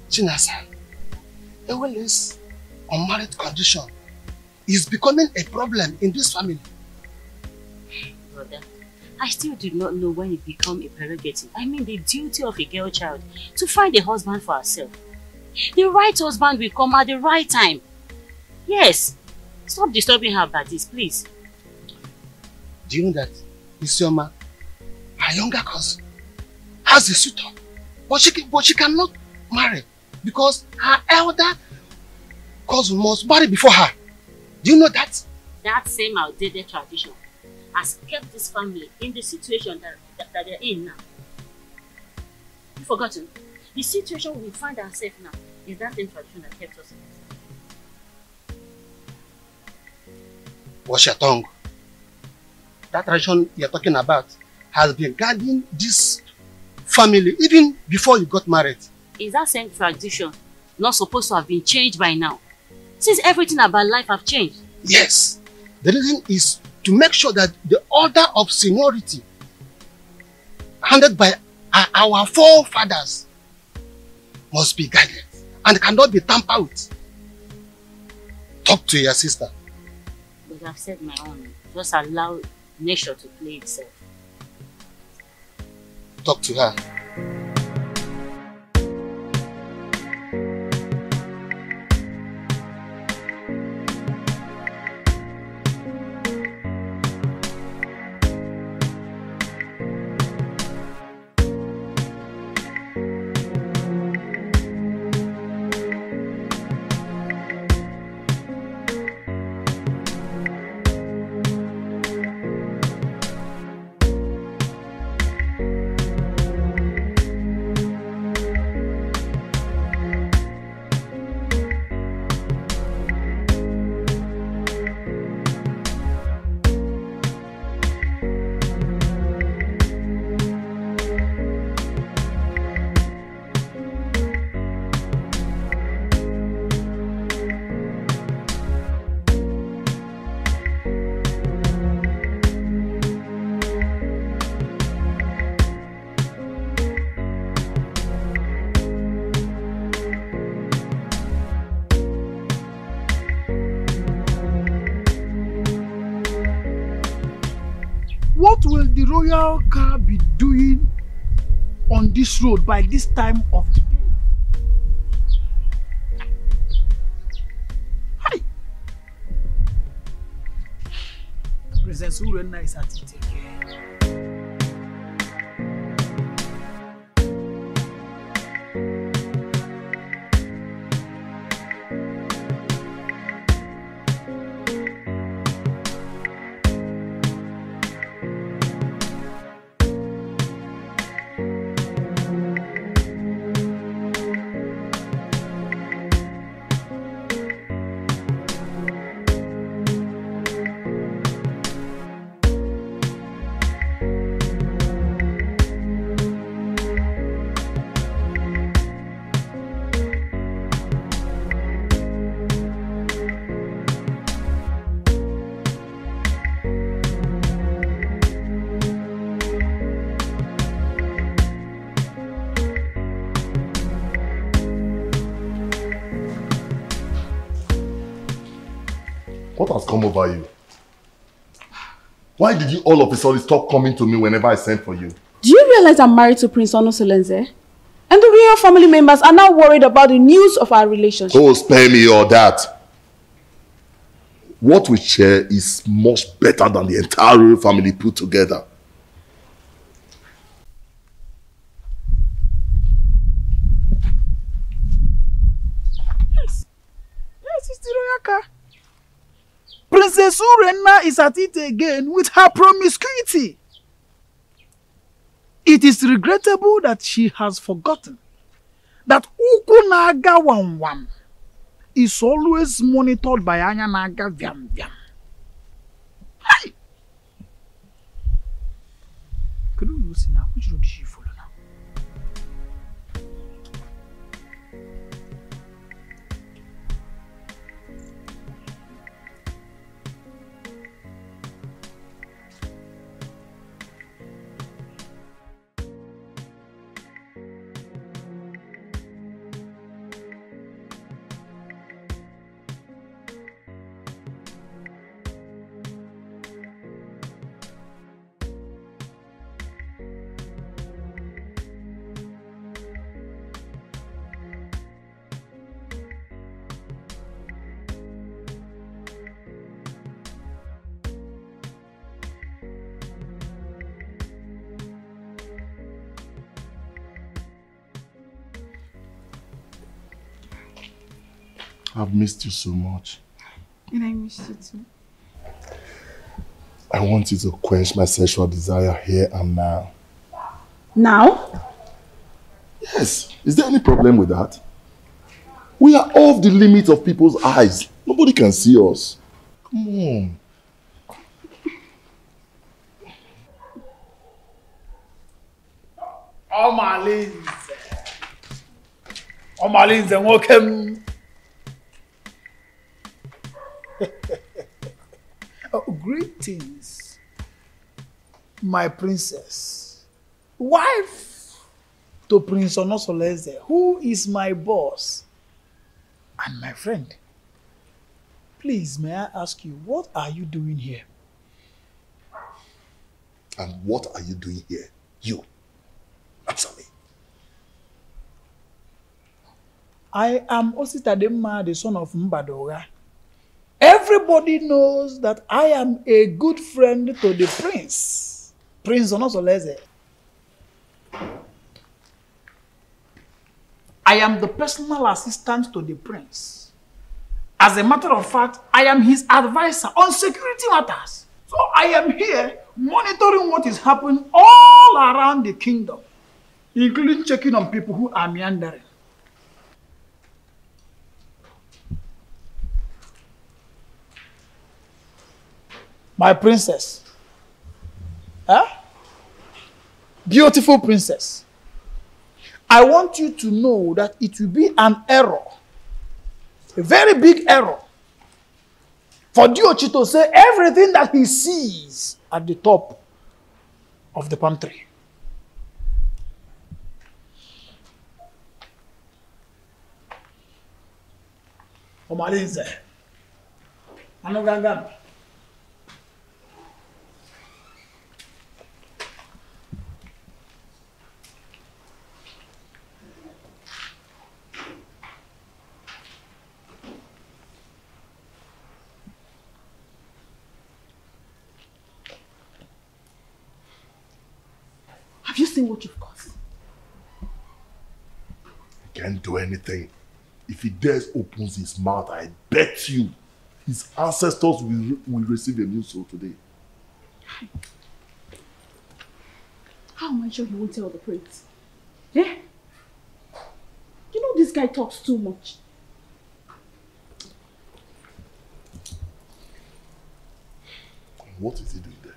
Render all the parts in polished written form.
Chinasa, Ewe's unmarried condition is becoming a problem in this family. Brother, I still do not know when it becomes a prerogative. I mean the duty of a girl child to find a husband for herself. The right husband will come at the right time. Yes. Stop disturbing her about this, please. Do you know that Isioma, her younger cousin, has a suitor, but she cannot marry because her elder cousin must marry before her. Do you know that? That same outdated tradition has kept this family in the situation that they're in now. You've forgotten? The situation we find ourselves now is that same tradition that kept us in this. Watch your tongue. That tradition you're talking about has been guiding this family even before you got married. Is that same tradition not supposed to have been changed by now? Since everything about life have changed. Yes. The reason is to make sure that the order of seniority handed by our forefathers must be guided and cannot be tampered with. Talk to your sister. But I've said my own. Just allow nature to play itself. Talk to her. What will the royal car be doing on this road by this time of the day? Hi! Princess Urena is at it again. What has come over you? Why did you all of a sudden stop coming to me whenever I sent for you? Do you realize I'm married to Prince Onosolenze? And the real family members are now worried about the news of our relationship. Oh, spare me all that. What we share is much better than the entire royal family put together. Yes, it's the royal car. Princess Urena is at it again with her promiscuity. It is regrettable that she has forgotten that Ukunaga Wam is always monitored by Anyanaga Vyam Vyam. Hi! Could you see now? Which road did she follow now? I've missed you so much. And I missed you too. I want you to quench my sexual desire here and now. Now? Yes. Is there any problem with that? We are off the limit of people's eyes. Nobody can see us. Come on. Omalinze, welcome. Greetings, my princess, wife to Prince Onosoleze, who is my boss and my friend. Please, may I ask you, what are you doing here? And what are you doing here? You. Answer me. I am Ositadema, the son of Mbadora. Everybody knows that I am a good friend to the prince, Prince Onosoleze. I am the personal assistant to the prince. As a matter of fact, I am his advisor on security matters. So I am here monitoring what is happening all around the kingdom, including checking on people who are meandering. My princess. Huh? Beautiful princess. I want you to know that it will be an error, a very big error, for Diochi to say everything that he sees at the top of the palm tree. Omalinze. Anogangam. Have you seen what you've caused? He can't do anything. If he dares opens his mouth, I bet you his ancestors will receive a new soul today. How am I sure he won't tell the prince? Eh? You know this guy talks too much. What is he doing there?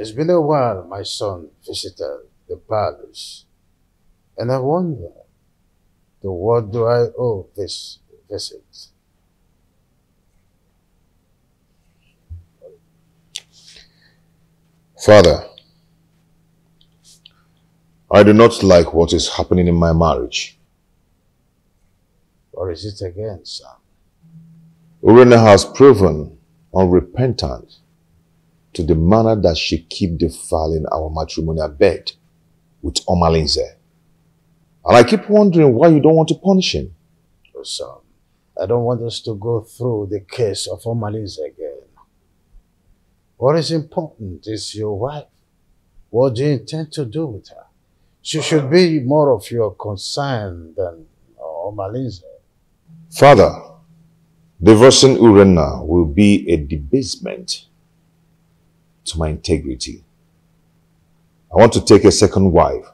It's been a while my son visited the palace, and I wonder, to what do I owe this visit? Father, I do not like what is happening in my marriage. Or is it again, son? Urena has proven unrepentant to the manner that she keep defiling our matrimonial bed with Omalinze. And I keep wondering why you don't want to punish him. Oh, son, I don't want us to go through the case of Omalinze again. What is important is your wife. What do you intend to do with her? She should be more of your concern than Omalinze. Father, divorcing Urena will be a debasement to my integrity. I want to take a second wife,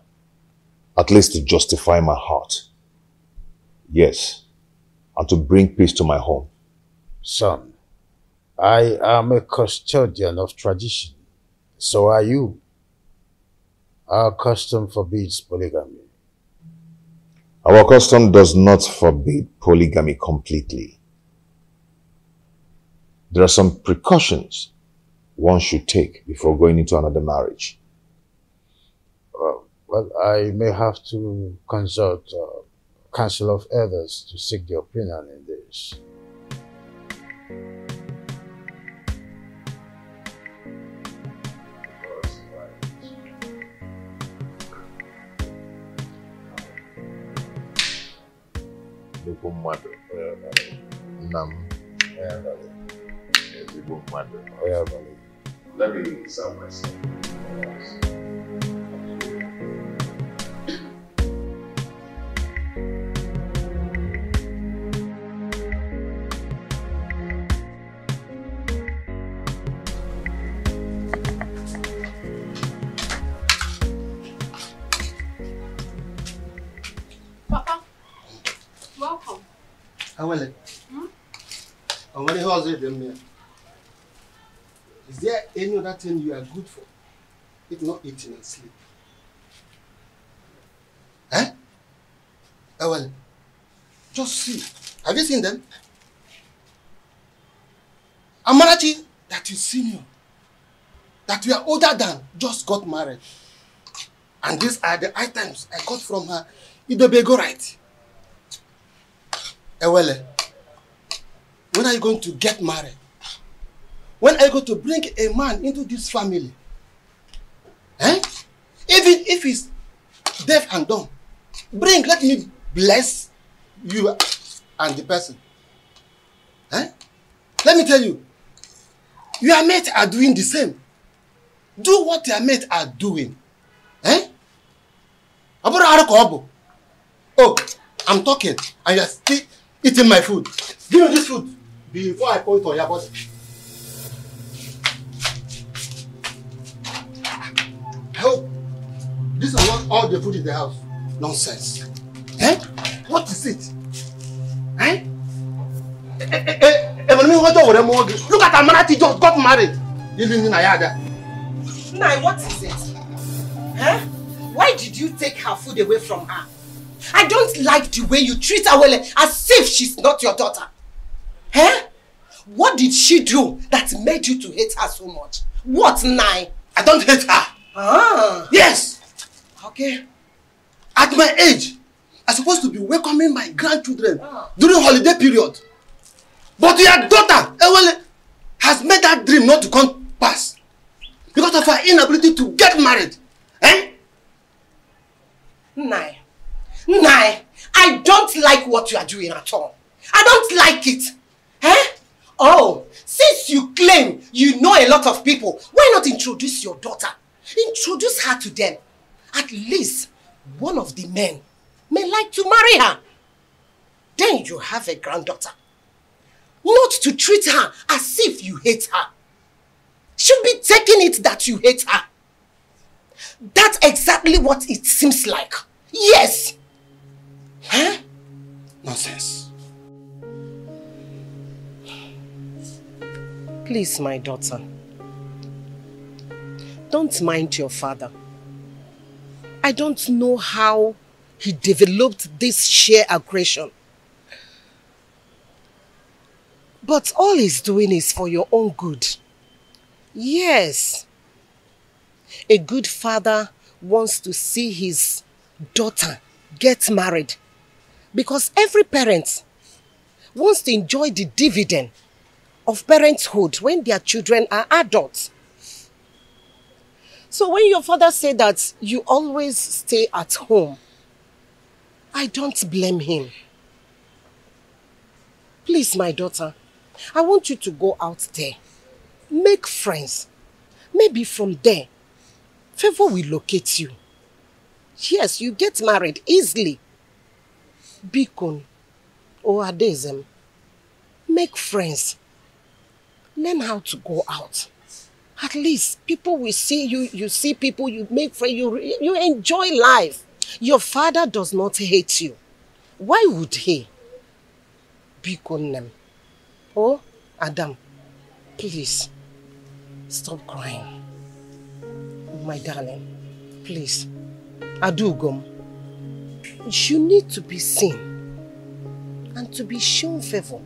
at least to justify my heart. Yes, and to bring peace to my home. Son, I am a custodian of tradition. So are you. Our custom forbids polygamy. Our custom does not forbid polygamy completely. There are some precautions one should take before going into another marriage. Well, I may have to consult Council of Elders to seek their opinion in this. Let me serve myself. Papa, welcome. How are you? And when he was with them here, is there any other thing you are good for? If not eating and sleep. Eh? Well, just see. Have you seen them? Amarachi, that is senior, that we are older than, just got married. And these are the items I got from her. Idobego right. Ewele, when are you going to get married? When are you going to bring a man into this family? Eh? Even if he's deaf and dumb, let me bless you and the person. Eh? Let me tell you, your mates are doing the same. Do what your mates are doing. Eh? Oh, I'm talking and you're still eating my food. Give me this food before I pour it on your body. I hope this is not all the food in the house. Nonsense. Eh? What is it? Eh? Look at Amarati just got married. Nai, what is it? Huh? Why did you take her food away from her? I don't like the way you treat her as if she's not your daughter. Huh? What did she do that made you to hate her so much? What, Nai? I don't hate her. Ah. Yes. Okay. At my age, I'm supposed to be welcoming my grandchildren during holiday period. But your daughter, Ewele, has made that dream not to come pass because of her inability to get married. Eh? Nai, I don't like what you are doing at all. I don't like it. Eh? Oh, since you claim you know a lot of people, why not introduce your daughter? Introduce her to them. At least one of the men may like to marry her. Then you have a granddaughter. Not to treat her as if you hate her. Should be taking it that you hate her. That's exactly what it seems like. Yes. Huh? Nonsense. Please, my daughter. don't mind your father. I don't know how he developed this sheer aggression. But all he's doing is for your own good. Yes. A good father wants to see his daughter get married. Because every parent wants to enjoy the dividend of parenthood when their children are adults. So when your father said that you always stay at home, I don't blame him. Please, my daughter, I want you to go out there. Make friends. Maybe from there, favor will locate you. Yes, you get married easily. Bikon or Adezem. Make friends. Learn how to go out. At least people will see you. You see people, you make friends, you enjoy life. Your father does not hate you. Why would he? Bikonem. Oh, Adam, please, stop crying. My darling, please. Adugom, you need to be seen and to be shown favor.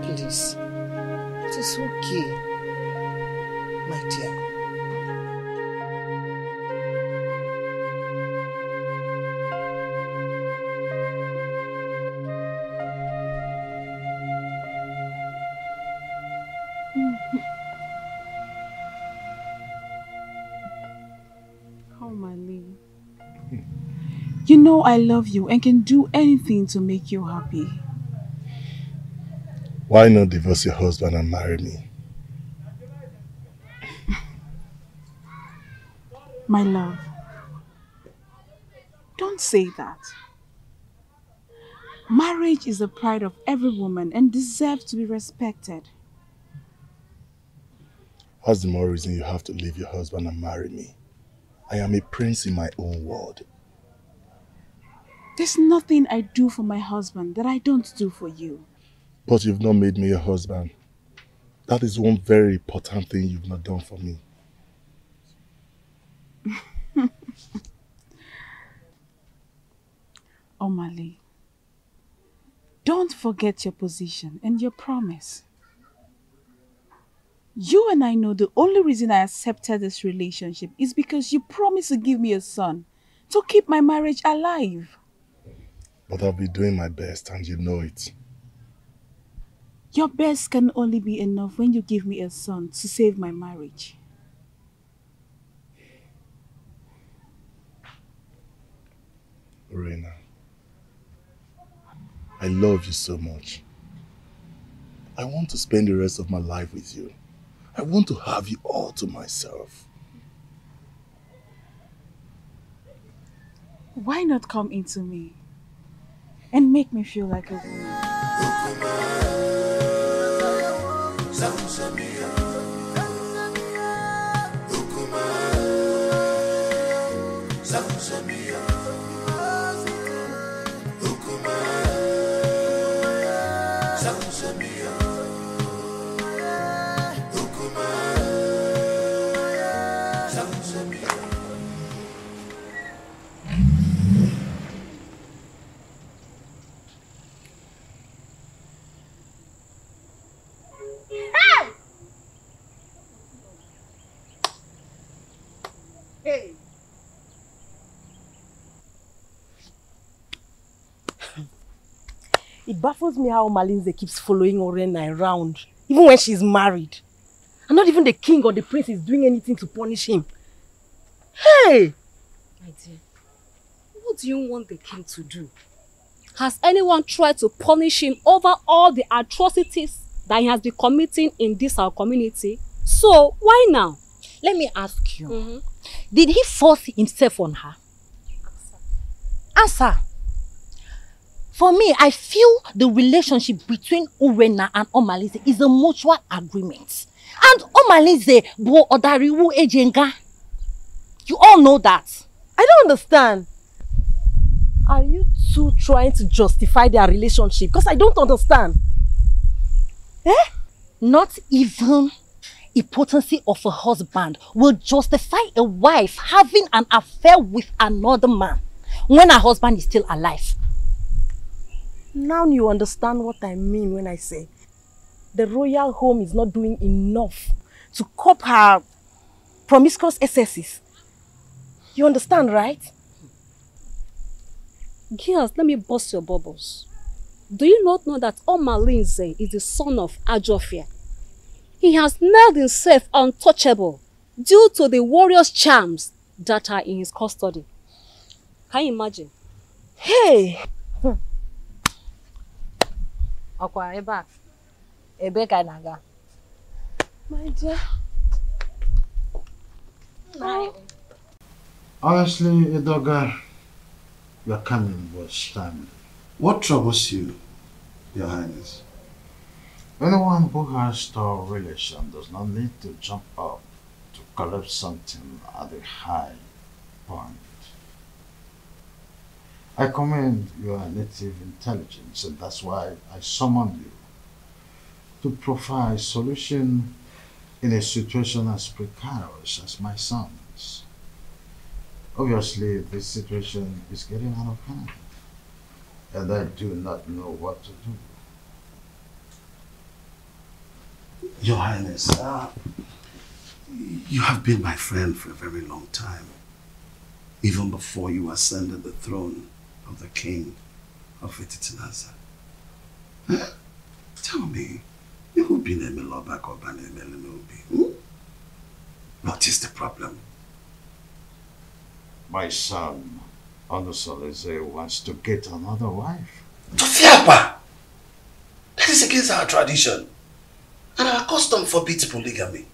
Please, it is okay, my dear. You know I love you and can do anything to make you happy. Why not divorce your husband and marry me? My love, don't say that. Marriage is the pride of every woman and deserves to be respected. What's the more reason you have to leave your husband and marry me? I am a prince in my own world. There's nothing I do for my husband that I don't do for you. But you've not made me your husband. That is one very important thing you've not done for me. Omali, don't forget your position and your promise. You and I know the only reason I accepted this relationship is because you promised to give me a son to keep my marriage alive. But I'll be doing my best and you know it. Your best can only be enough when you give me a son to save my marriage. Reina, I love you so much. I want to spend the rest of my life with you. I want to have you all to myself. Why not come into me and make me feel like a woman? Hey! It baffles me how Malinze keeps following Orena around, even when she's married. And not even the king or the prince is doing anything to punish him. Hey! My dear, what do you want the king to do? Has anyone tried to punish him over all the atrocities that he has been committing in this our community? So, why now? Let me ask you. Did he force himself on her? Answer. For me, I feel the relationship between Urena and Omalize is a mutual agreement. And Omalize bo odariwu ejenga. You all know that. I don't understand. Are you two trying to justify their relationship? Because I don't understand. Not even impotency of a husband will justify a wife having an affair with another man when her husband is still alive. Now you understand what I mean when I say the royal home is not doing enough to cope her promiscuous excesses. You understand, right? Girls, let me bust your bubbles. Do you not know that Omalinze is the son of Ajofia? He has made himself untouchable due to the warrior's charms that are in his custody. Can you imagine? Hey! Okwa, eba. Ebe ka naga. My dear. Honestly, Idoga, your coming was timely. What troubles you, Your Highness? Anyone who has store relation does not need to jump up to collect something at a high point. I commend your native intelligence, and that's why I summoned you to provide solution in a situation as precarious as my son's. Obviously, this situation is getting out of hand, and I do not know what to do. Your Highness, you have been my friend for a very long time, even before you ascended the throne of the king of Ititinaza. Tell me, you've been a Melobak or Banemelemobi. What is the problem? My son, Onusoleze, wants to get another wife. Tofiapa! That is against our tradition. And our custom forbids polygamy.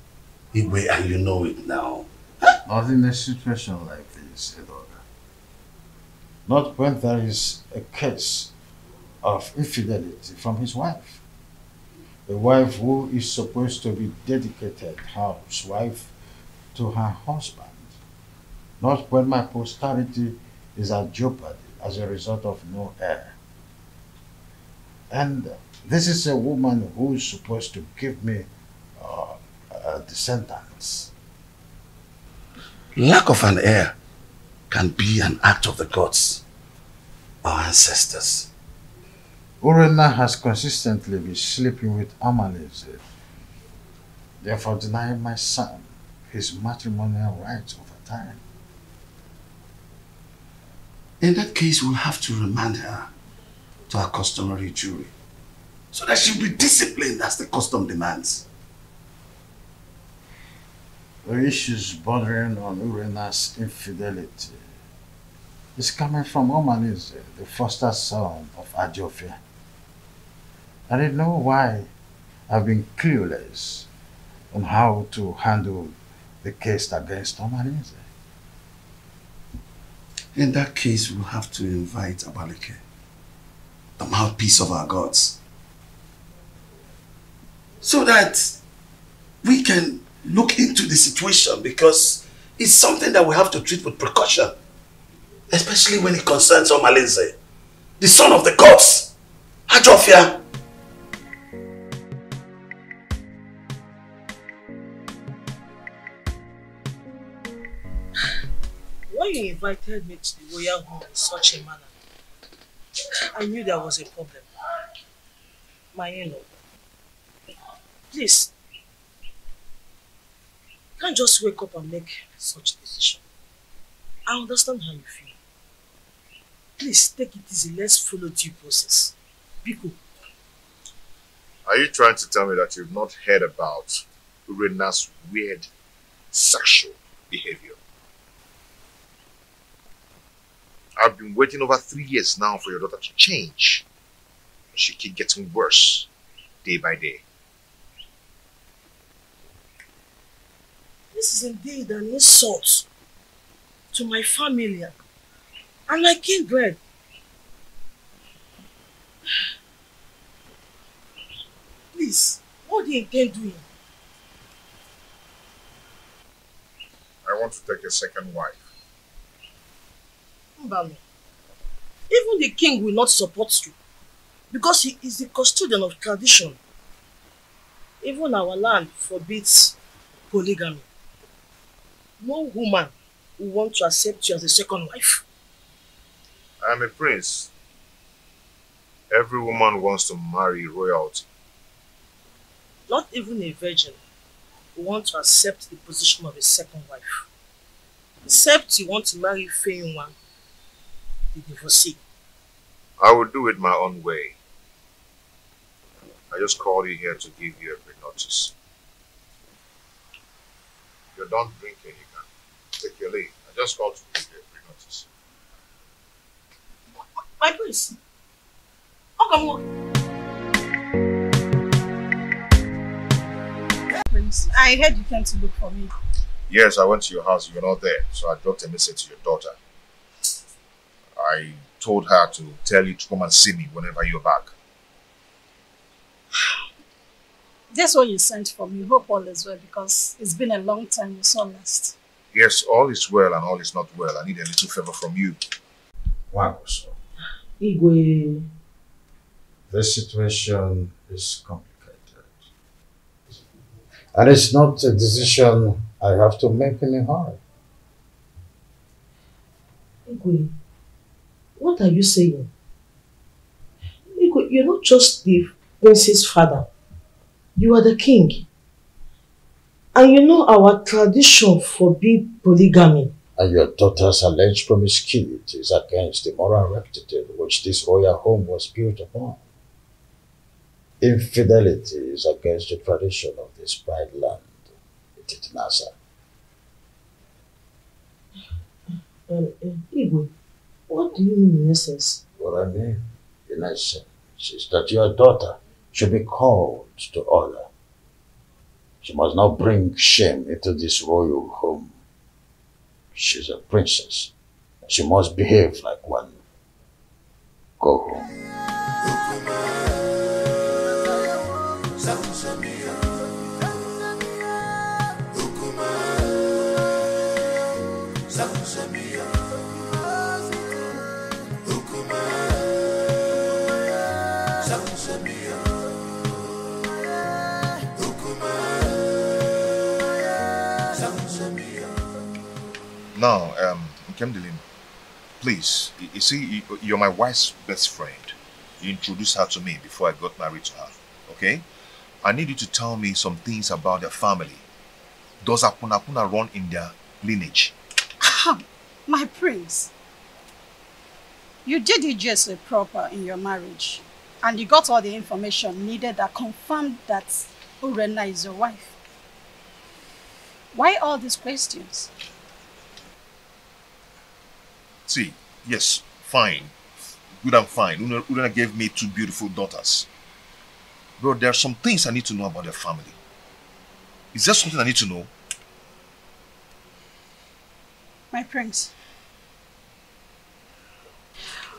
Igwe, and you know it now. Not in a situation like this, Edoga. Not when there is a case of infidelity from his wife. A wife who is supposed to be dedicated housewife to her husband. Not when my posterity is at jeopardy as a result of no heir. And this is a woman who is supposed to give me descendants. Lack of an heir can be an act of the gods, our ancestors. Urena has consistently been sleeping with Amaleze, therefore denying my son his matrimonial rights over time. In that case, we'll have to remand her to her customary jury, so that she'll be disciplined as the custom demands. The issues bordering on Urena's infidelity is coming from Omaleze, the foster son of Ajofia. I didn't know why I've been clueless on how to handle the case against Omaleze. In that case, we'll have to invite Abalike, the mouthpiece of our gods, so that we can look into the situation, because it's something that we have to treat with precaution, especially when it concerns Omaleze, the son of the gods, Ajofia. When you invited me to the royal home in such a manner, I knew there was a problem. My in-law, please, can't just wake up and make such a decision. I understand how you feel. Please take it easy. Let's follow due process. Biko. Are you trying to tell me that you've not heard about Urena's weird sexual behavior? I've been waiting over 3 years now for your daughter to change. She keeps getting worse day by day. This is indeed an insult to my family and my kindred. Please, what do you intend doing? I want to take a second wife. Mbami, even the king will not support you because he is the custodian of tradition. Even our land forbids polygamy. No woman will want to accept you as a second wife. I am a prince. Every woman wants to marry royalty. Not even a virgin will want to accept the position of a second wife. Except you want to marry Feyinwa, the divorcee. I will do it my own way. I just called you here to give you a pre-notice. If you're done drinking, you can take your leave. I just called to give you a pre-notice. My prince. Oh, come on. Prince, I heard you came to look for me. Yes, I went to your house. You were not there, so I dropped a message to your daughter. I told her to tell you to come and see me whenever you're back. That's what you sent for me. Hope all is well, because it's been a long time we saw last. Yes, all is well and all is not well. I need a little favor from you. Wow, so Igwe. the situation is complicated. And it's not a decision I have to make in a hurry. Igwe, what are you saying? Igwe, you're not just the prince's father. You are the king. And you know our tradition forbids polygamy. And your daughter's alleged promiscuity is against the moral rectitude which this royal home was built upon. Infidelity is against the tradition of this pride land, Nasa. Igwe, what do you mean in essence? What I mean, in essence, is that your daughter should be called to order. She must not bring shame into this royal home. She's a princess. She must behave like one. Go home. Now, Nkemdelin, please, you see, you're my wife's best friend. You introduced her to me before I got married to her, okay? I need you to tell me some things about their family. Does Apuna run in their lineage? My prince, you did it just proper in your marriage, and you got all the information needed that confirmed that Urena is your wife. Why all these questions? See, yes, fine. Good and fine. Urena gave me 2 beautiful daughters. But there are some things I need to know about their family. Is there something I need to know? My prince,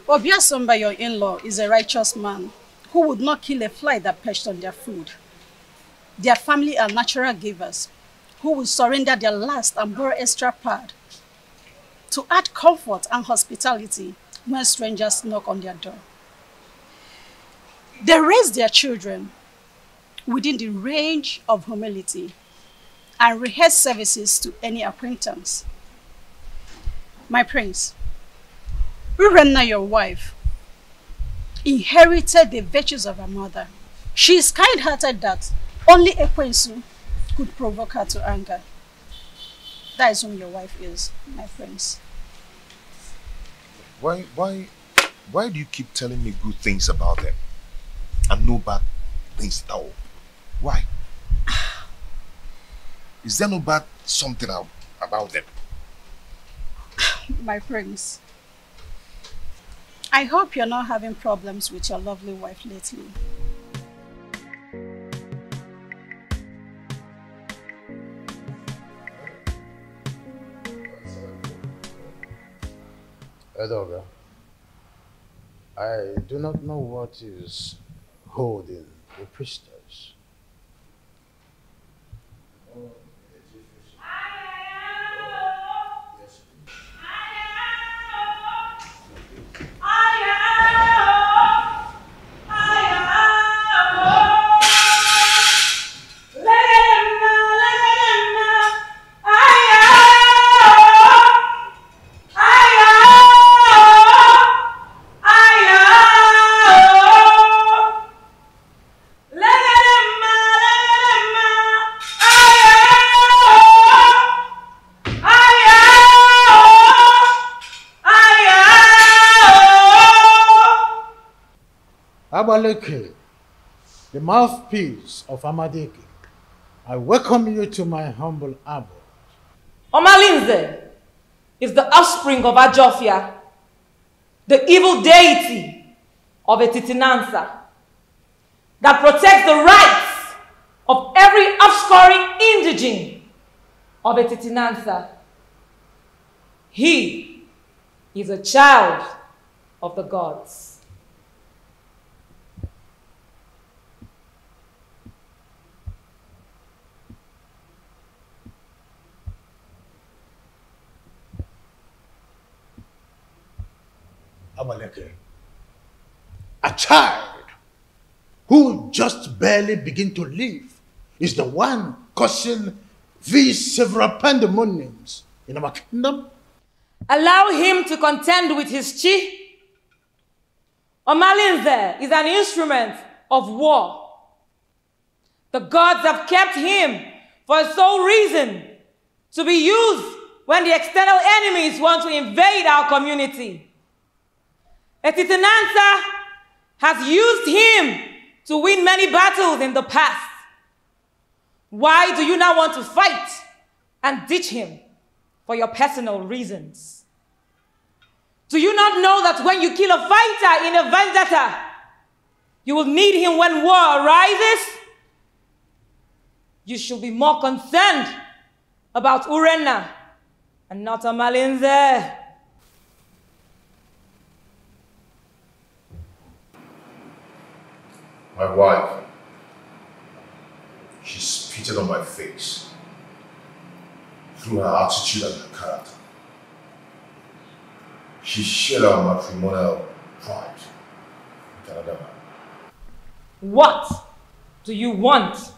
Obiasomba, your in-law, is a righteous man who would not kill a fly that perched on their food. Their family are natural givers who will surrender their last and borrow extra pad to add comfort and hospitality when strangers knock on their door. They raise their children within the range of humility and rehearse services to any acquaintance. My prince, Urena, your wife, inherited the virtues of her mother. She is kind-hearted that only Ekwensu could provoke her to anger. That is whom your wife is, my prince. Why do you keep telling me good things about them and no bad things at all? Why? Is there no bad something about them? My prince, I hope you're not having problems with your lovely wife lately. Edoga, I do not know what is holding the priestess. Abaleke, the mouthpiece of Amadeke, I welcome you to my humble abode. Omalinze is the offspring of Ajofia, the evil deity of Etitinansa, that protects the rights of every offscoring indigene of Etitinansa. He is a child of the gods. Abaleke, a child who just barely begin to live is the one causing these several pandemoniums in our kingdom? Allow him to contend with his chi. Omalinze is an instrument of war. The gods have kept him for a sole reason, to be used when the external enemies want to invade our community. Etitinansa has used him to win many battles in the past. Why do you now want to fight and ditch him for your personal reasons? Do you not know that when you kill a fighter in a vendetta, you will need him when war arises? You should be more concerned about Urenna and not Omalinze. My wife, she spitted on my face through her attitude and her character. She shared our matrimonial pride with another man. What do you want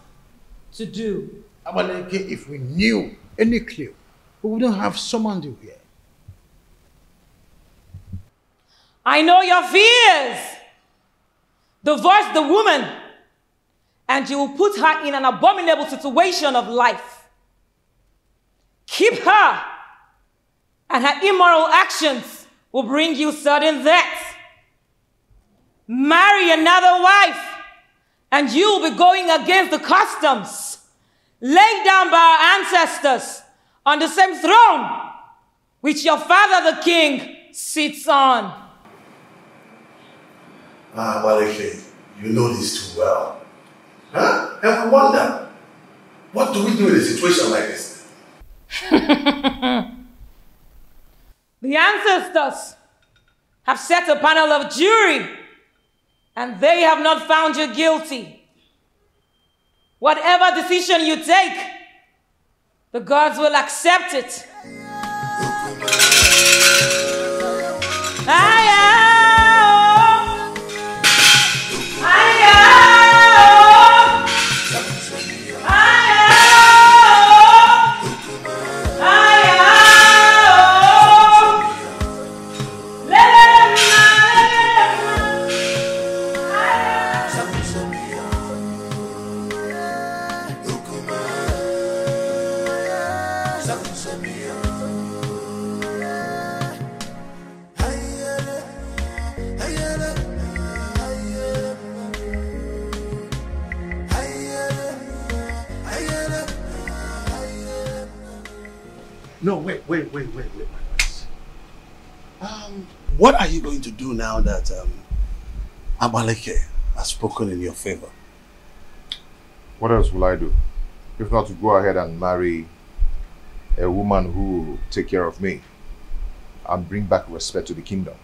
to do? Abaleke, if we knew any clue, we wouldn't have summoned you here. I know your fears. Divorce the woman, and you will put her in an abominable situation of life. Keep her, and her immoral actions will bring you sudden death. Marry another wife, and you will be going against the customs laid down by our ancestors on the same throne which your father the king sits on. Abaleke, you know this too well. Huh? And we wonder, what do we do in a situation like this? The ancestors have set a panel of jury, and they have not found you guilty. Whatever decision you take, the gods will accept it. No, wait, my friends. What are you going to do now that Abaleke has spoken in your favor? What else will I do? If not to go ahead and marry a woman who will take care of me and bring back respect to the kingdom.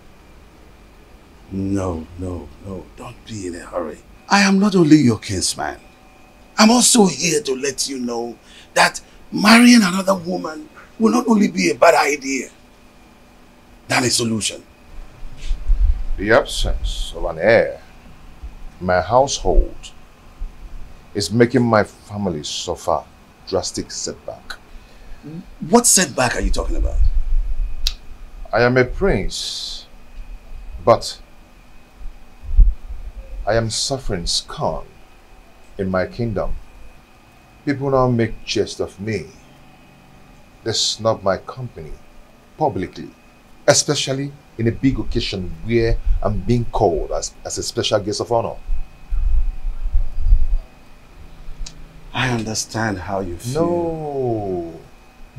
No, don't be in a hurry. I am not only your kinsman. I'm also here to let you know that marrying another woman will not only be a bad idea than a solution. The absence of an heir in my household is making my family suffer drastic setback. What setback are you talking about? I am a prince, but I am suffering scorn in my kingdom. People now make jest of me. They snub my company publicly, especially in a big occasion where I'm being called as a special guest of honor. I understand how you feel. No,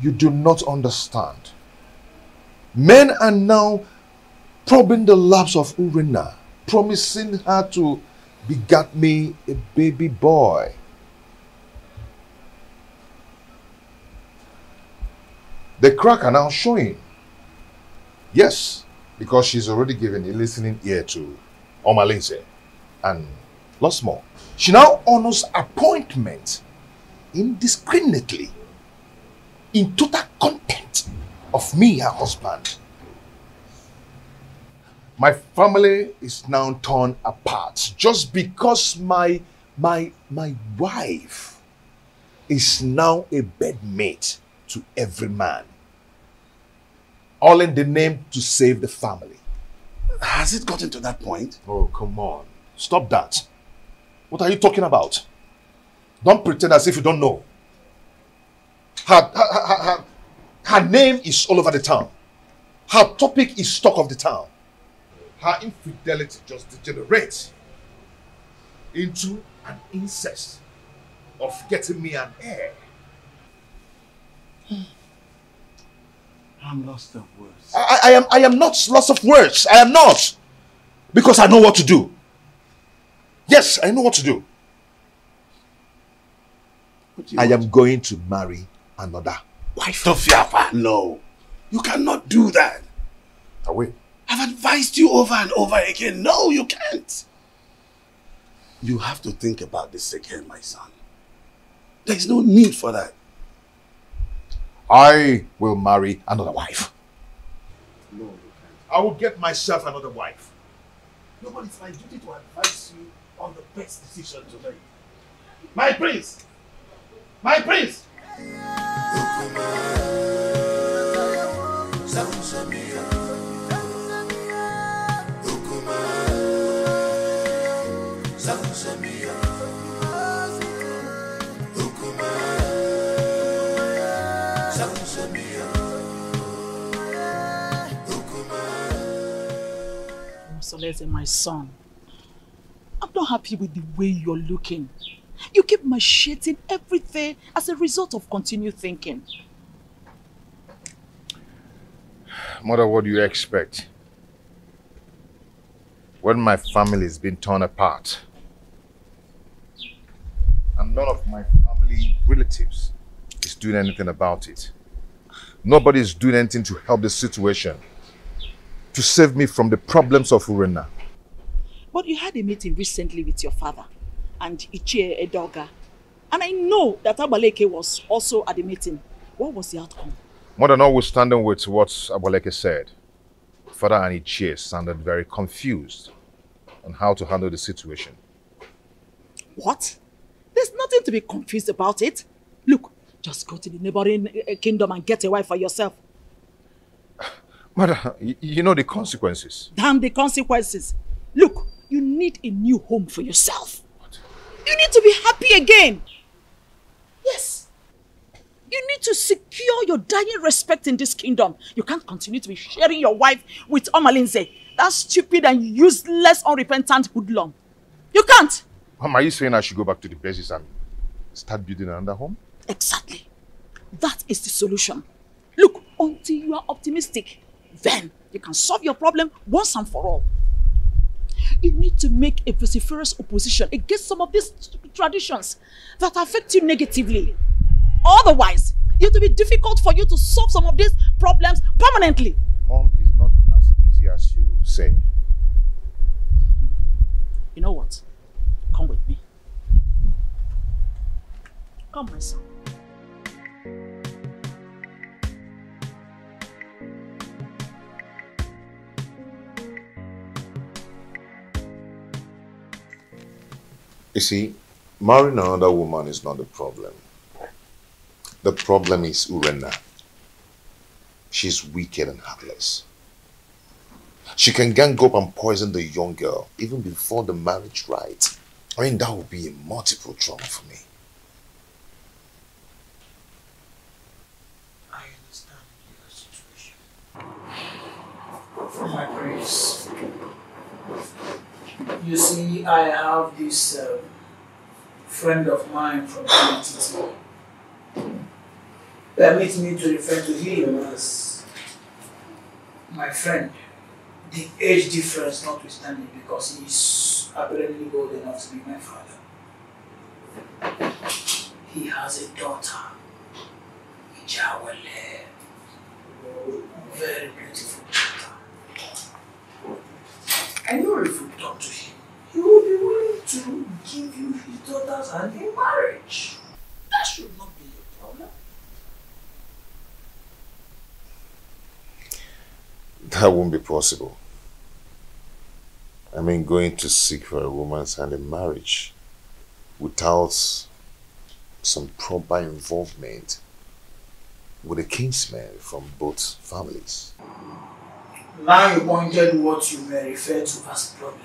you do not understand. Men are now probing the laps of Urena, promising her to beget me a baby boy. The crack are now showing. Yes, because she's already given a listening ear to Omalinze. And lots more. She now honors appointment indiscriminately in total contempt of me, her husband. My family is now torn apart just because my wife is now a bedmate to every man. All in the name to save the family. Has it gotten to that point? Oh, come on. Stop that. What are you talking about? Don't pretend as if you don't know. Her name is all over the town. Her topic is talk of the town. Her infidelity just degenerates into an incest of getting me an heir. I'm lost of words. I am not lost of words. I am not. Because I know what to do. Yes, I know what to do. I am going to marry another wife. Tofiapa, no. You cannot do that. I will. I've advised you over and over again. No, you can't. You have to think about this again, my son. There is no need for that. I will marry another wife. No, you can't. I will get myself another wife. No, but it's my duty to advise you on the best decision to make. My prince! My prince! Solese, my son, I'm not happy with the way you're looking. You keep macheting everything as a result of continued thinking. Mother, what do you expect? When my family is being torn apart, and none of my family relatives is doing anything about it. Nobody is doing anything to help the situation, to save me from the problems of Urena. But you had a meeting recently with your father and Ichie Edoga. And I know that Abaleke was also at the meeting. What was the outcome? Mother, notwithstanding with what Abaleke said, Father and Ichie sounded very confused on how to handle the situation. What? There's nothing to be confused about it. Look, just go to the neighboring kingdom and get a wife for yourself. Mother, you know the consequences. Damn the consequences. Look, you need a new home for yourself. What? You need to be happy again. Yes. You need to secure your dying respect in this kingdom. You can't continue to be sharing your wife with Omalinze. That stupid and useless, unrepentant hoodlum. You can't. Mom, are you saying I should go back to the basis and start building another home? Exactly. That is the solution. Look, until you are optimistic, then you can solve your problem once and for all. You need to make a vociferous opposition against some of these traditions that affect you negatively. Otherwise, it will be difficult for you to solve some of these problems permanently. Mom, it's not as easy as you say. You know what? Come with me. Come, my son. You see, marrying another woman is not the problem. The problem is Urena. She's wicked and heartless. She can gang up and poison the young girl even before the marriage rite. I mean, that would be a multiple trauma for me. I understand your situation. From my You see, I have this friend of mine from NTT. Permit me to refer to him as my friend. The age difference notwithstanding, because he's apparently old enough to be my father. He has a daughter, Ijawale, very beautiful daughter. I know if you talk to him, he will be willing to give you his daughter's hand in marriage. That should not be a problem. That won't be possible. I mean, going to seek for a woman's hand in marriage without some proper involvement with a kinsman from both families. Now you pointed what you may refer to as problem.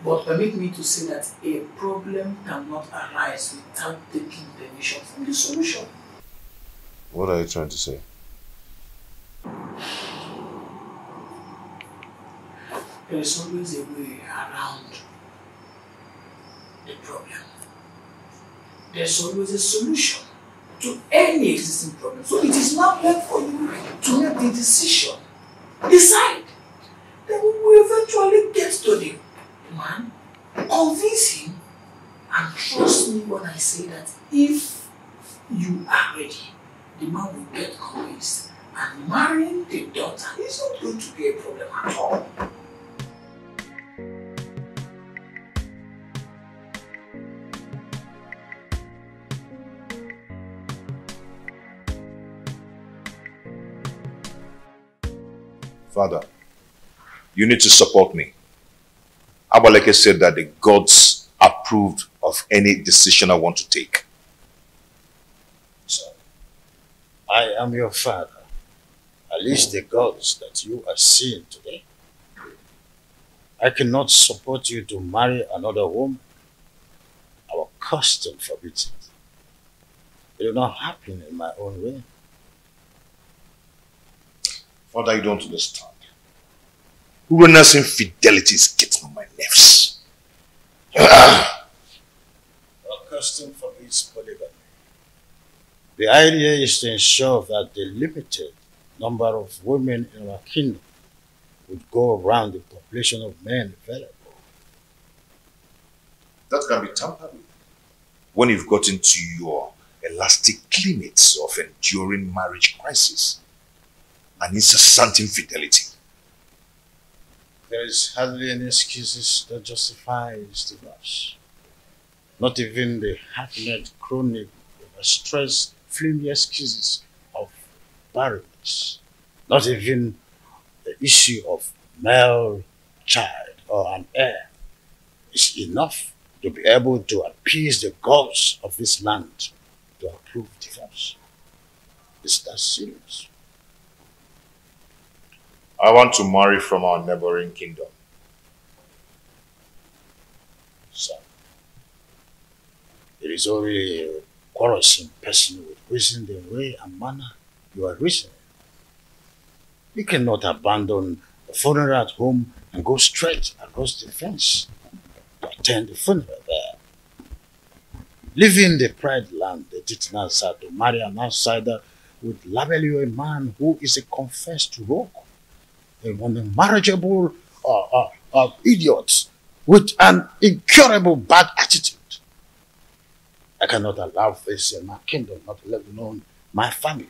But permit me to say that a problem cannot arise without taking permission from the solution. What are you trying to say? There is always a way around the problem. There's always a solution to any existing problem. So it is now left for you to make the decision. Decide. Then we will eventually get to the man, convince him, and trust me when I say that if you are ready, the man will get convinced, and marrying the daughter is not going to be a problem at all. Father, you need to support me. Abaleke said that the gods approved of any decision I want to take. So, I am your father. At least the gods that you are seeing today. I cannot support you to marry another woman. Our custom forbids it. It will not happen in my own way. Father, you don't understand. Urena's infidelity is getting on my nerves. Our custom forbids polygamy. The idea is to ensure that the limited number of women in our kingdom would go around the population of men available. That can be tampered with when you've got into your elastic limits of enduring marriage crisis and incessant infidelity. There is hardly any excuses that justifies divorce. Not even the half-net chronic, stress, flimsy excuses of barrenness. Not even the issue of male child or an heir is enough to be able to appease the gods of this land to approve divorce. Is that serious? I want to marry from our neighboring kingdom. Son, it is only a quarrelsome person with reason the way and manner you are reasoning. You cannot abandon the funeral at home and go straight across the fence to attend the funeral there. Leaving the pride land, the Titanasa, to marry an outsider would label you a man who is a confessed rogue, a unmarriageable idiot with an incurable bad attitude. I cannot allow this in my kingdom, not let alone my family.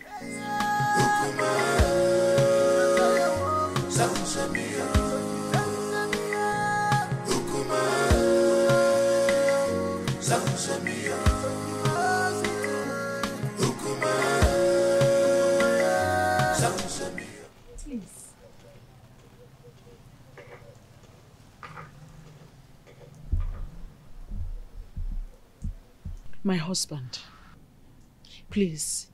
My husband, please,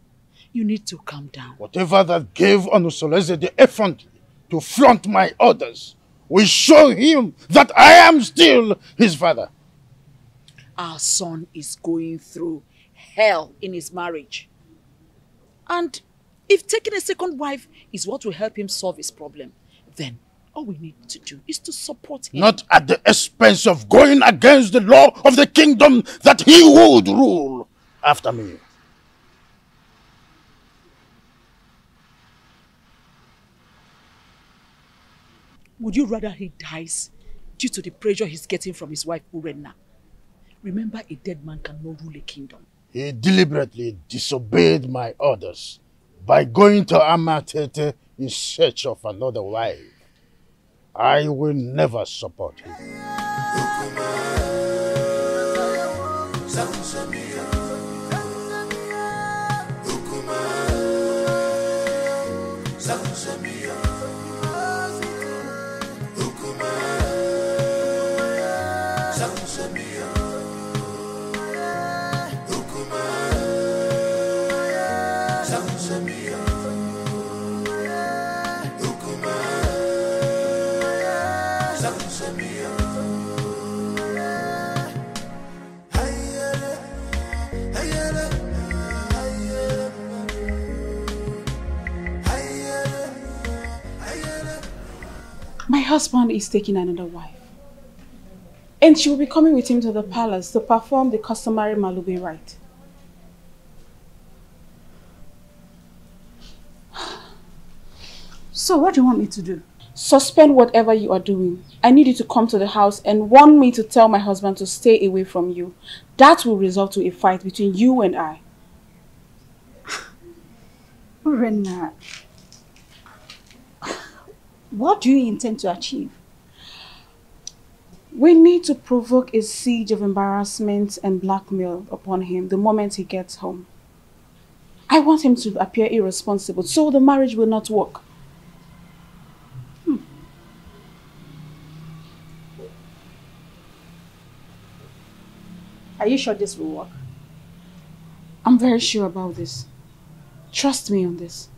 you need to calm down. Whatever that gave Onusoleze the effrontery to flaunt my orders will show him that I am still his father. Our son is going through hell in his marriage. And if taking a second wife is what will help him solve his problem, then All we need to do is to support him. Not at the expense of going against the law of the kingdom that he would rule after me. Would you rather he dies due to the pressure he's getting from his wife Urenna? Remember, a dead man cannot rule a kingdom. He deliberately disobeyed my orders by going to Amatete in search of another wife. I will never support him. My husband is taking another wife. And she will be coming with him to the palace to perform the customary Malube rite. So what do you want me to do? Suspend whatever you are doing. I need you to come to the house and warn me to tell my husband to stay away from you. That will result to a fight between you and I. Urenna, what do you intend to achieve? We need to provoke a siege of embarrassment and blackmail upon him the moment he gets home. I want him to appear irresponsible so the marriage will not work. Are you sure this will work? I'm very sure about this. Trust me on this.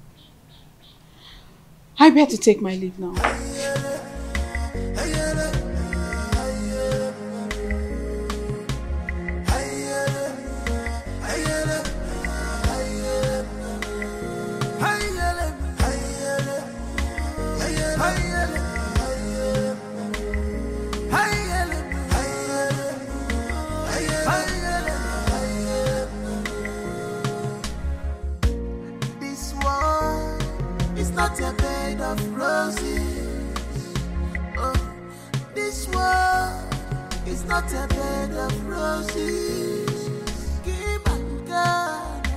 I better take my leave now. Not a bed of roses. Oh, this world is not a bed of roses. Give and God,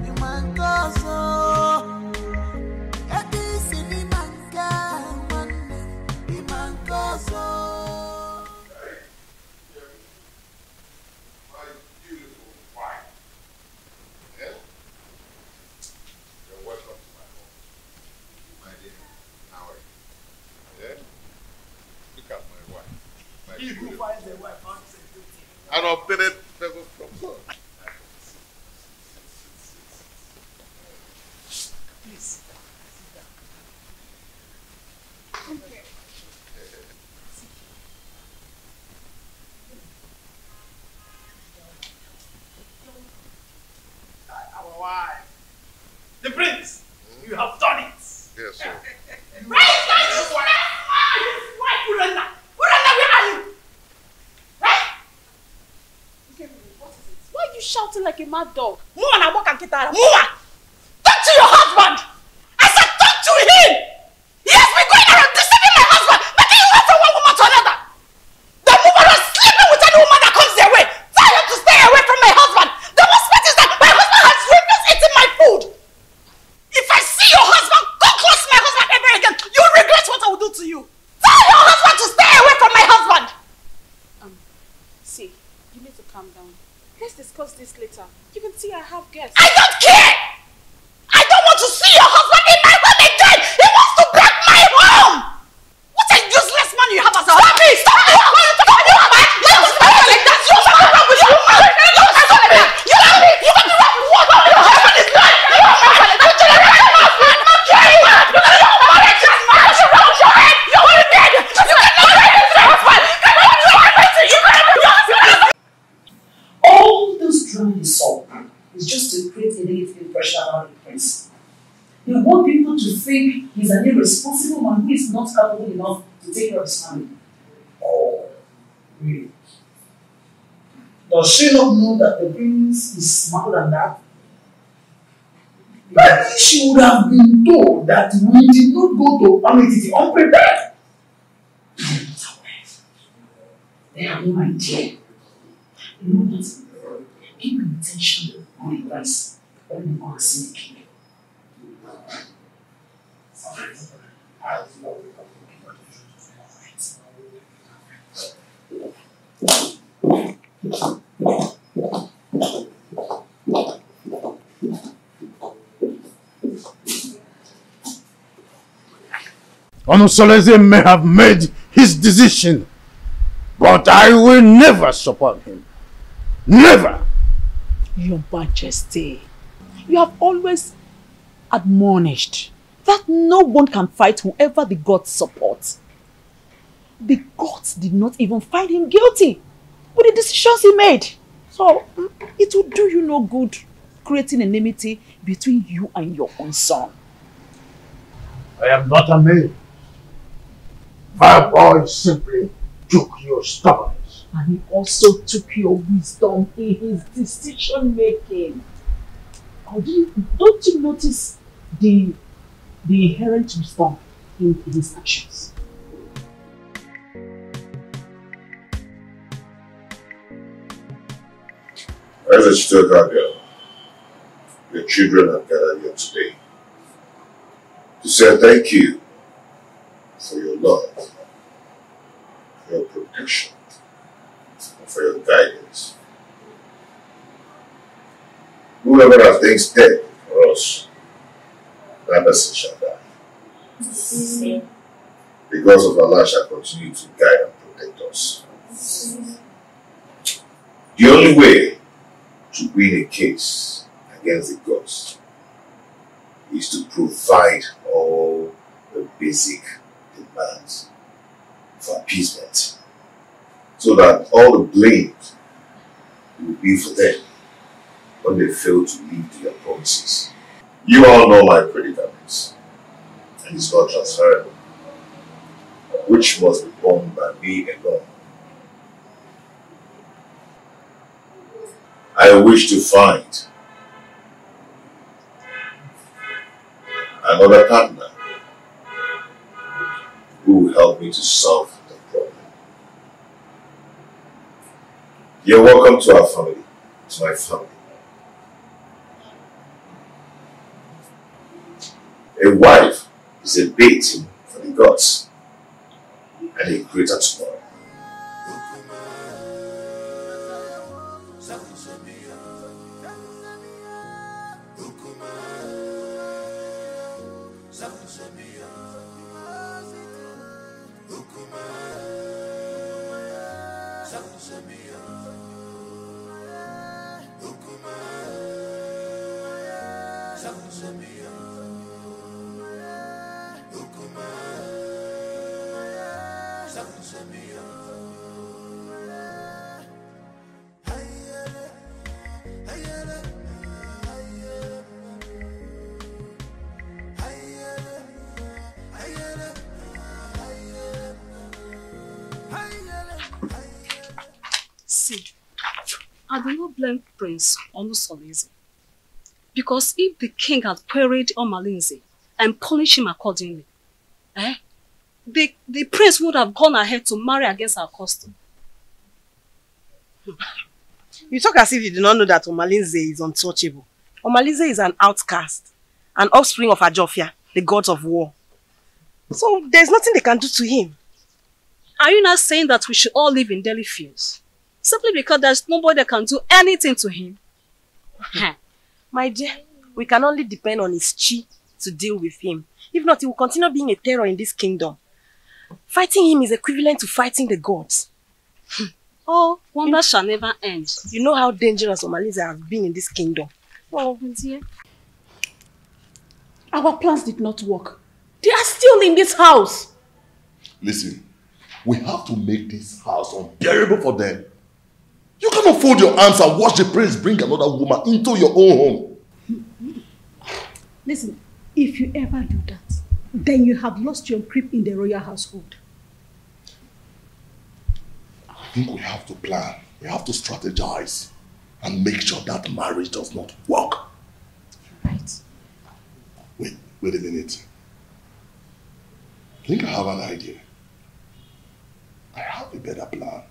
you man go so. This is the man God, the man go so. My beautiful wife. Yeah? You're welcome. Look at my wife. He who finds a wife finds a good thing. An obtained favor from God. Please, sit down. Okay. Our wife. The prince, you have done it. Yes, sir. Urenna, where are you? Why are you shouting like a mad dog? Move and walk and get out. Move! Talk to your husband! I said talk to him! He has been going around deceiving my husband, making you wait from one woman to another. The woman is sleeping with any woman that comes their way. Tell him to stay away from my husband. The most part is that my husband has refused eating my food. If I see your husband go close to my husband ever again, you will regret what I will do to you. Tell your husband to stay away from my husband. See, you need to calm down. Let's discuss this later. You can see I have guests. I don't care! I don't want to see your husband in my home again! He wants to break my home! What a useless man you have as a husband! Stop me! Stop me! Stop me! You don't speak like that! You don't speak with your man! You don't stop me! You don't me! You don't run with what? Your husband is not! You don't make it! You don't make it! I'm not caring! You don't make it! You don't your head! You're already dead! You cannot make it! You cannot make it! You cannot! All this drama you saw is just to create a negative impression think he's an irresponsible man who is not capable enough to take care of his family. Oh, really? Does she not know that the prince is smarter than that? Maybe she would have been told that we did not go to Amititi unprepared. They have no idea. You know that keep your attention on the price when you are seeing the king. Onosoleze may have made his decision, but I will never support him. Never! Your Majesty, you have always admonished that no one can fight whoever the gods support. The gods did not even find him guilty with the decisions he made. So, it will do you no good creating enmity between you and your own son. I am not a man. My boy simply took your stubbornness. And he also took your wisdom in his decision making. Don't you notice the inherent wisdom in his actions? As a Chitoka girl, your children have gathered here today to say thank you for your love, for your protection, and for your guidance. Whoever has things dead for us, that person shall die. Because of Allah shall continue to guide and protect us. The only way to win a case against the gods is to provide all the basic demands for appeasement, so that all the blame will be for them when they fail to live their promises. You all know my predicaments, and it's not transferable, which must be borne by me alone. I wish to find another partner who will help me to solve the problem. You're welcome to our family, to my family. A wife is a bait for the gods and a greater tomorrow. See, I do not blame Prince Onusoleze, because if the king had queried Omalinze and punished him accordingly, the prince would have gone ahead to marry against our custom. You talk as if you do not know that Omalinze is untouchable. Omalinze is an outcast, an offspring of Ajofia, the gods of war. So there's nothing they can do to him. Are you not saying that we should all live in daily fears? Simply because there's nobody that can do anything to him? My dear, we can only depend on his chi to deal with him. If not, he will continue being a terror in this kingdom. Fighting him is equivalent to fighting the gods. Oh, wonder shall never end. You know how dangerous Omalinze has been in this kingdom. Oh, dear. Our plans did not work. They are still in this house. Listen, we have to make this house unbearable for them. You cannot fold your arms and watch the prince bring another woman into your own home. Listen, If you ever do that, then you have lost your grip in the royal household. I think we have to plan. We have to strategize and make sure that marriage does not work. Right. Wait a minute. I think I have an idea. I have a better plan.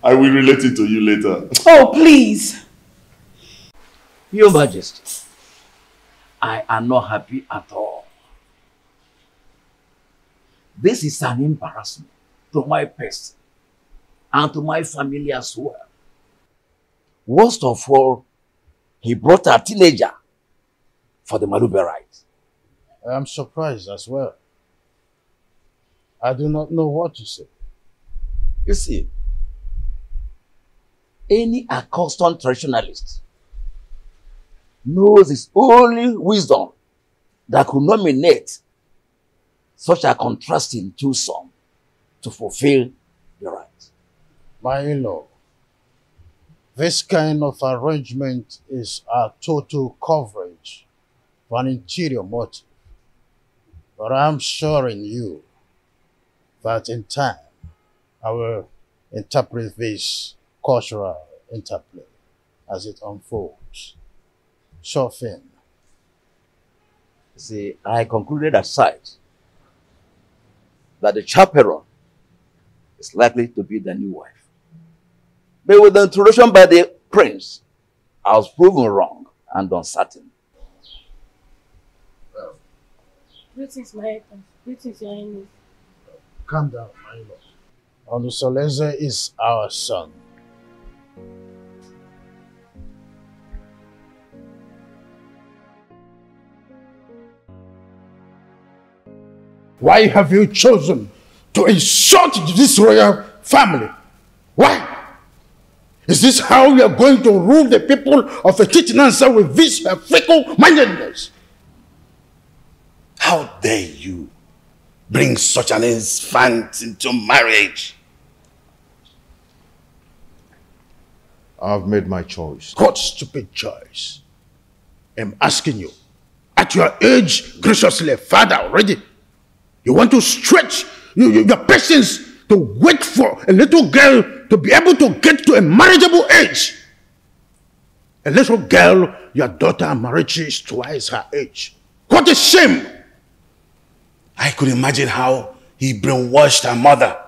I will relate it to you later. Oh, please. Your Majesty, I am not happy at all. This is an embarrassment to my person and to my family as well. Worst of all, he brought a teenager for the Malube rite. I am surprised as well. I do not know what to say. You see, any accustomed traditionalist knows it's only wisdom that could nominate such a contrasting twosome to fulfill the right. My in-law, this kind of arrangement is a total coverage for an interior motive. But I'm assuring you that in time, I will interpret this cultural interplay as it unfolds. Sure thing. See, I concluded aside that the chaperone is likely to be the new wife. But with the introduction by the prince, I was proven wrong and uncertain. Greetings, my Highness. Greetings, Your Highness. Calm down, my lord. Onusoleze is our son. Why have you chosen to insult this royal family? Why? Is this how we are going to rule the people of a Titinansa with this fickle-mindedness? How dare you bring such an infant into marriage? I've made my choice. What stupid choice? I'm asking you. At your age, graciously, father already, you want to stretch your patience to wait for a little girl to be able to get to a marriageable age. A little girl, your daughter Amarachi is twice her age. What a shame! I could imagine how he brainwashed her mother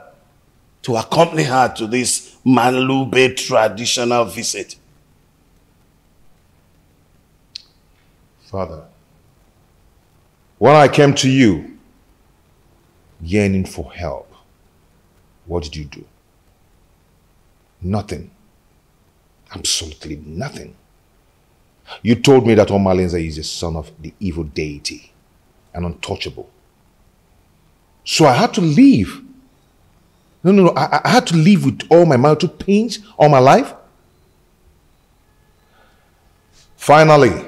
to accompany her to this Malube traditional visit. Father, when I came to you, yearning for help, what did you do? Nothing. Absolutely nothing. You told me that Omalinze is the son of the evil deity and untouchable. So I had to leave. No, I had to live with all my marital pains all my life. Finally,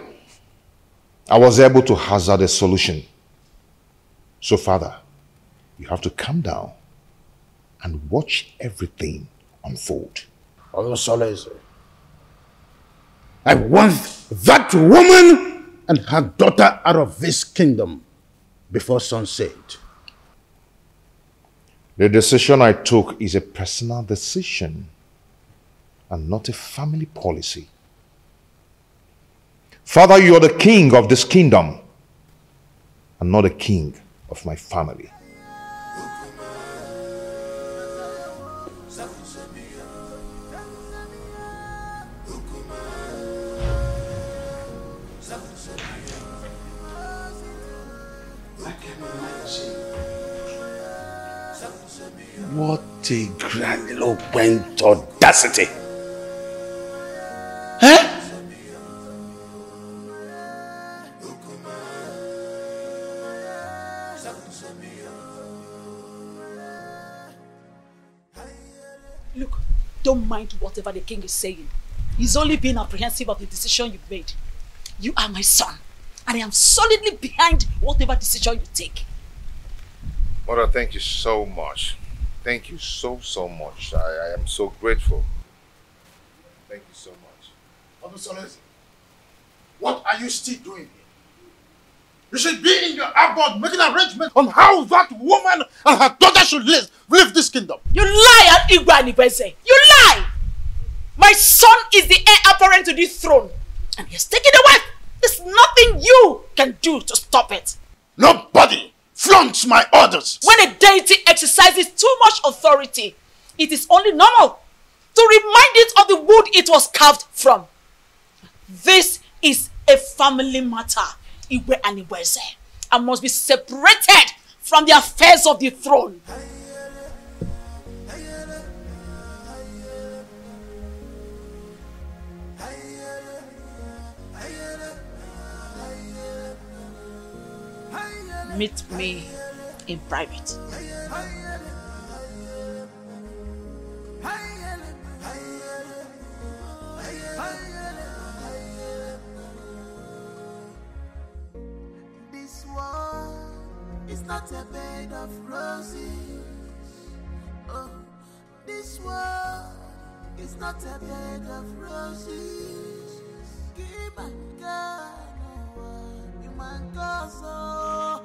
I was able to hazard a solution. So, Father, you have to calm down and watch everything unfold. Onusoleze, I want that woman and her daughter out of this kingdom before sunset. The decision I took is a personal decision and not a family policy. Father, you are the king of this kingdom and not the king of my family. What a grandiloquent audacity! Huh? Look, don't mind whatever the king is saying. He's only being apprehensive of the decision you've made. You are my son, and I am solidly behind whatever decision you take. Mother, thank you so much. Thank you so much. I am so grateful. Thank you so much. Onusoleze, what are you still doing here? You should be in your abode making arrangements on how that woman and her daughter should live this kingdom. You lie, Igwe Anibese. You lie! My son is the heir apparent to this throne. And he's taken away. There's nothing you can do to stop it. Nobody flaunts my orders. When a deity exercises too much authority, it is only normal to remind it of the wood it was carved from. This is a family matter, Igwe Anibese, and must be separated from the affairs of the throne. Meet me in private. This world is not a bed of roses. Oh, this world is not a bed of roses. Give my God, no one, so.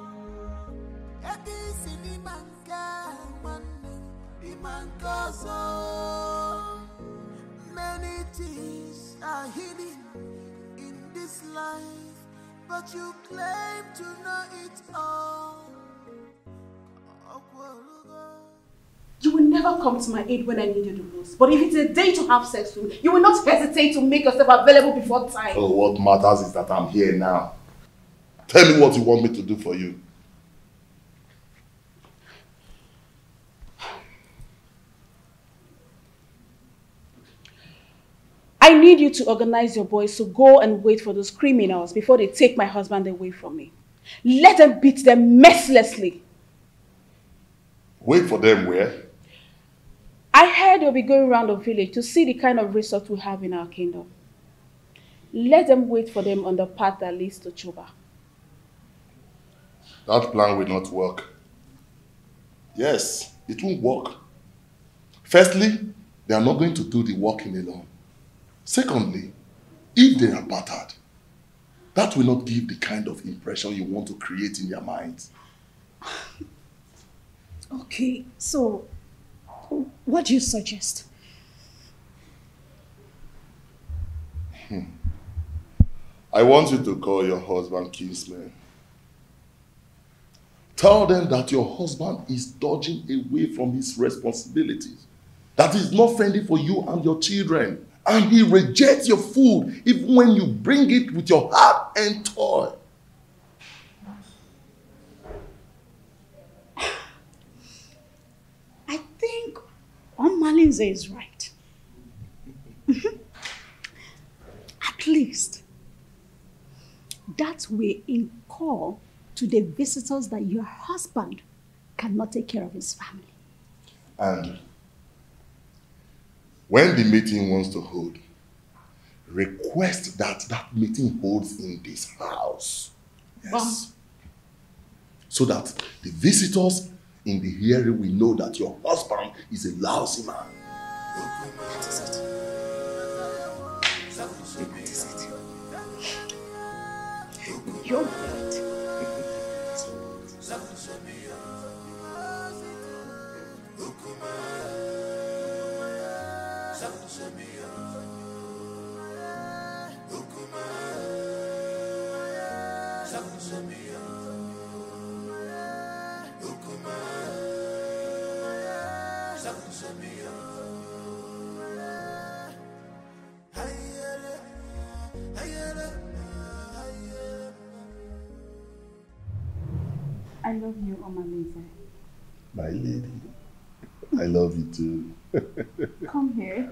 Many things are hidden in this life, but you claim to know it all. You will never come to my aid when I need you the most. But if it's a day to have sex with me, you will not hesitate to make yourself available before time. Oh, what matters is that I'm here now. Tell me what you want me to do for you. I need you to organize your boys to go and wait for those criminals before they take my husband away from me. Let them beat them mercilessly. Wait for them where? I heard they'll be going around the village to see the kind of resource we have in our kingdom. Let them wait for them on the path that leads to Chuba. That plan will not work. Yes, it won't work. Firstly, they are not going to do the working alone. Secondly, if they are battered, that will not give the kind of impression you want to create in their minds. Okay, so what do you suggest? I want you to call your husband kinsman. Tell them that your husband is dodging away from his responsibilities, that he's not fending for you and your children, and he rejects your food even when you bring it with your heart and toil. I think Malinze is right. At least that will incur to the visitors that your husband cannot take care of his family. And when the meeting wants to hold, request that that meeting holds in this house. Yes. So that the visitors in the hearing will know that your husband is a lousy man. That is it. That is it. You're right. I love you, Omaleze. My lady, I love you too. Come here.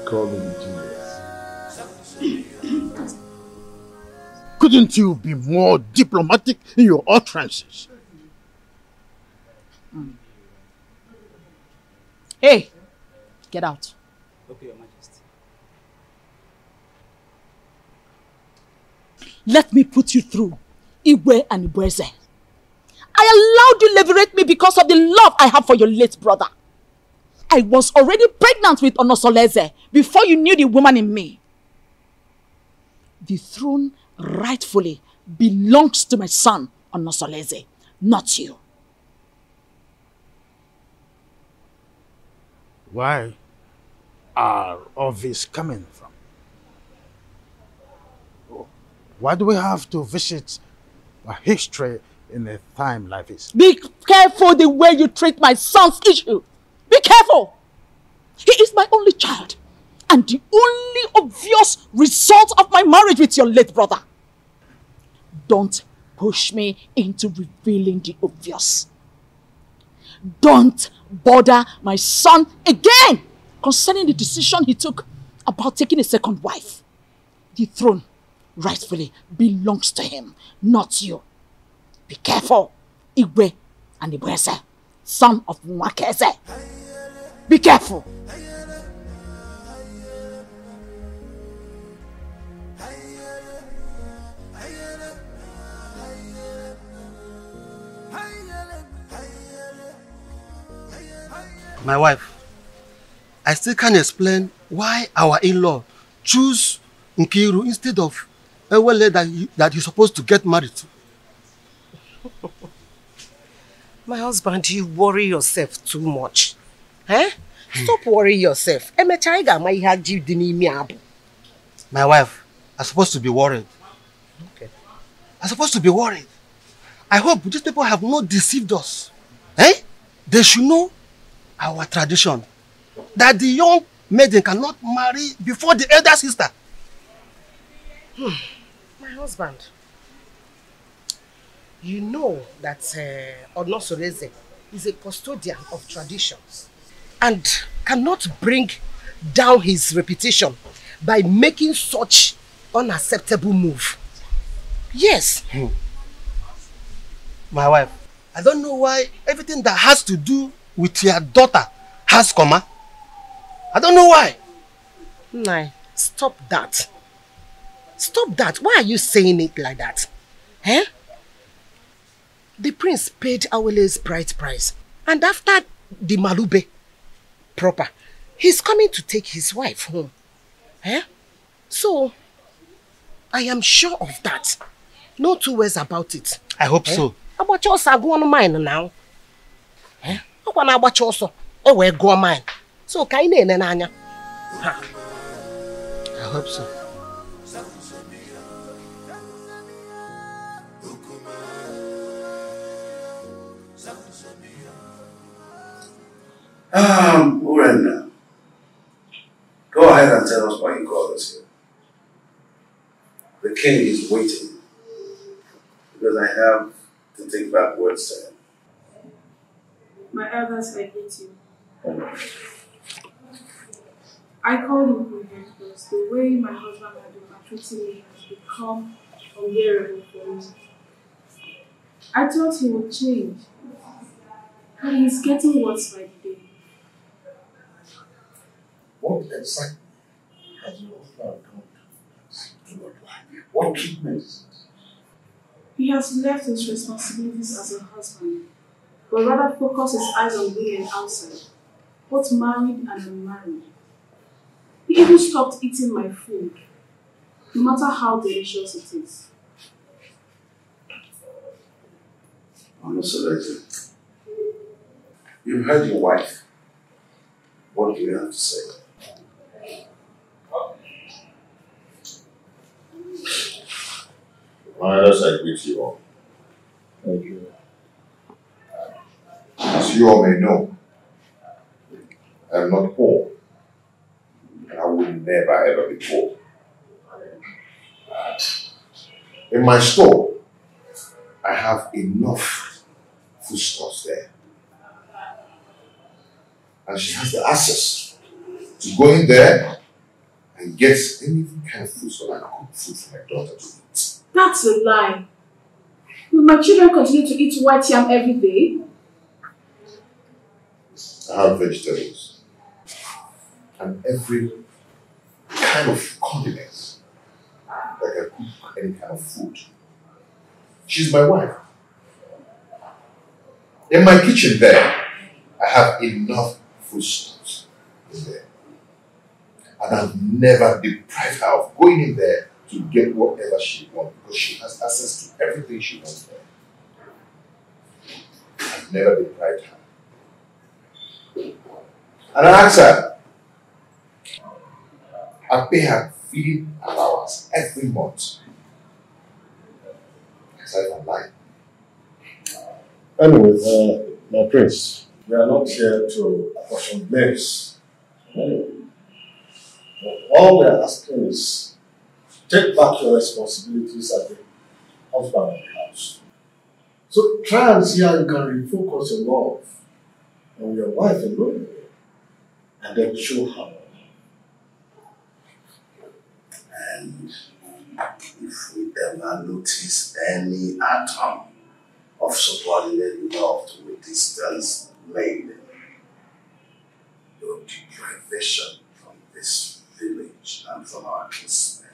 Call me the genius. Couldn't you be more diplomatic in your utterances? Hey, get out. Okay, Your Majesty. Let me put you through Igwe and Ibueze. I allowed you liberate me because of the love I have for your late brother. I was already pregnant with Onosoleze before you knew the woman in me. The throne rightfully belongs to my son, Onosoleze, not you. Where are all this coming from? Why do we have to visit a history in a time like this? Be careful the way you treat my son's issue. Be careful. He is my only child and the only obvious result of my marriage with your late brother. Don't push me into revealing the obvious. Don't bother my son again concerning the decision he took about taking a second wife. The throne rightfully belongs to him, not you. Be careful, Igwe and Ibueze, son of Mwakeze. Be careful. My wife, I still can't explain why our in-law choose Nkiru instead of Ewele that he's supposed to get married to. My husband, you worry yourself too much. Eh? Stop worrying yourself. My wife, I'm supposed to be worried. Okay. I'm supposed to be worried. I hope these people have not deceived us. Eh? They should know our tradition. That the young maiden cannot marry before the elder sister. My husband, you know that Onosoreze is a custodian of traditions and cannot bring down his reputation by making such unacceptable move. Yes. My wife, I don't know why everything that has to do with your daughter has comma. I don't know why. Nah, stop that. Stop that. Why are you saying it like that? Eh? The prince paid Awele's bride price. And after the Malube proper, he's coming to take his wife home. Eh? So, I am sure of that. No two ways about it. I hope so. About yours are going mine now. Eh? About yours, we're going mine. So, can you nanya? I hope so. Urena, go ahead and tell us why you called us here. The king is waiting because I have to take back words to him. My elders, I hate you. I called him here because the way my husband had been maltreating me has become unbearable for me. I thought he would change, but he's getting worse by the day. What exactly has your husband done? What treatment? He has left his responsibilities as a husband, but rather focus his eyes on women outside, both married and unmarried. He even stopped eating my food, no matter how delicious it is. Honestly, you've heard your wife. What do you have to say? My elders, I greet you all. Thank you. As you all may know, I am not poor, and I will never ever be poor. In my store, I have enough foodstuffs there. And she has the access to go in there and get any kind of food so I can cook food for my daughter to eat. That's a lie. Will my children continue to eat white yam every day? I have vegetables and every kind of condiments that can cook any kind of food She's my wife. In my kitchen there, I have enough foodstuffs in there. And I've never deprived her of going in there to get whatever she wants because she has access to everything she wants there. I've never deprived her. And I asked her, I pay her feeding allowance every month. Aside from lying. Anyway, my prince, we are not here to apportion blames. All we are asking is take back your responsibilities as the husband of the house. So try and see how you can refocus your love on your wife alone and then show her. And if we ever notice any atom of subordinate love to a distance made, your deprivation from this village and from our kinsmen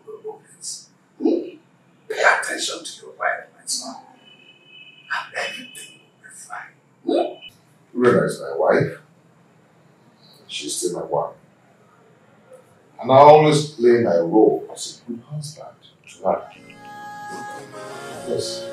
will be obvious. Pay attention to your wife, my son, and everything will be fine. Urena is my wife. She's still my wife. And I always play my role as a good husband to her. Yes.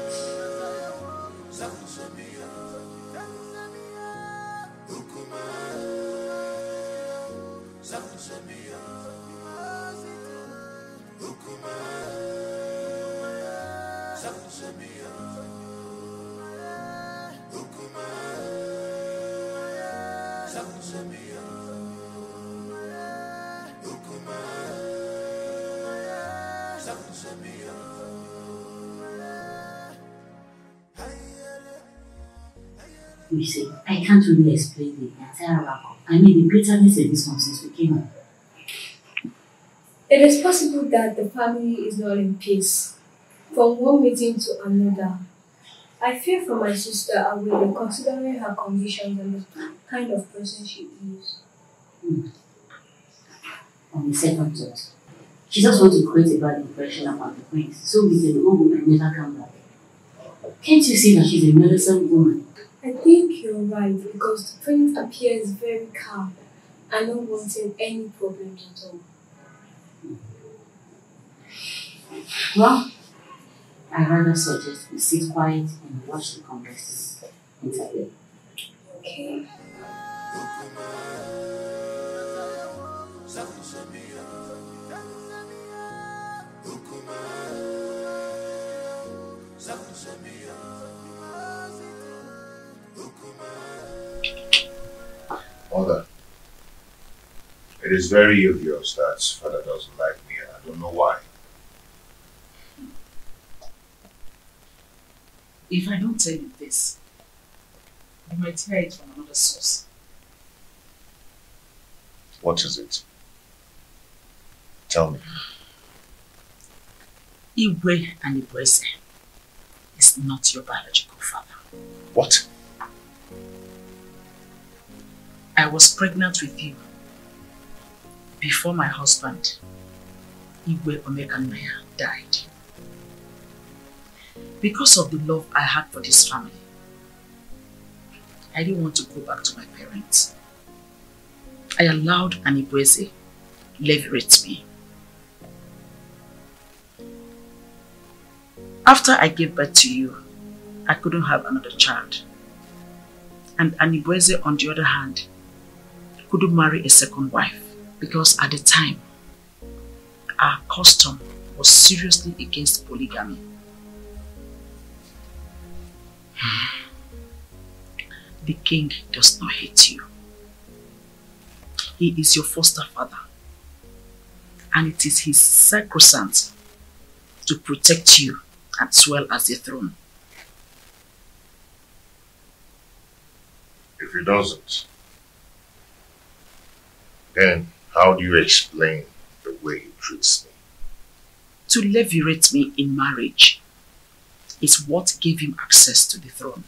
You see, I can't really explain the entire wrap-up. I mean, the bitterness in this one since we came up. It is possible that the family is not in peace. From one meeting to another, I fear for my sister Awele, considering her conditions and the kind of person she is. On the second thought, she just wants to create a bad impression about the prince, so we can go home and never come back. Can't you see that she's a meddlesome woman? I think you're right, because the prince appears very calm and not wanting any problems at all. Well, I rather suggest we sit quiet and watch the Congress interview. Okay. Mother, it is very obvious that father doesn't like me and I don't know why. If I don't tell you this, you might hear it from another source. What is it? Tell me. Igwe and Ibueze is not your biological father. What? I was pregnant with you before my husband, Igwe Omekanaya, died. Because of the love I had for this family, I didn't want to go back to my parents. I allowed Anibueze leverage me. After I gave birth to you, I couldn't have another child. And Anibueze, on the other hand, couldn't marry a second wife because at the time, our custom was seriously against polygamy. The king does not hate you. He is your foster father, and it is his sacrosanct to protect you as well as the throne. If he doesn't, then how do you explain the way he treats me? To levirate me in marriage is what gave him access to the throne.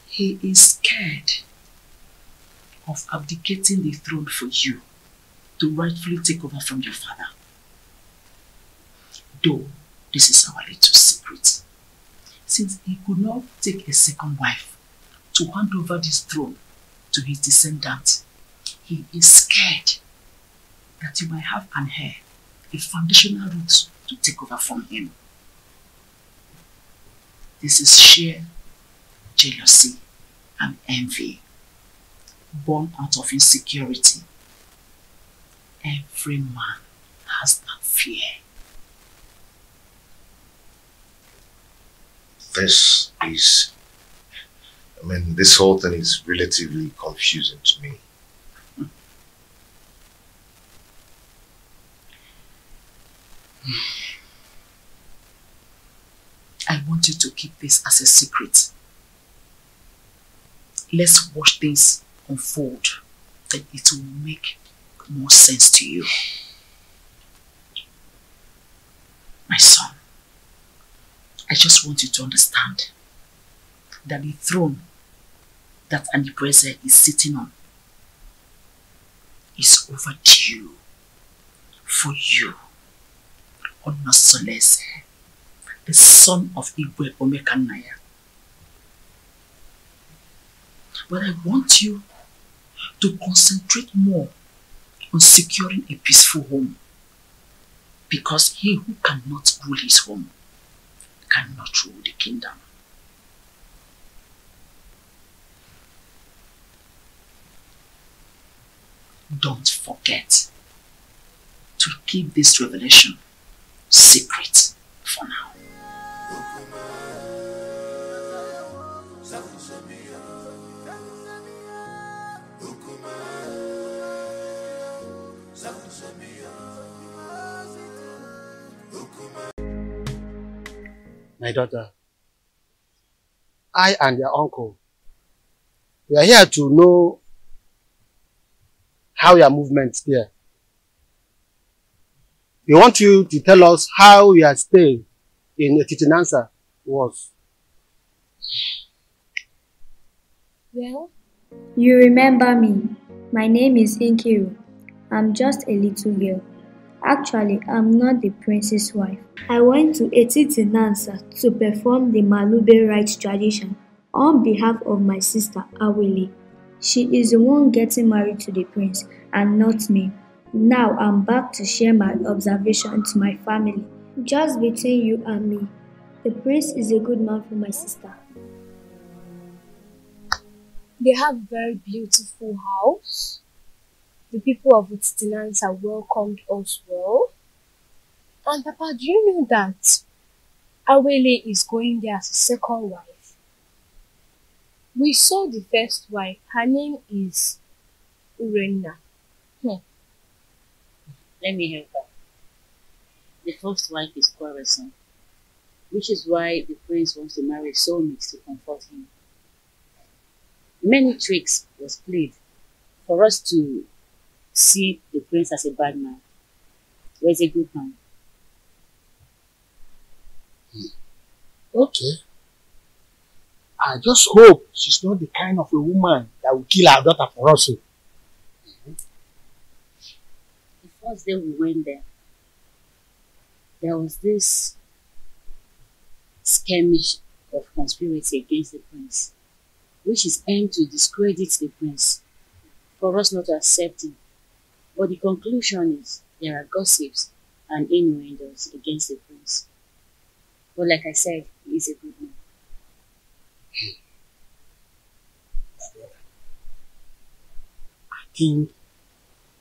He is scared of abdicating the throne for you to rightfully take over from your father. Though This is our little secret. Since he could not take a second wife to hand over this throne to his descendant, he is scared that you might have an heir, a foundational root to take over from him. This is sheer jealousy and envy, born out of insecurity. Every man has that fear. This whole thing is relatively confusing to me. I want you to keep this as a secret. Let's watch things unfold, then it will make more sense to you. My son, I just want you to understand that the throne that Anipreze is sitting on is overdue for you, Onosolese, the son of Igwe Omekanaya. But I want you to concentrate more on securing a peaceful home, because he who cannot rule his home cannot rule the kingdom. Don't forget to keep this revelation secret for now. My daughter, I and your uncle, we are here to know how your movements there. We want you to tell us how your stay in Etitinansa was. Well, you remember me. My name is Inkiru. I'm just a little girl. Actually, I'm not the prince's wife. I went to Etitinansa to perform the Malube rites tradition on behalf of my sister Awele. She is the one getting married to the prince and not me. Now I'm back to share my observation to my family. Just between you and me, the prince is a good man for my sister. They have a very beautiful house. The people of Etitinansa welcomed us well. And Papa, do you know that Awele is going there as a second wife? We saw the first wife. Her name is Urenna. Let me help her. The first wife is quarrelsome, which is why the prince wants to marry a soulmate to comfort him. Many tricks was played for us to see the prince as a bad man, whereas a good man. Okay. I just hope she's not the kind of a woman that will kill her daughter for us. The first day we went there was this skirmish of conspiracy against the prince, which is aimed to discredit the prince, for us not to accept him. But the conclusion is there are gossips and innuendos against the prince. But like I said, he is a good man. I think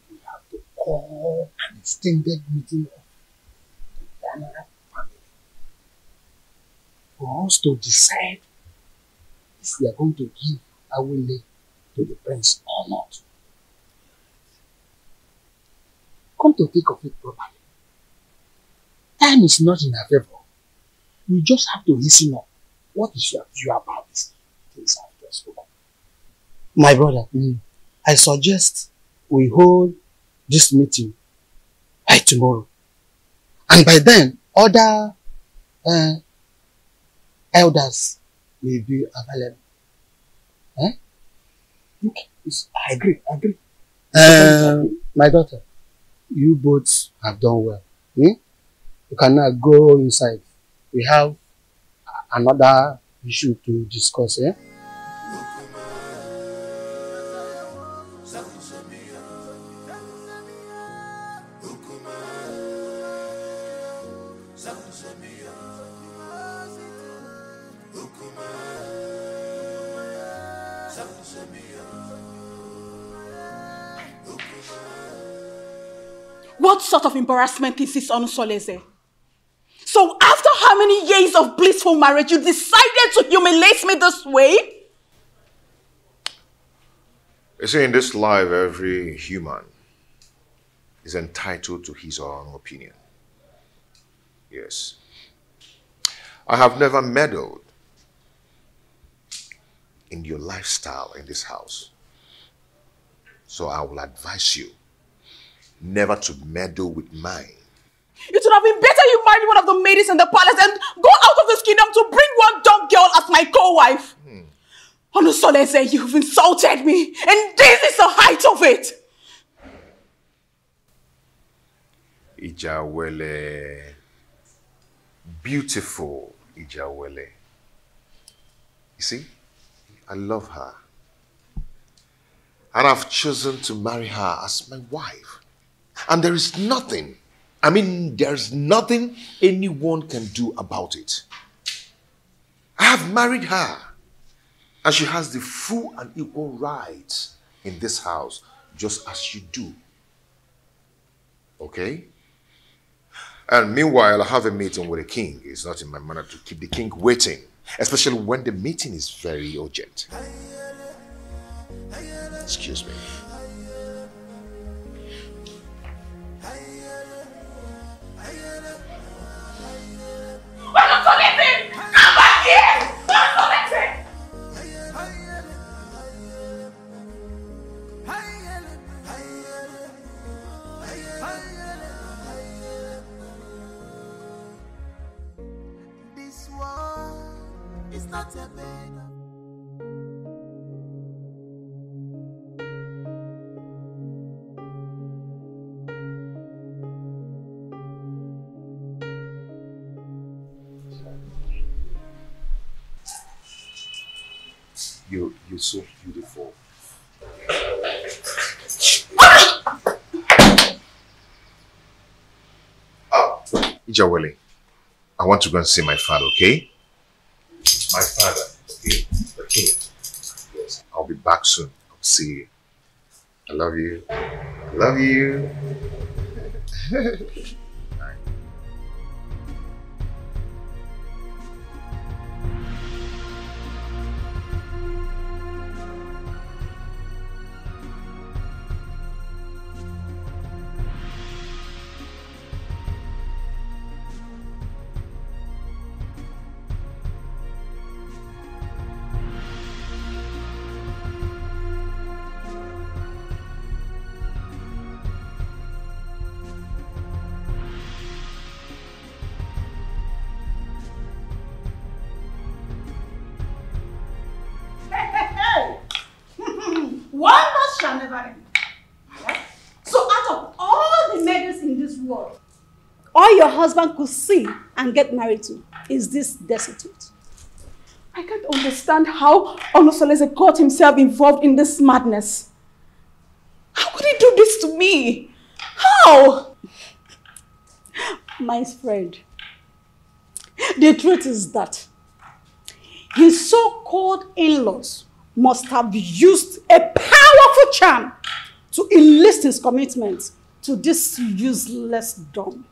we have to call an extended meeting of the Dana family for us to decide if we are going to give Awele to the prince or not. Come to think of it properly, time is not in our favor. We just have to listen up. What is your view about this things I've just spoken? My brother, I suggest we hold this meeting by tomorrow. And by then, other elders will be available. Okay, I agree. My daughter, you both have done well. You can now go inside. We have another issue to discuss, eh? What sort of embarrassment is this, Onusoleze? So after how many years of blissful marriage, you decided to humiliate me this way? You see, in this life, every human is entitled to his or her own opinion. Yes. I have never meddled in your lifestyle in this house. So I will advise you never to meddle with mine. It would have been better you married one of the ladies in the palace and go out of this kingdom to bring one dumb girl as my co-wife. Onusoleze, you've insulted me, and this is the height of it. Ijawele. Beautiful Ijawele. You see, I love her. And I've chosen to marry her as my wife. And there is nothing, there's nothing anyone can do about it. I have married her. And she has the full and equal rights in this house, just as you do. Okay? And meanwhile, I have a meeting with the king. It's not in my manner to keep the king waiting, especially when the meeting is very urgent. Excuse me. Come back here! This one is not a bed. You're so beautiful. Ijawele, I want to go and see my father, okay? My father, okay? The king. Yes, I'll be back soon. I'll see you. I love you. I love you. One loss shall never end. Right? So out of all the maidens in this world, all your husband could see and get married to is this destitute. I can't understand how Onusoleze got himself involved in this madness. How could he do this to me? How? My friend, the truth is that his so-called in-laws must have used a powerful charm to enlist his commitment to this useless dumb.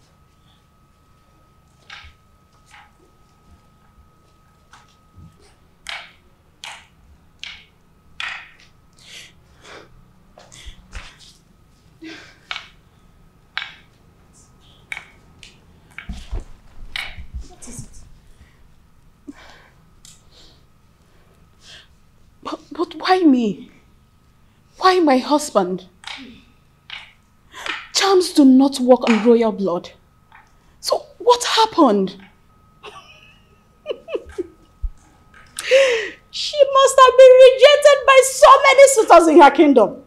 What is it? But why me? Why my husband? Charms do not work on royal blood. So what happened? She must have been rejected by so many suitors in her kingdom.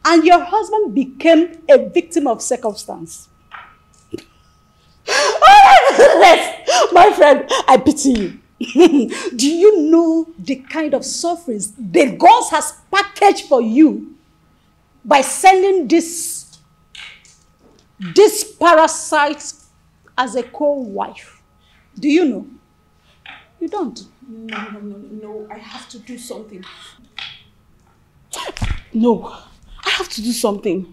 And your husband became a victim of circumstance. My friend, I pity you. Do you know the kind of sufferings the gods has packaged for you by sending this parasite as a co-wife? Do you know? You don't. No, I have to do something. No, I have to do something.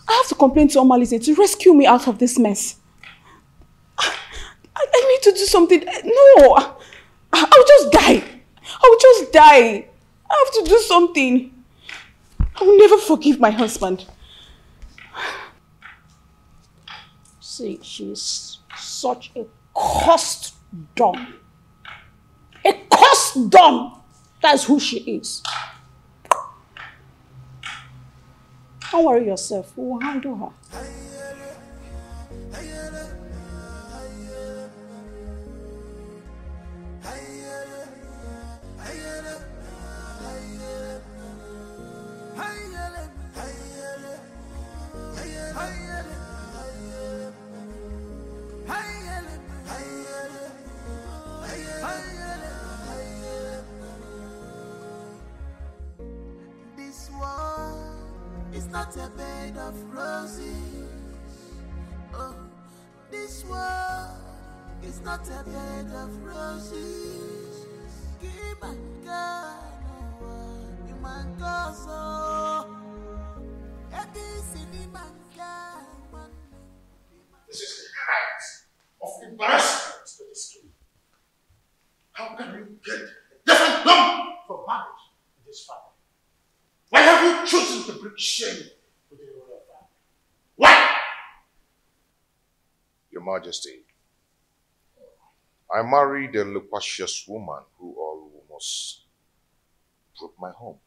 I have to complain to Omalize to rescue me out of this mess. I need to do something. No, I'll just die. I'll just die. I have to do something. I will never forgive my husband. See, she's such a cursed dumb. A cursed dumb. That's who she is. Don't worry yourself. We will handle her. This world is not a bed of roses. Oh, this world is not a bed of roses. Give my God, you my God, so this is the height of embarrassment to this king. How can you get a different lump for marriage in this family? Why have you chosen to bring shame to the royal family? Why? Your Majesty, I married a loquacious woman who almost broke my home.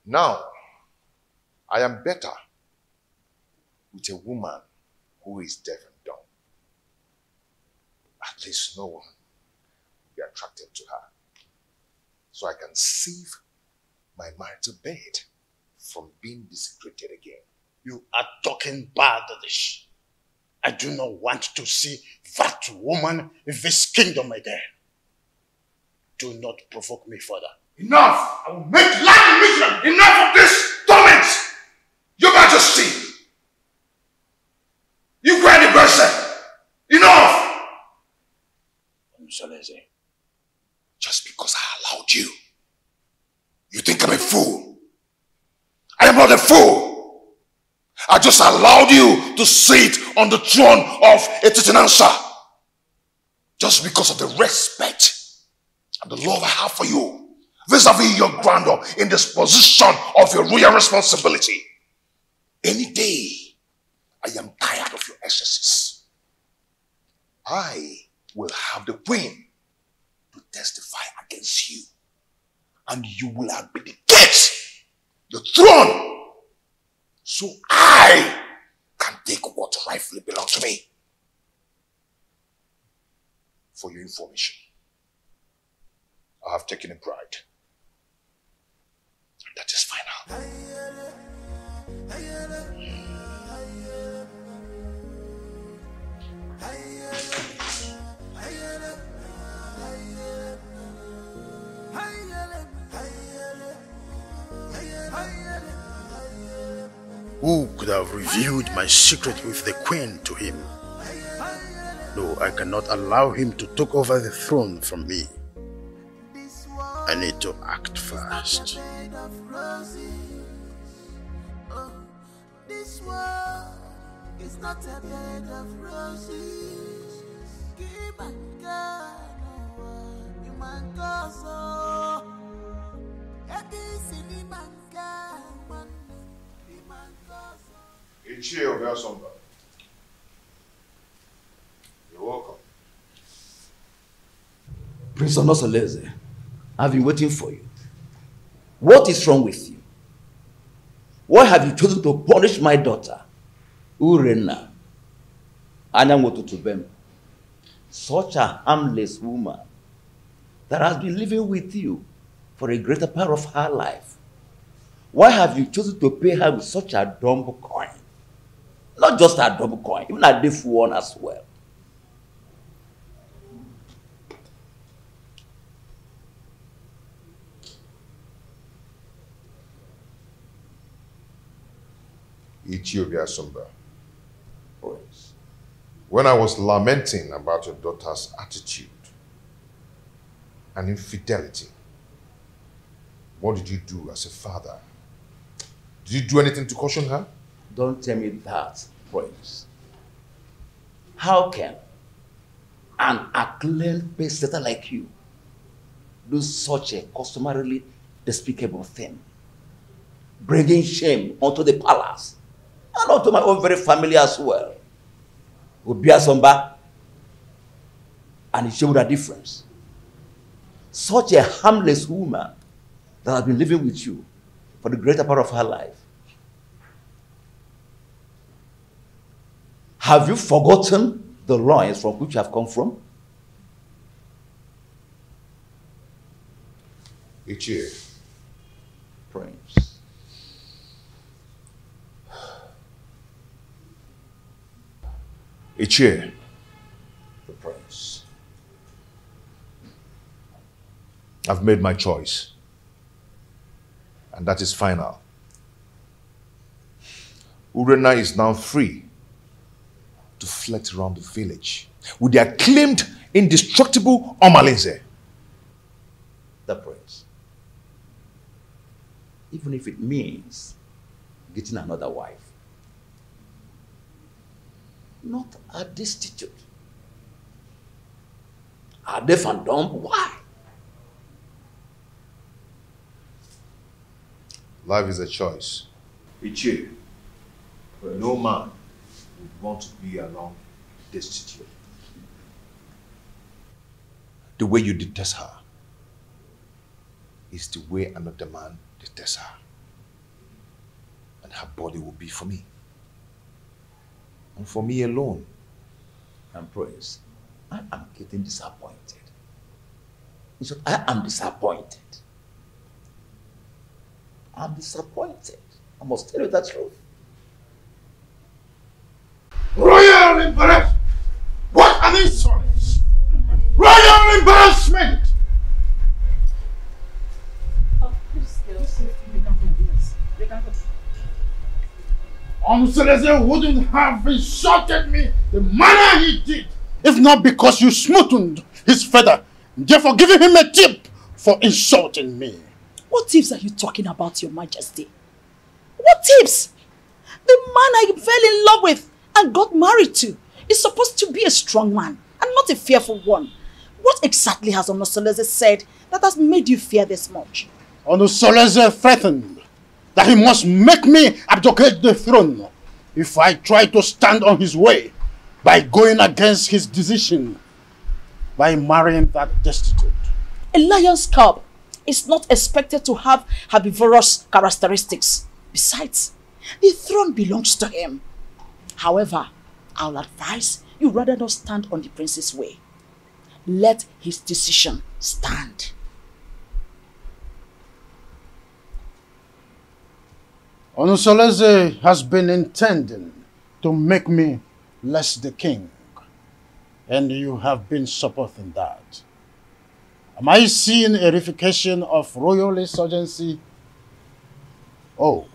Now, I am better with a woman who is deaf and dumb. At least no one will be attracted to her. So I can save my marital bed from being desecrated again. You are talking bad, Adish. I do not want to see that woman in this kingdom again. Do not provoke me further. Enough! I will make life miserable! Enough of this torment! Your Majesty! You cry the person! Enough! Just because I allowed you, you think I'm a fool? I am not a fool! I just allowed you to sit on the throne of a Titanansa just because of the respect and the love I have for you vis-a-vis your grandeur in this position of your royal responsibility. Any day, I am tired of your excesses. I will have the queen to testify against you, and you will abdicate the throne so I can take what rightfully belongs to me. For your information, I have taken a bride. And that is final. Who could have revealed my secret with the queen to him? No, I cannot allow him to take over the throne from me. I need to act fast. This world is not a bed of roses. Give my God, you my God, so You're welcome. Prince Onosoleze, I've been waiting for you. What is wrong with you? Why have you chosen to punish my daughter, Urenna, Anyanwotutubem, such a harmless woman that has been living with you for a greater part of her life? Why have you chosen to pay her with such a dumb coin? Not just a double coin, even a deaf one as well. Ethiopia Sumba. When I was lamenting about your daughter's attitude and infidelity, what did you do as a father? Did you do anything to caution her? Don't tell me that, Prince. How can an acclaimed pace-setter like you do such a customarily despicable thing? Bringing shame onto the palace and onto my own very family as well. Obia Somba, and it showed a difference. Such a harmless woman that has been living with you for the greater part of her life. Have you forgotten the loins from which you have come from? Ichie. Prince. Ichie. The Prince. I've made my choice. And that is final. Urena is now free to flit around the village with the acclaimed, indestructible Omalinze. The Prince. Even if it means getting another wife. Not a destitute. A deaf and dumb? Why? Life is a choice. Ichie, no man would want to be alone destitute. The way you detest her is the way another man detests her. And her body will be for me. And for me alone. And Prince, I am getting disappointed. In short, I am disappointed. I'm disappointed. I must tell you the truth. Royal embarrassment! What an insolence! Royal embarrassment! Seleze wouldn't have insulted me the manner he did if not because you smoothened his feather, therefore giving him a tip for insulting me. What tips are you talking about, Your Majesty? What tips? The man I fell in love with and got married to is supposed to be a strong man and not a fearful one. What exactly has Onosoleze said that has made you fear this much? Onosoleze threatened that he must make me abdicate the throne if I try to stand on his way by going against his decision by marrying that destitute. A lion's cub is not expected to have herbivorous characteristics. Besides, the throne belongs to him. However, I'll advise you rather not stand on the prince's way. Let his decision stand. Onosoleze has been intending to make me less the king, and you have been supporting that. Am I seeing a reification of royal insurgency? Oh,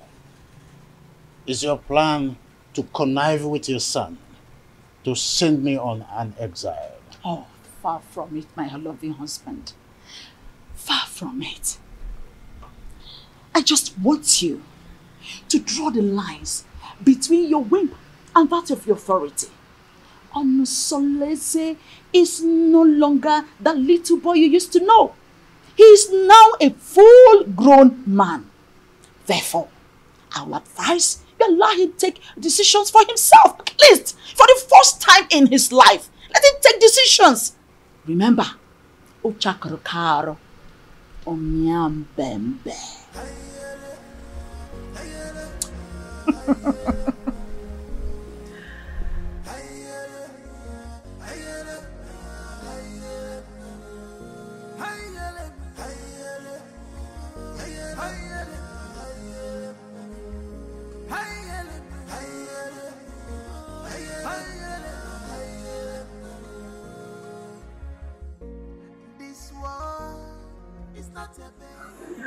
is your plan to connive with your son to send me on an exile? Oh, far from it, my loving husband. Far from it. I just want you to draw the lines between your whim and that of your authority. Onosoleze is no longer that little boy you used to know. He is now a full-grown man. Therefore, I will advise you allow him to take decisions for himself. At least for the first time in his life. Let him take decisions. Remember, Ochakarokaro Omiambembe.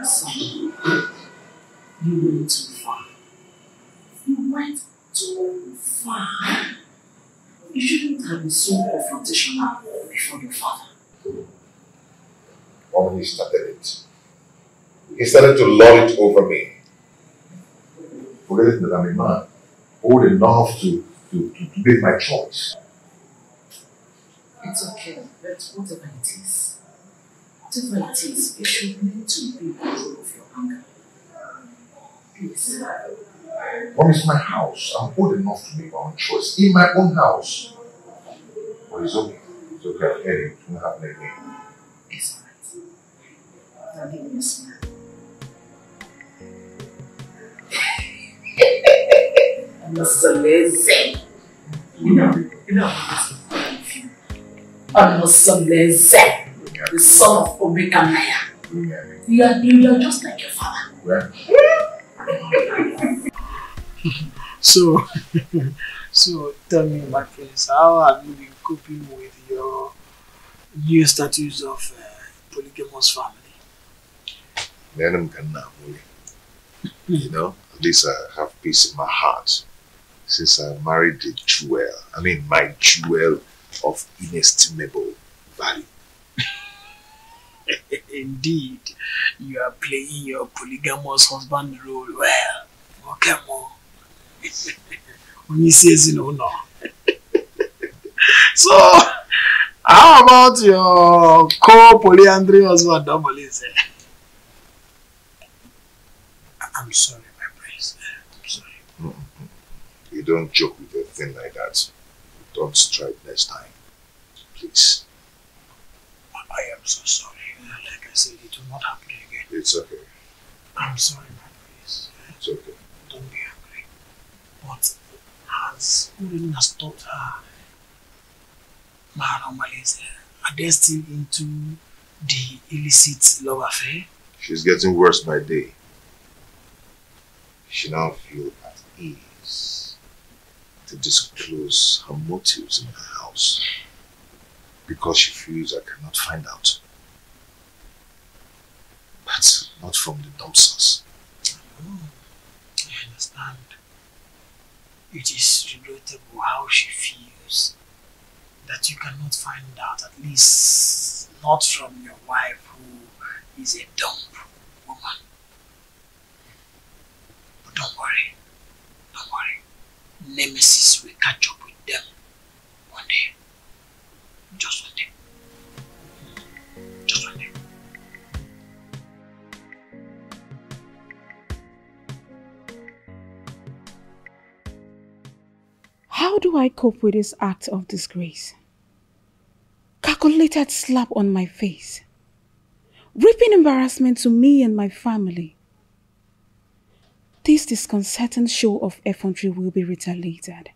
Son, you went too far. You went too far. You shouldn't have been so confrontational before your father. When he started it, he started to lord it over me. Forgetting that I'm a man, old enough to make my choice. It's okay, but whatever it is, you should learn to be in control of your anger. Please. Mom, it's my house. I'm old enough to make my own choice in my own house. But it's okay. It's okay. I'm hearing it. It won't happen again. It's alright. Now give me a smile. I'm so lazy. You know I'm so lazy. The son of Obekamaya. You are just like your father. So tell me, my friends, how have you been coping with your new status of polygamous family? You know, at least I have peace in my heart since I married the jewel. I mean, my jewel of inestimable value. Indeed, you are playing your polygamous husband role well. Okay, more. When he says no. So, how about your co-polyandry husband, Domolize? I'm sorry, my prince. I'm sorry. You don't joke with a thing like that. Don't strike next time. Please. I am so sorry. Like I said, it will not happen again. It's okay. I'm sorry, my prince. It's okay. Don't be angry. But has Urin taught her Maharamalese, are they still into the illicit love affair? She's getting worse by day. She now feels at ease to disclose her motives in her house because she feels I cannot find out. But not from the dumpsters. I understand. It is regrettable how she feels that you cannot find out, at least not from your wife who is a dumb woman. But don't worry. Nemesis will catch up with them one day. Just one day. Just one day. How do I cope with this act of disgrace? Calculated slap on my face. Reaping embarrassment to me and my family. This disconcerting show of effrontery will be retaliated.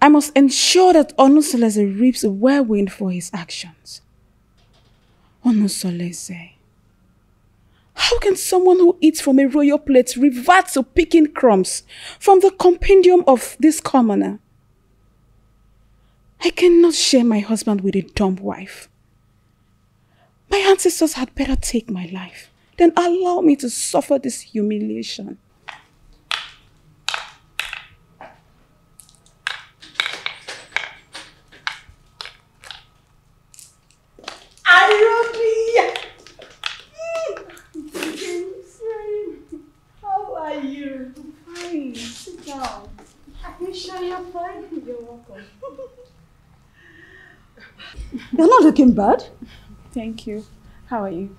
I must ensure that Onusolese reaps a whirlwind for his actions. Onusolese. How can someone who eats from a royal plate revert to picking crumbs from the compendium of this commoner? I cannot share my husband with a dumb wife. My ancestors had better take my life than allow me to suffer this humiliation. How are you? I'm fine. Sit down. Are you sure you're fine? You're welcome. You're not looking bad. Thank you. How are you?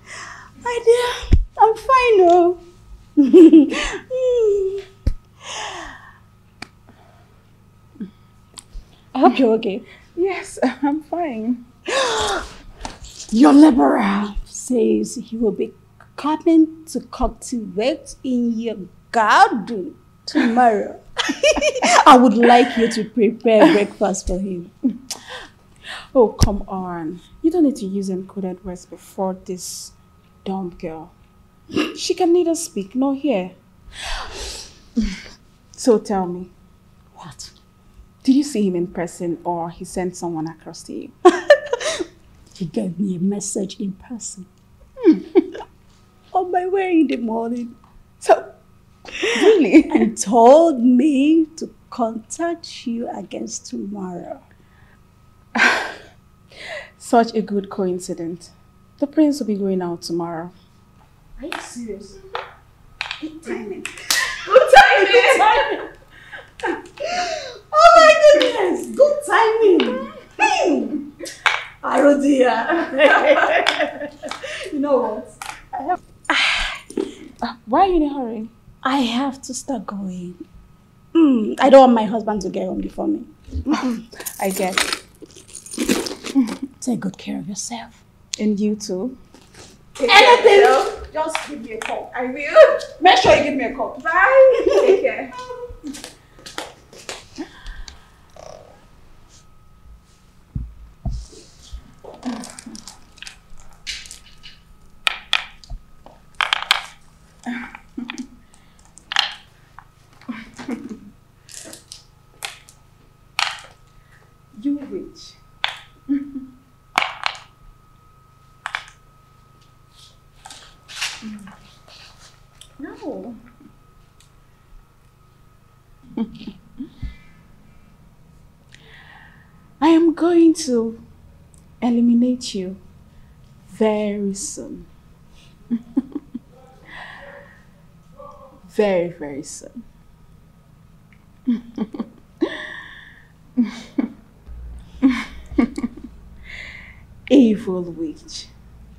My dear, I'm fine, oh. I hope you're okay. Yes, I'm fine. Your laborer says he will be coming to cultivate in your garden tomorrow. I would like you to prepare breakfast for him. Oh, come on. You don't need to use encoded words before this dumb girl. She can neither speak nor hear. So tell me. What? Did you see him in person or he sent someone across to you? He gave me a message in person. on my way in the morning. So, really? And told me to contact you again tomorrow. Such a good coincidence. The prince will be going out tomorrow. Are you serious? Good timing. Good timing! Good timing! Oh my goodness! Good timing! Oh dear. You know what? Why are you in a hurry? I have to start going. I don't want my husband to get home before me. I get it. Take good care of yourself. And you too. Anything? Just give me a call. I will. Make sure you give me a call. Bye. Take care. You rich. No. I am going to eliminate you very soon. Very, very soon. Evil witch.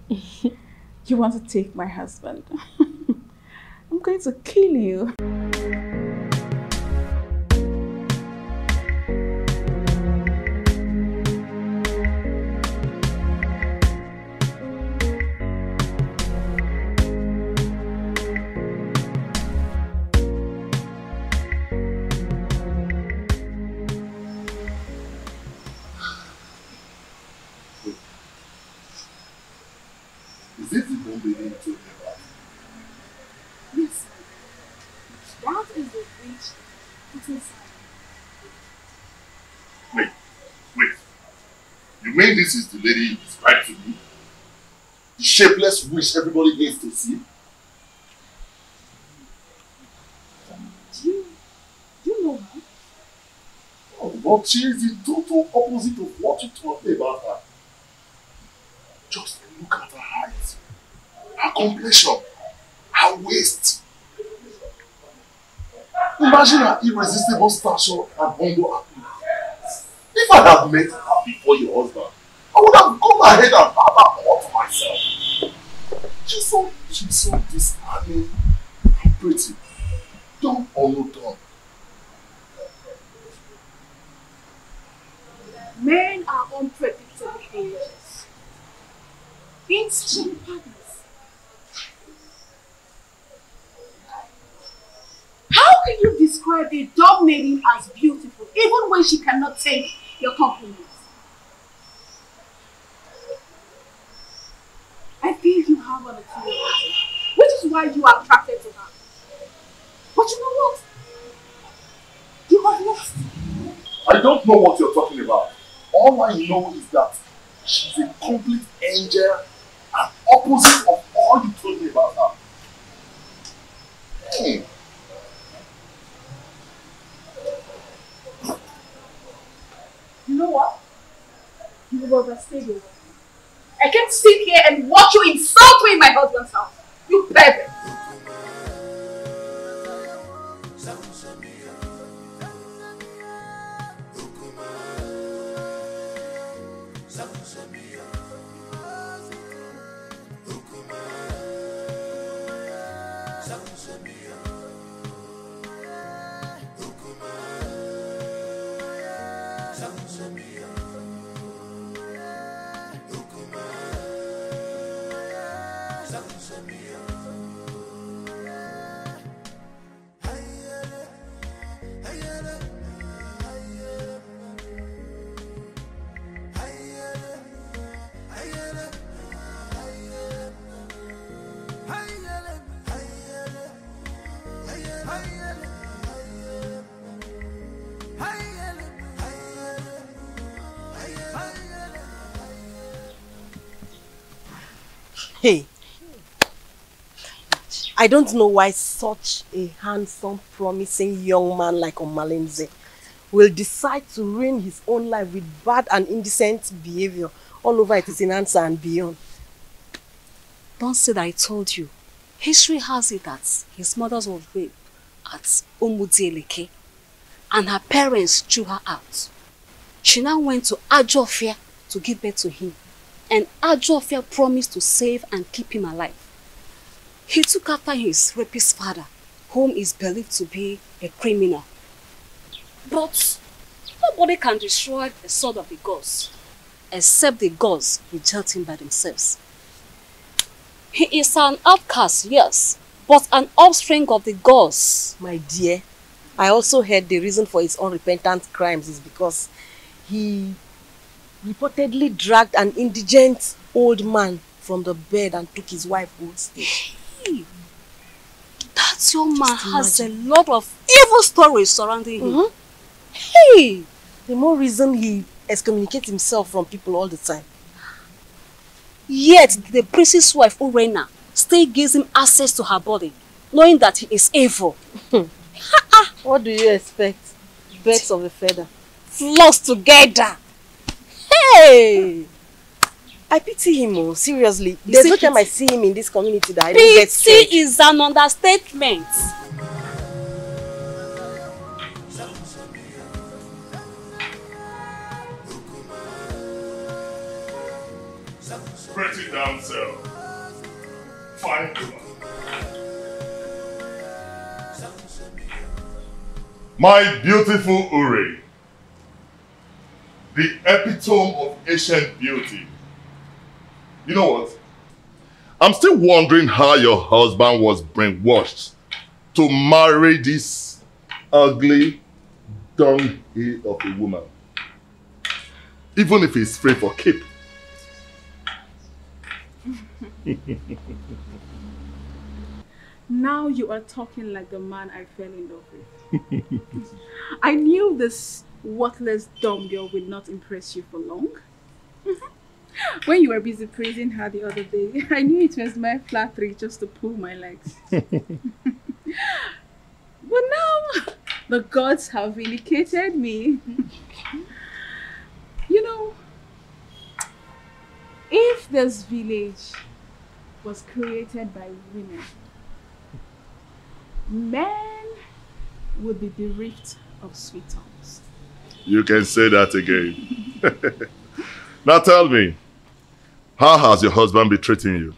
You want to take my husband? I'm going to kill you. Is this the bomb baby you told me about? Yes. That is the witch put inside. Wait. You mean this is the lady you described to me? The shapeless witch everybody needs to see? Do you know her? Oh, but she is the total opposite of what you told me about her. Just look at her height, her complexion, her waist. Imagine her irresistible stature and humble appearance. If I had met her before your husband, I would have gone ahead and had her all to myself. She's so disarming and pretty. Dumb or no dumb. Men are unpredictable creatures. Insatiable partners. How can you describe a dumb maiden as beautiful, even when she cannot take your compliments? I feel you have an inferiority, which is why you are attracted to her. But you know what? You have lost. I don't know what you're talking about. All I know is that she's a complete angel and opposite of all you told me about her. Hey. You know what? You have overstayed your welcome. I can't sit here and watch you insult me in my husband's house. You pervert. Hey, I don't know why such a handsome, promising young man like Omalinze will decide to ruin his own life with bad and indecent behavior all over Etisinansa and beyond. Don't say that I told you. History has it that his mother was raped at Umudieleke and her parents threw her out. She now went to Ajofia to give birth to him, and Ajofia promised to save and keep him alive. He took after his rapist father, whom is believed to be a criminal. But nobody can destroy the sword of the gods, except the gods reject him by themselves. He is an outcast, yes, but an offspring of the gods. My dear, I also heard the reason for his unrepentant crimes is because he reportedly dragged an indigent old man from the bed and took his wife hostage. Hey, that young man has a lot of evil stories surrounding him. Hey, the more reason he excommunicates himself from people all the time. Yet the priest's wife, Urena, still gives him access to her body, knowing that he is evil. What do you expect? Birds of a feather. Floss together. Hey! I pity him, oh, seriously. There's no time I see him in this community that I don't get straight. Pity is an understatement. Pretty damsel. Fine woman. My beautiful Uri, the epitome of ancient beauty. You know what? I'm still wondering how your husband was brainwashed to marry this ugly dunghill of a woman. Even if he's free for keep. Now you are talking like the man I fell in love with. I knew this worthless dumb girl would not impress you for long. When you were busy praising her the other day, I knew it was my flattery just to pull my legs. But now, the gods have vindicated me. You know, if this village was created by women, men would be bereft of sweet tongues. You can say that again. Now tell me, how has your husband been treating you?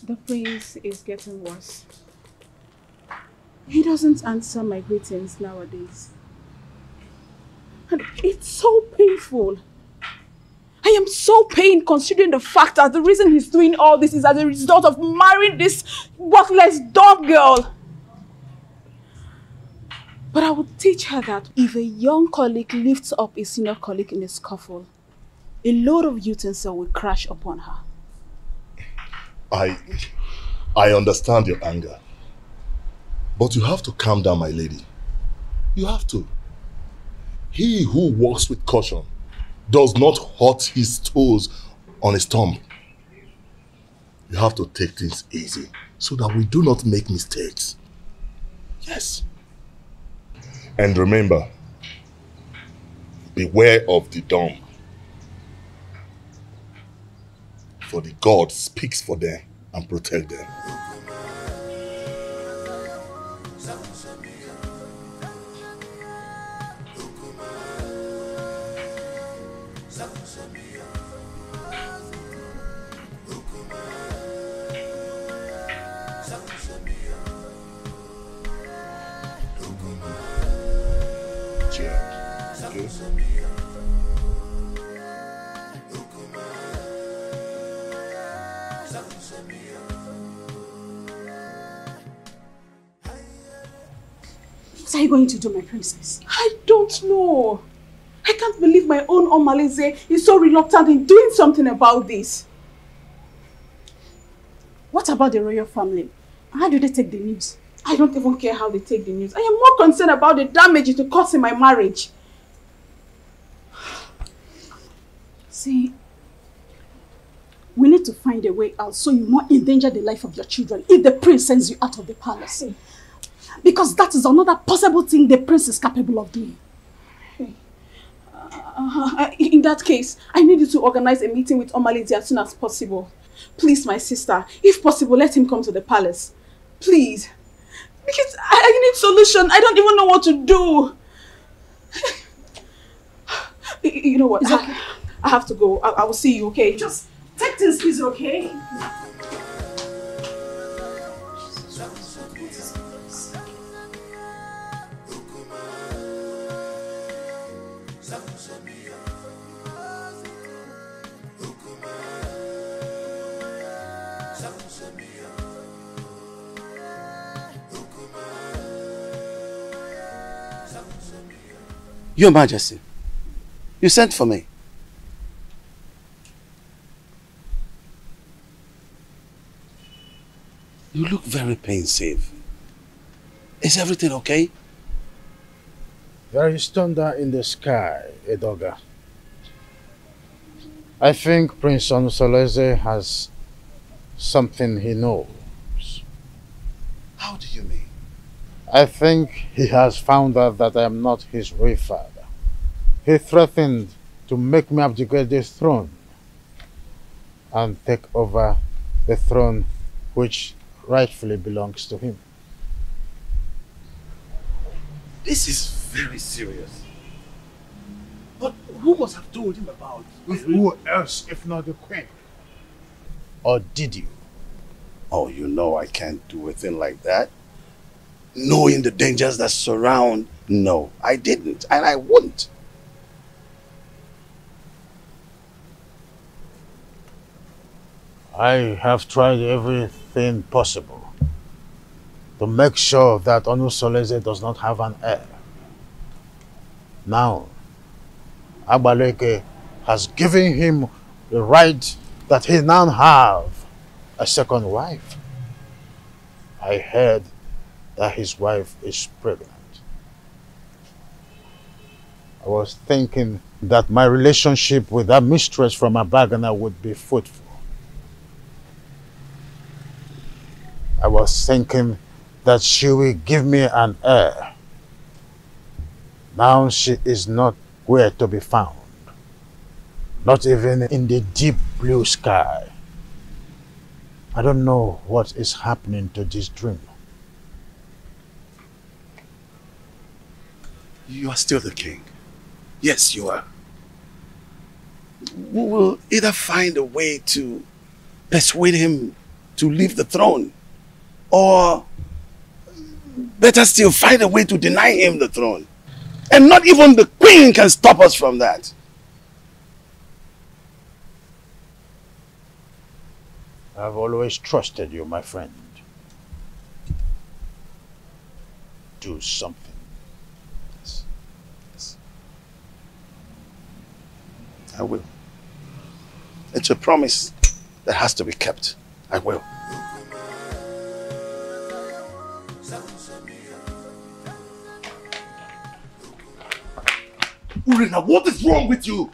The prince is getting worse. He doesn't answer my greetings nowadays. And it's so painful. I am so pained considering the fact that the reason he's doing all this is as a result of marrying this worthless dog girl. But I would teach her that if a young colleague lifts up a senior colleague in a scuffle, a load of utensil will crash upon her. I understand your anger. But you have to calm down, my lady. You have to. He who walks with caution does not hurt his toes on his thumb. You have to take things easy so that we do not make mistakes. Yes. And remember, beware of the dumb. For the God speaks for them and protect them. What are you going to do, my princess? I don't know. I can't believe my own Omalize is so reluctant in doing something about this. What about the royal family? How do they take the news? I don't even care how they take the news. I am more concerned about the damage it will cause in my marriage. See, we need to find a way out so you won't endanger the life of your children if the prince sends you out of the palace. Because that is another possible thing the prince is capable of doing. In that case, I need you to organize a meeting with Omalize as soon as possible. Please, my sister, if possible, let him come to the palace. Please. Because I need solution. I don't even know what to do. You know what? Okay. I have to go. I will see you, okay? Just take this, please, okay? Your Majesty, you sent for me. You look very pensive. Is everything okay? There is thunder in the sky, Edoga. I think Prince Onusoleze has something he knows. How do you mean? I think he has found out that I am not his real father. He threatened to make me abdicate the throne and take over the throne which rightfully belongs to him. This is very serious. But who must have told him about it? Who else if not the queen? Or did you? Oh, you know I can't do a thing like that. Knowing the dangers that surround, no, I didn't, and I wouldn't. I have tried everything possible to make sure that Onusoleze does not have an heir. Now, Agbaleke has given him the right that he now have a second wife. I heard that his wife is pregnant. I was thinking that my relationship with that mistress from Abagana would be fruitful. I was thinking that she will give me an heir. Now she is not where to be found. Not even in the deep blue sky. I don't know what is happening to this dream. You are still the king. Yes, you are. We will either find a way to persuade him to leave the throne, or better still, find a way to deny him the throne. And not even the queen can stop us from that. I've always trusted you, my friend. Do something. Yes. Yes. I will. It's a promise that has to be kept. I will. Urena, what is wrong with you?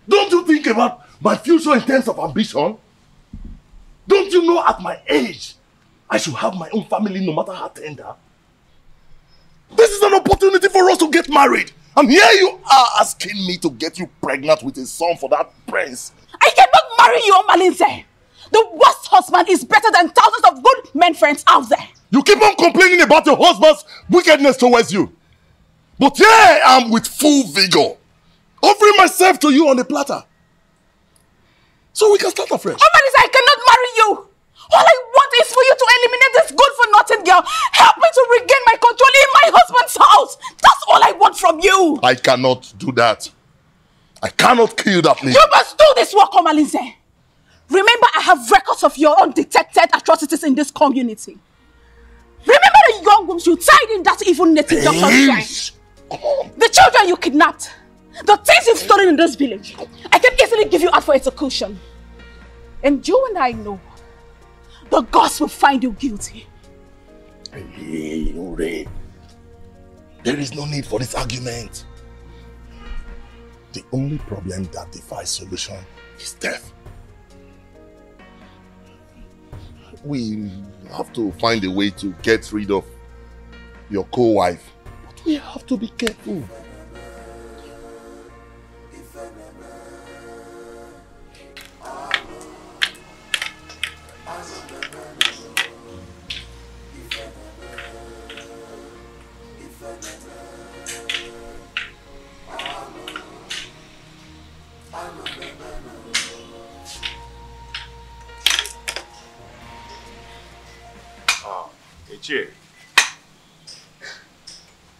Don't you think about my future in terms of ambition? Don't you know at my age, I should have my own family no matter how tender? This is an opportunity for us to get married. And here you are asking me to get you pregnant with a son for that prince. I cannot marry you, Omalinze. The worst husband is better than thousands of good men friends out there. You keep on complaining about your husband's wickedness towards you. But here I am with full vigor, offering myself to you on a platter. So we can start afresh. Omalinze, I cannot marry you. All I want is for you to eliminate this good-for-nothing girl. Help me to regain my control in my husband's house. That's all I want from you. I cannot do that. I cannot kill that lady. You must do this work, Omalinze. Remember, I have records of your undetected atrocities in this community. Remember the young wombs you tied in that evil native doctor's shrine. The children you kidnapped, the things you've stolen in this village, I can easily give you out for execution. And you and I know the gods will find you guilty. Hey, Ure. There is no need for this argument. The only problem that defies solution is death. We have to find a way to get rid of your co-wife. But we have to be careful.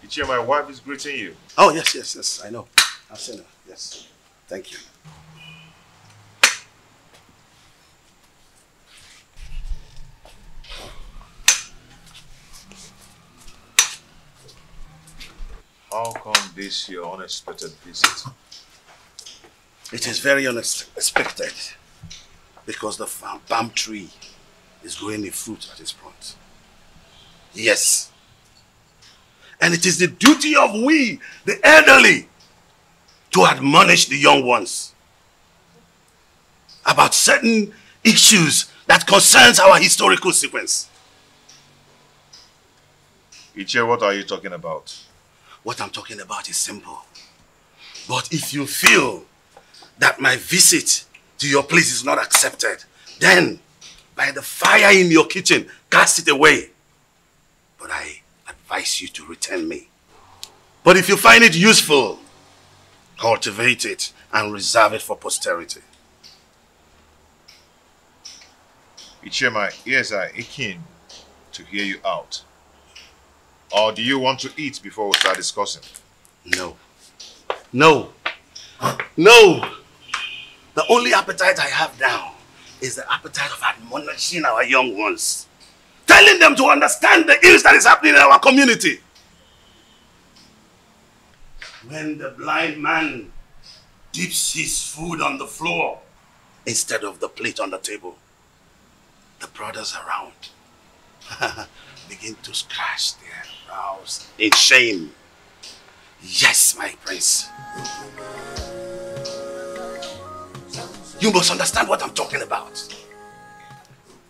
Ichie, my wife is greeting you. Oh, yes, I know. I've seen her, yes. Thank you. How come this your unexpected visit? It is very unexpected because the palm tree is growing a fruit at its front. Yes. And it is the duty of we, the elderly, to admonish the young ones about certain issues that concerns our historical sequence. Ichie, what are you talking about? What I'm talking about is simple. But if you feel that my visit to your place is not accepted, then by the fire in your kitchen, cast it away. But I advise you to return me. But if you find it useful, cultivate it and reserve it for posterity. Ichie, my ears are aching to hear you out. Or do you want to eat before we start discussing? No. No. No. The only appetite I have now is the appetite of admonishing our young ones. Telling them to understand the ills that is happening in our community. When the blind man dips his food on the floor instead of the plate on the table, the brothers around begin to scratch their brows in shame. Yes, my prince. You must understand what I'm talking about.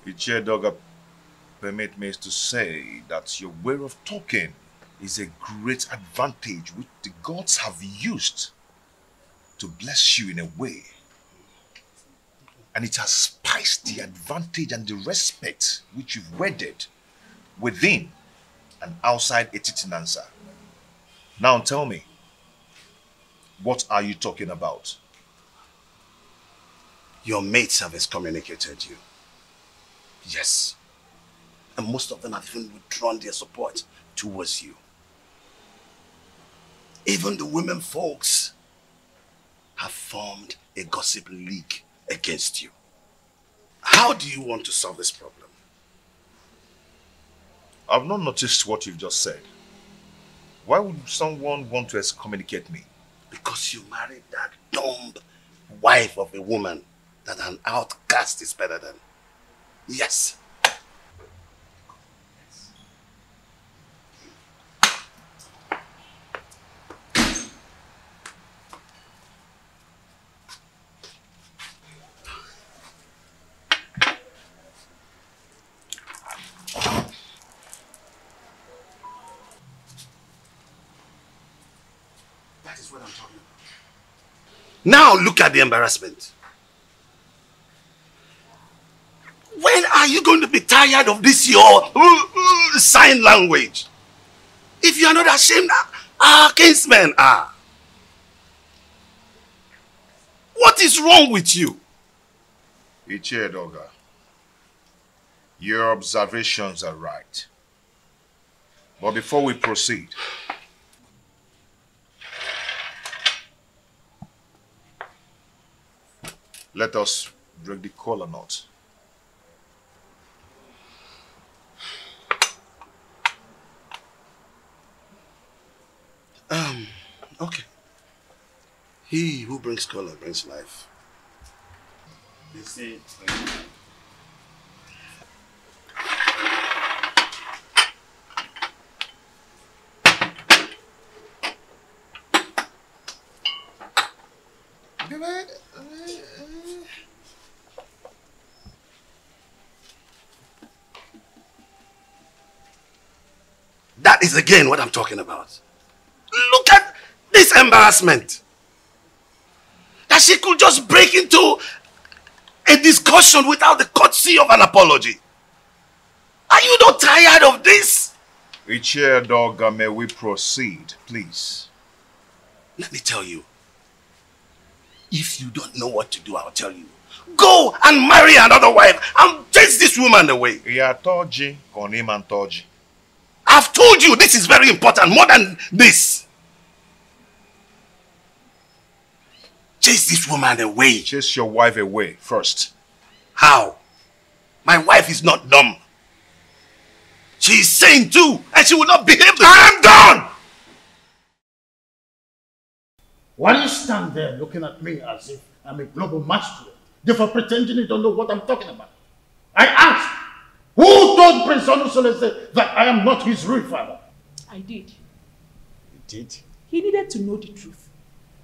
Ichie Doga, permit me to say that your way of talking is a great advantage which the gods have used to bless you in a way. And it has spiced the advantage and the respect which you've wedded within and outside Etitinansa. Now tell me, what are you talking about? Your mates have excommunicated you. Yes. And most of them have even withdrawn their support towards you. Even the women folks have formed a gossip league against you. How do you want to solve this problem? I've not noticed what you've just said. Why would someone want to excommunicate me? Because you married that dumb wife of a woman that an outcast is better than. Yes. That is what I'm talking about. Now look at the embarrassment. When are you going to be tired of this your sign language? If you are not ashamed, our kinsmen are. What is wrong with you? Ichie Doga, your observations are right. But before we proceed, let us break the collar knot. Okay. He who brings color brings life. They say. That is again what I'm talking about. Look at this embarrassment. That she could just break into a discussion without the courtesy of an apology. Are you not tired of this? Chair dog, may we proceed, please? Let me tell you. If you don't know what to do, I'll tell you. Go and marry another wife and chase this woman away. I've told you this is very important, more than this. Chase this woman away. Chase your wife away first. How? My wife is not dumb. She is sane too, and she will not behave the I am done! Why do you stand there looking at me as if I'm a global magistrate, therefore pretending you don't know what I'm talking about? I asked, who told Prince Onusolese that I am not his real father? I did. You did? He needed to know the truth.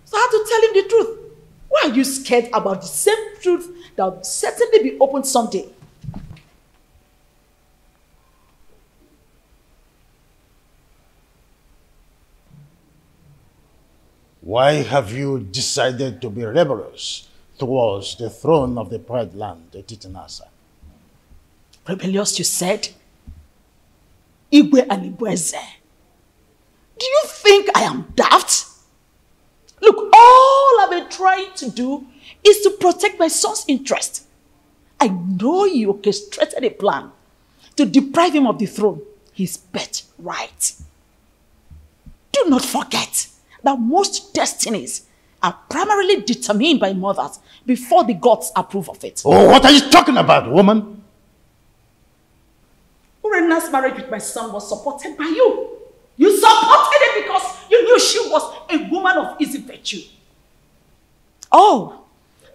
So I had to tell him the truth. Why are you scared about the same truth that will certainly be opened someday? Why have you decided to be rebellious towards the throne of the Pride Land, the Titanasa? Rebellious, you said? Igwe and Igweze. Do you think I am daft? Look, all I've been trying to do is to protect my son's interest. I know you orchestrated a plan to deprive him of the throne, his birthright. Do not forget that most destinies are primarily determined by mothers before the gods approve of it. Oh, what are you talking about, woman? Urena's marriage with my son was supported by you. You supported it because you knew she was a woman of easy virtue. Oh,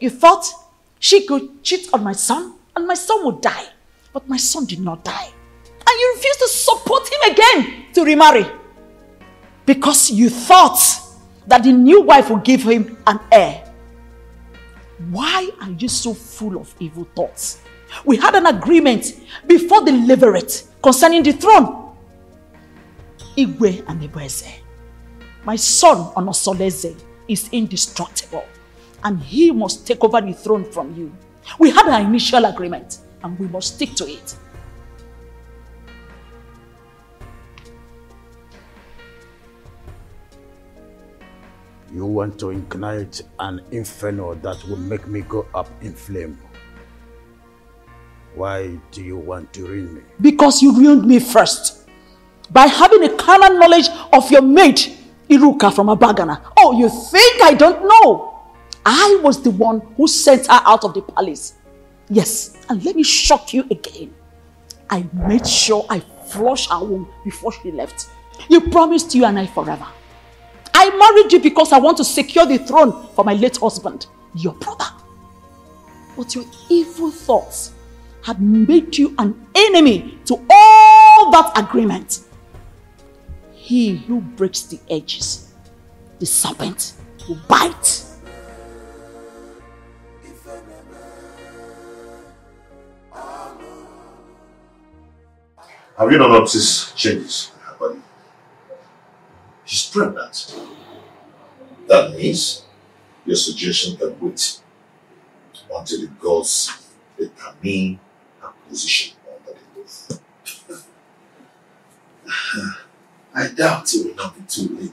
you thought she could cheat on my son and my son would die. But my son did not die. And you refused to support him again to remarry. Because you thought that the new wife would give him an heir. Why are you so full of evil thoughts? We had an agreement before the levirate concerning the throne. Igwe and Ibweze. My son Onosoleze is indestructible and he must take over the throne from you. We had an initial agreement and we must stick to it. You want to ignite an inferno that will make me go up in flame. Why do you want to ruin me? Because you ruined me first. By having a carnal knowledge of your mate, Iruka from Abagana. Oh, you think I don't know? I was the one who sent her out of the palace. Yes, and let me shock you again. I made sure I flushed her womb before she left. You promised you and I forever. I married you because I want to secure the throne for my late husband, your brother. But your evil thoughts had made you an enemy to all that agreement. He who breaks the edges, the serpent will bite. Have you not noticed changes in her body? She's pregnant. That means your suggestion can wait until the gods determine her position under the roof. I doubt it will not be too late.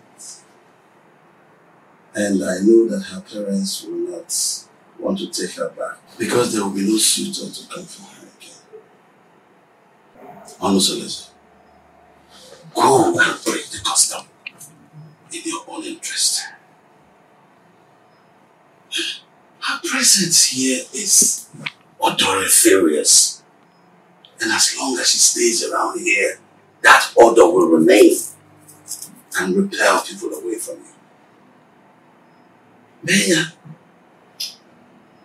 And I know that her parents will not want to take her back because there will be no suitor to come for her again. Onusolese, go and break the custom in your own interest. Her presence here is odoriferous. And as long as she stays around here, that odor will remain. and repel people away from you. Maya.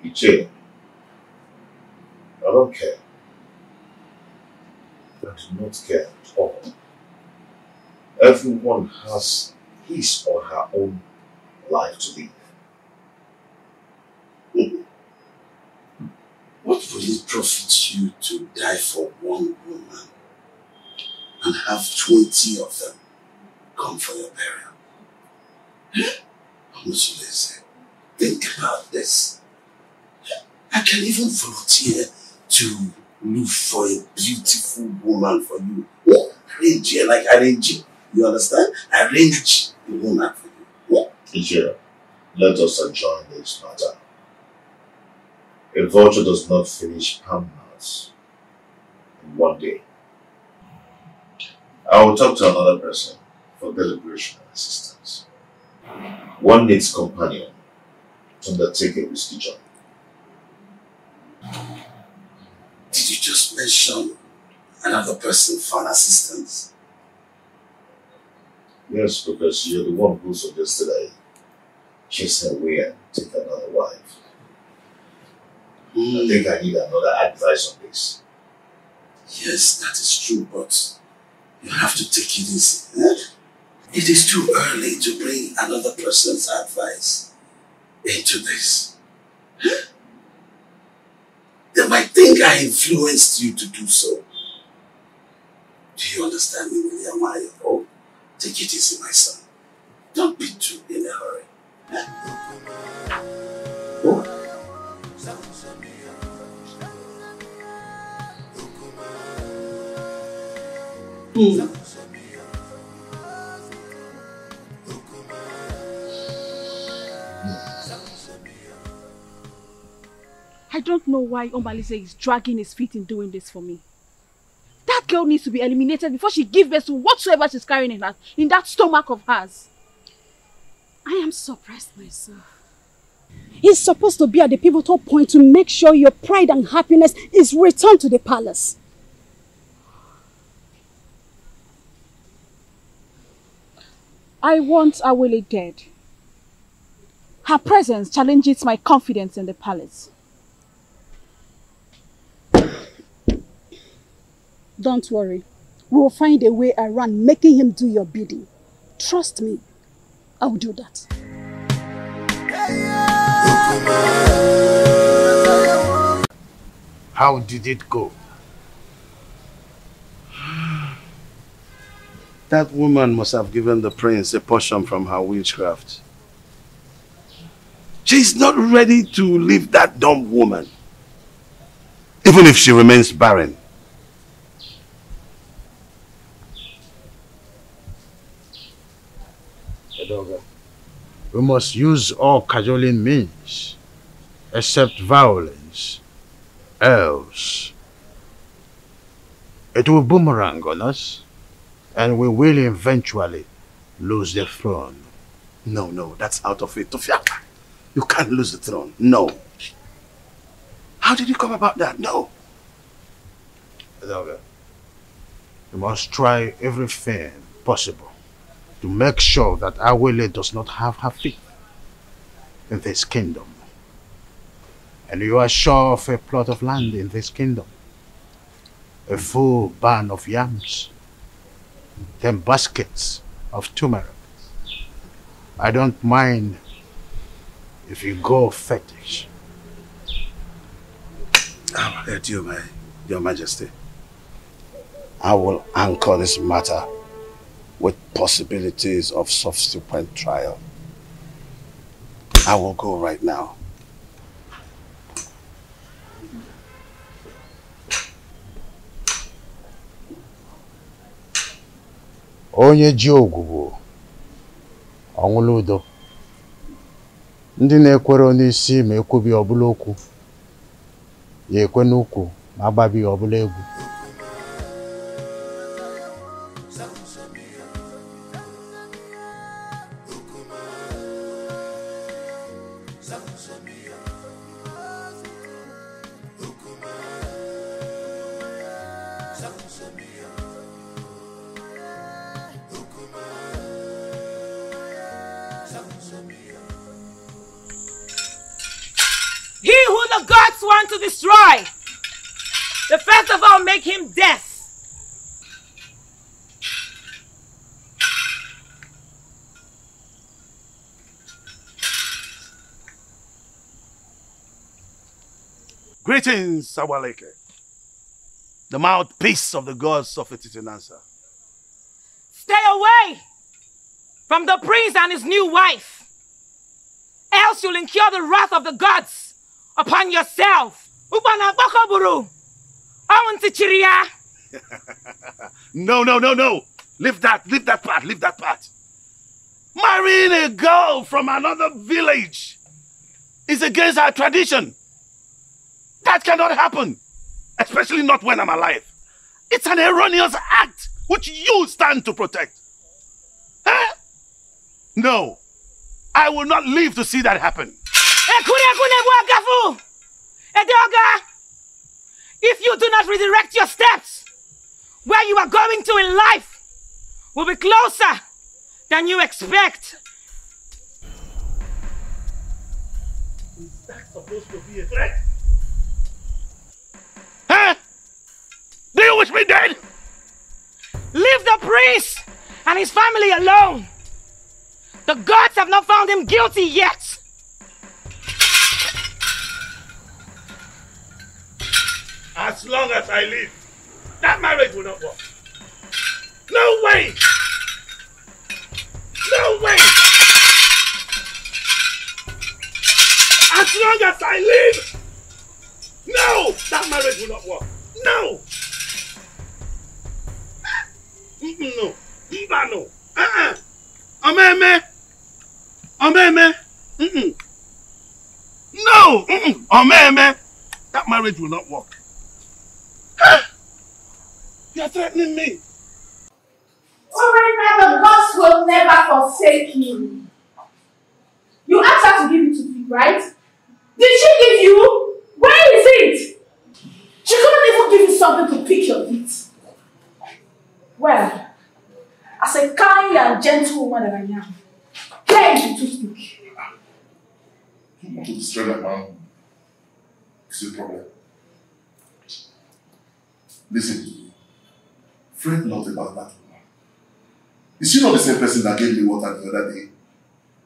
Iche, I don't care. I do not care at all. Everyone has his or her own life to live. What will it profit you to die for one woman and have 20 of them come for your burial? Honestly, think about this. I can even volunteer to look for a beautiful woman for you. Arrange her, like arrange it. You understand? Arrange the woman for you. Teacher, let us adjourn this matter. A vulture does not finish palm-nuts in one day. I will talk to another person for deliberation and assistance. One needs companion to undertake a risky journey. Did you just mention another person for an assistance? Yes, because you're the one who suggested I chase her away and take another wife. I think I need another advice on this. Yes, that is true, but you have to take it easy. It is too early to bring another person's advice into this. They might think I influenced you to do so. Do you understand me, William? Oh, take it easy, my son. Don't be too in a hurry. Oh. I don't know why Omalize is dragging his feet in doing this for me. That girl needs to be eliminated before she gives birth to whatsoever she's carrying in that stomach of hers. I am surprised myself. He's supposed to be at the pivotal point to make sure your pride and happiness is returned to the palace. I want Awele dead. Her presence challenges my confidence in the palace. Don't worry. We will find a way around making him do your bidding. Trust me. I will do that. How did it go? That woman must have given the prince a portion from her witchcraft. She's not ready to leave that dumb woman, even if she remains barren. We must use all cajoling means, except violence. Else, it will boomerang on us, and we will eventually lose the throne. No, that's out of it. Tofiaka, you can't lose the throne. No. How did you come about that? No. We must try everything possible to make sure that Awele does not have her feet in this kingdom. And you are sure of a plot of land in this kingdom, a full barn of yams, 10 baskets of turmeric. I don't mind if you go fetish. I'll let you, Your Majesty. I will anchor this matter with possibilities of subsequent trial. I will go right now. Onye ji ogwugwu ọnwụla udo. Ndị na-ekwere n'isi ma ekwubi ọbụla okwu, ya ekwe n'ukwu ma agbabi ọbụla egwu. the gods want to destroy, they first of all make him death. Greetings, Sawaleke, the mouthpiece of the gods of Etitinansa. Stay away from the prince and his new wife, else you'll incur the wrath of the gods upon yourself. No. Leave that part. Marrying a girl from another village is against our tradition. That cannot happen, especially not when I'm alive. It's an erroneous act which you stand to protect. Huh? No, I will not live to see that happen. If you do not redirect your steps, where you are going to in life will be closer than you expect. Is that supposed to be a threat? Huh? Do you wish me dead? Leave the priest and his family alone. The gods have not found him guilty yet. As long as I live, that marriage will not work. No way! No way! As long as I live, no! That marriage will not work. No! No. No. Omeme! No! Omeme! That marriage will not work. You are threatening me. Alright, now the gods will never forsake you. You asked her to give it to you, right? Did she give you? Where is it? She couldn't even give you something to pick your feet. Well, as a kind and gentle woman that I am, care you to speak. You want to destroy my man? It's a problem. Listen to me. Fret not about that woman. Is she not the same person that gave me water the other day?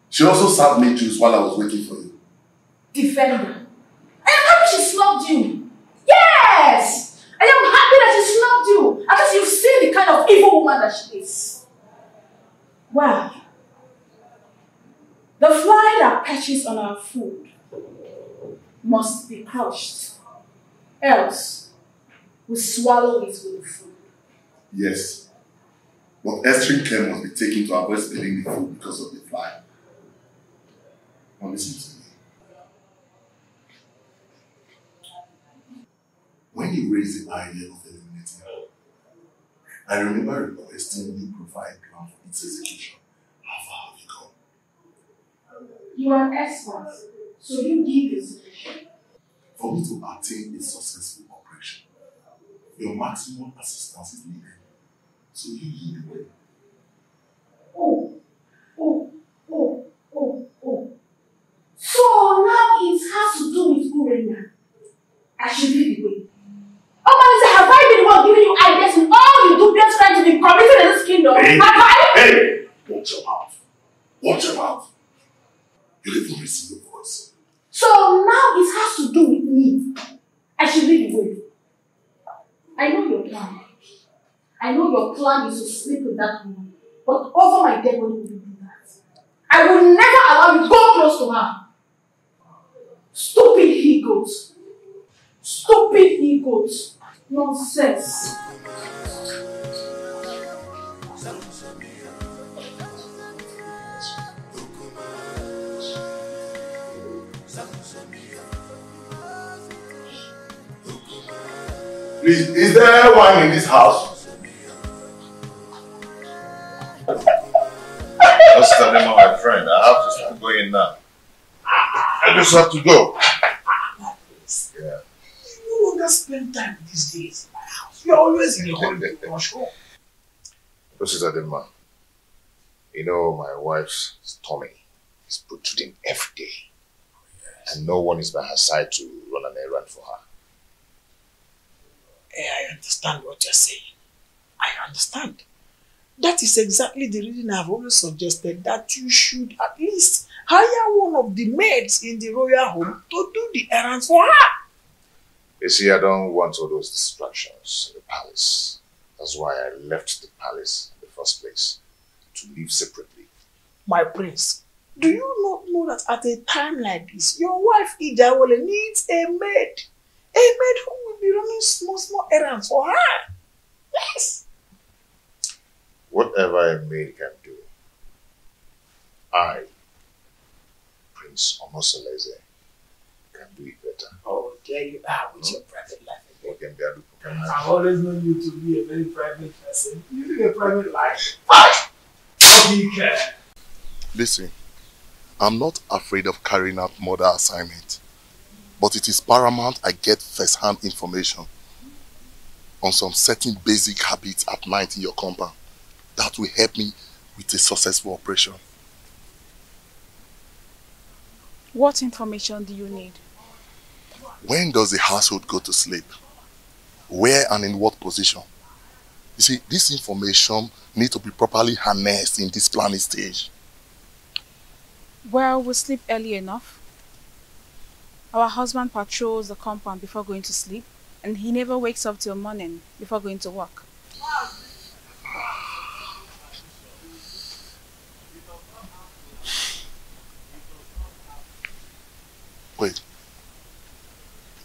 She also served me juice while I was waiting for you. Defender. I am happy she snubbed you. Yes! I am happy that she snubbed you. At least you've seen the kind of evil woman that she is. Well, the fly that perches on our food must be crushed. Else, we swallow it with the food. Yes. But extreme care must be taken to avoid spilling the food because of the fly. Now listen to me. When you raised the idea of eliminating her, I remember requesting you provide a plan for its execution. How far have you gone? You are an expert, so you give the solution. For me to attain a successful operation, your maximum assistance is needed. So you lead the way. So now it has to do with Urena. I should lead the way. Oh, man, have I been the one giving you ideas in all you dubious trying to be committed in this kingdom? Hey, have I? Hey! Watch your mouth. Watch your mouth. You didn't receive your voice. So now it has to do with me. I should lead the way. I know your plan. I know your plan is to sleep with that woman. But over my dead body, will you do that? I will never allow you to go close to her. Stupid he-goats. Stupid he-goats. Nonsense. Please, is there wine in this house? Just tell him, my friend. I have to start going now. I just have to go. Yeah. You no longer spend time these days in my house. You're always in the holiday for sure. This is Adema. You know, my wife's tummy is protruding every day. And no one is by her side to run an errand for her. I understand what you're saying. I understand. That is exactly the reason I've always suggested that you should at least hire one of the maids in the royal home to do the errands for her. You see, I don't want all those distractions in the palace. That's why I left the palace in the first place, to live separately. My prince, do you not know that at a time like this, your wife Idawole needs a maid? A maid who will be running small errands for her. Yes. Whatever a maid can do, I, Prince Omosoleze, can do it better. Oh, there you are with your private life again. I've always known you to be a very private person. You live a private life. Listen, I'm not afraid of carrying out murder assignment, but it is paramount I get first-hand information on some certain basic habits at night in your compound that will help me with a successful operation. What information do you need? When does the household go to sleep? Where and in what position? You see, this information needs to be properly harnessed in this planning stage. Well, we sleep early enough. Our husband patrols the compound before going to sleep, and he never wakes up till morning before going to work. Wait,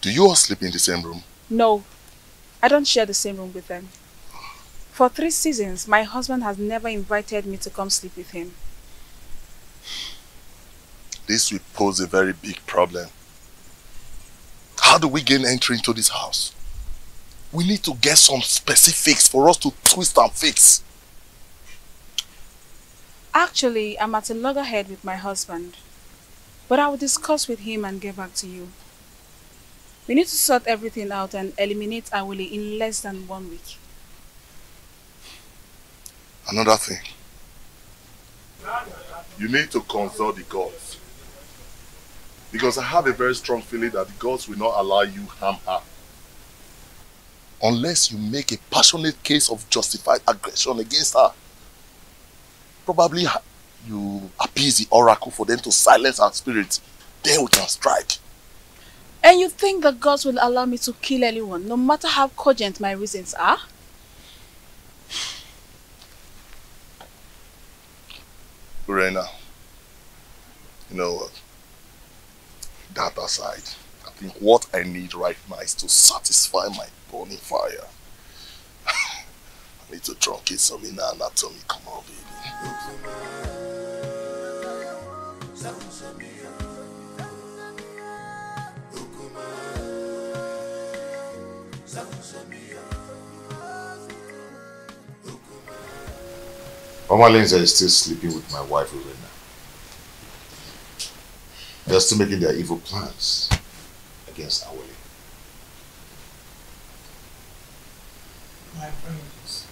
do you all sleep in the same room? No, I don't share the same room with them. For 3 seasons, my husband has never invited me to come sleep with him. This will pose a very big problem. How do we gain entry into this house? We need to get some specifics for us to twist and fix. Actually, I'm at a loggerhead with my husband, but I will discuss with him and get back to you. We need to sort everything out and eliminate Awole in less than 1 week. Another thing. You need to consult the gods. Because I have a very strong feeling that the gods will not allow you harm her. Unless you make a passionate case of justified aggression against her. Probably you appease the oracle for them to silence her spirit. Then we can strike. And you think the gods will allow me to kill anyone, no matter how cogent my reasons are? Urena, you know what? That aside, I think what I need right now is to satisfy my burning fire. I need to truncate some inner anatomy. Come on, baby. Mama Lindsay is still sleeping with my wife, Urena. They're still making their evil plans against Awole. My friends,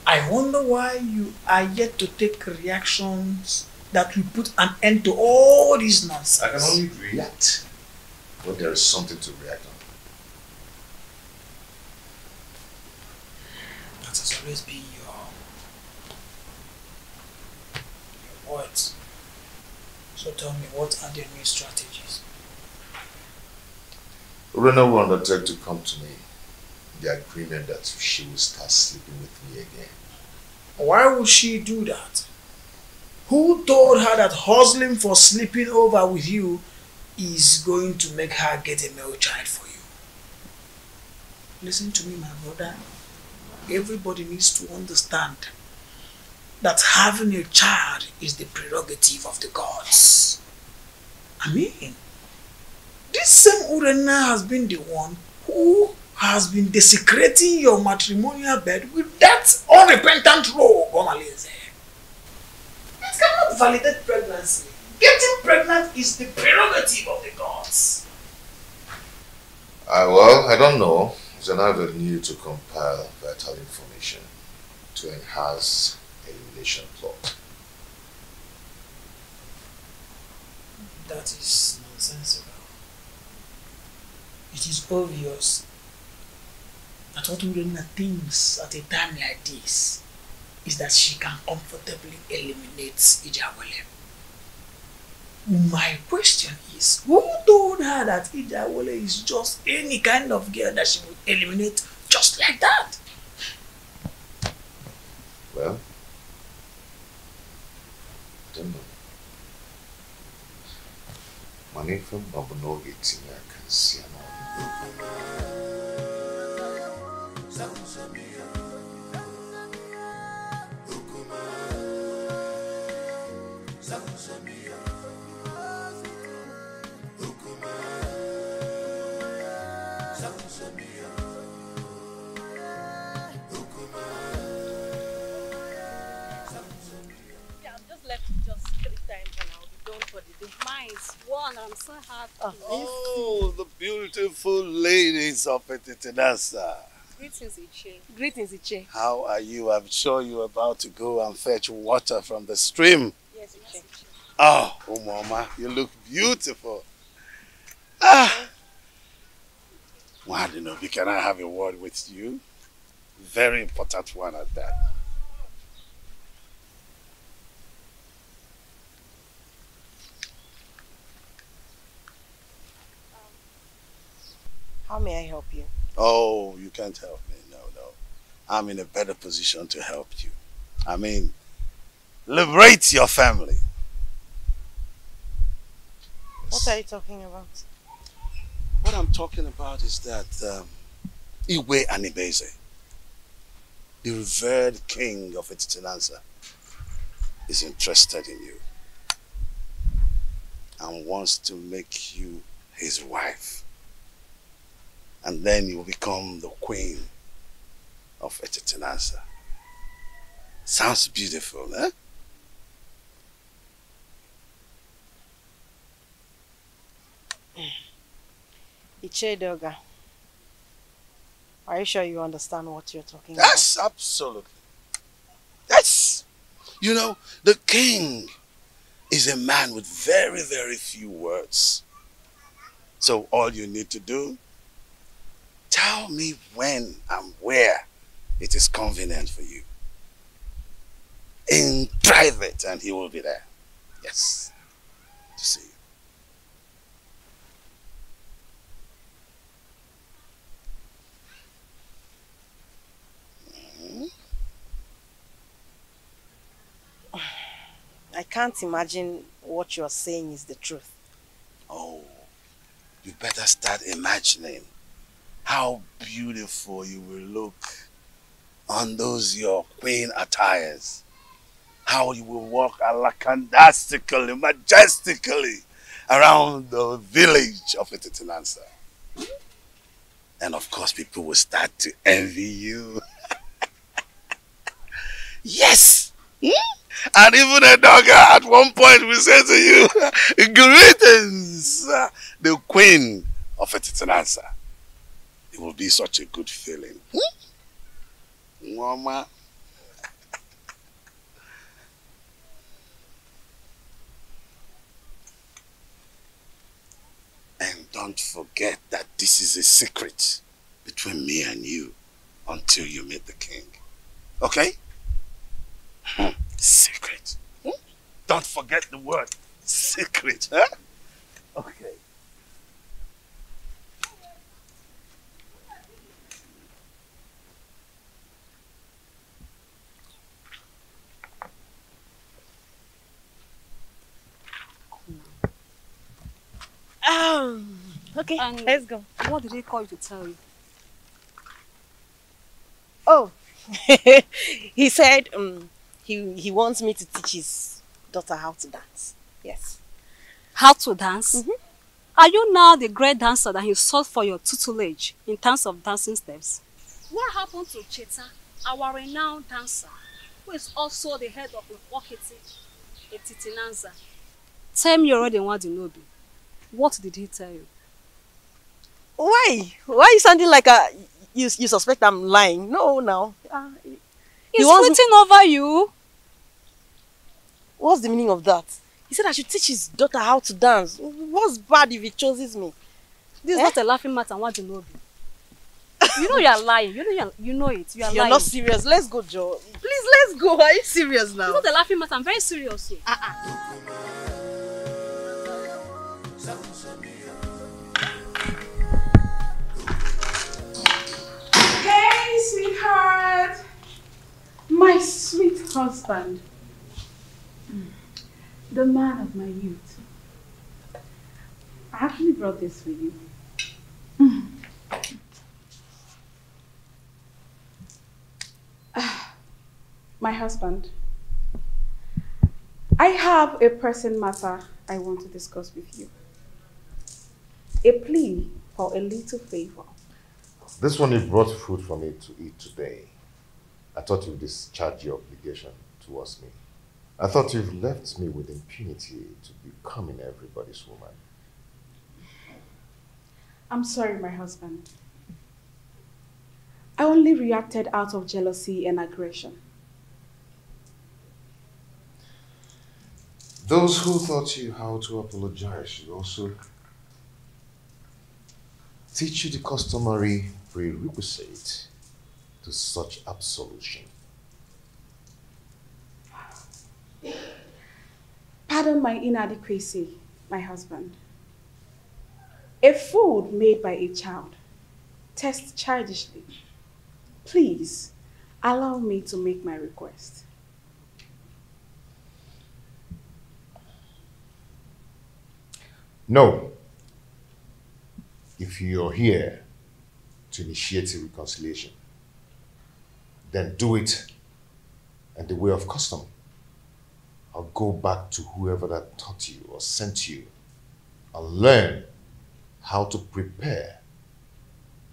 I wonder why you are yet to take reactions that will put an end to all this nonsense. I can only react when there is something to react on. That has always been your words. So tell me, what are the new strategies? Urena will undertake to come to me in the agreement that she will start sleeping with me again. Why would she do that? Who told her that hustling for sleeping over with you is going to make her get a male child for you? Listen to me, my brother. Everybody needs to understand that having a child is the prerogative of the gods. I mean, this same Urena has been the one who has been desecrating your matrimonial bed with that unrepentant rogue, Omaleze. It cannot validate pregnancy. Getting pregnant is the prerogative of the gods. Well, I don't know. It's an avenue to compile vital information to enhance elimination plot. That is nonsensical. It is obvious that what Urena thinks at a time like this is that she can comfortably eliminate Ijawole. My question is, who told her that Ijawole is just any kind of girl that she would eliminate just like that? Well, I don't know. Money from Babuno gets in there, I can see I'm so happy. Oh, the beautiful ladies of Etitinasa. Greetings, Iche. Greetings, Iche. How are you? I'm sure you're about to go and fetch water from the stream. Yes, Iche. Oh, Mama, you look beautiful. Ah! Wadinobi, can I have a word with you? Very important one at that. How may I help you? Oh, you can't help me. No. I'm in a better position to help you. I mean, liberate your family. What are you talking about? What I'm talking about is that Iwe Anibeze, the revered king of Etitinansa, is interested in you and wants to make you his wife. And then you will become the queen of Etitinansa. Sounds beautiful, eh? Iche Doga, are you sure you understand what you're talking about? Yes, absolutely. Yes! You know, the king is a man with very, very few words. So all you need to do, tell me when and where it is convenient for you. In private, and he will be there. Yes. To see you. I can't imagine what you're saying is the truth. Oh, you better start imagining how beautiful you will look on those your queen attires. How you will walk alakandastically, majestically around the village of Etitinansa. And of course, people will start to envy you. Yes! And even a dogger at one point will say to you, greetings, the queen of Etitinansa. It will be such a good feeling. Mama. And don't forget that this is a secret between me and you until you meet the king. Okay? Secret. Don't forget the word secret. Huh? Okay. Okay, let's go. What did he call you to tell you? Oh, he said he wants me to teach his daughter how to dance. Yes. How to dance? Are you now the great dancer that he sought for your tutelage in terms of dancing steps? What happened to Cheta, our renowned dancer, who is also the head of the Etitinansa? Tell me already what you know. What did he tell you? Why? Why are you sounding like you suspect I'm lying? No, now. He's waiting over you. What's the meaning of that? He said I should teach his daughter how to dance. What's bad if he chooses me? This is not a laughing matter, what you know. You know you are lying. You know it. You are lying. You're not serious. Let's go, Joe. Please, let's go. Are you serious now? It's not a laughing matter. I'm very serious. Hey, sweetheart. My sweet husband. The man of my youth. I actually brought this for you. My husband. I have a pressing matter I want to discuss with you. A plea for a little favor. This one you brought food for me to eat today. I thought you'd discharge your obligation towards me. I thought you've left me with impunity to becoming everybody's woman. I'm sorry, my husband. I only reacted out of jealousy and aggression. Those who taught you how to apologize should also teach you the customary prerequisite to such absolution. Pardon my inadequacy, my husband. A food made by a child tastes childishly. Please, allow me to make my request. No. If you're here to initiate a reconciliation, then do it in the way of custom. I'll go back to whoever that taught you or sent you and learn how to prepare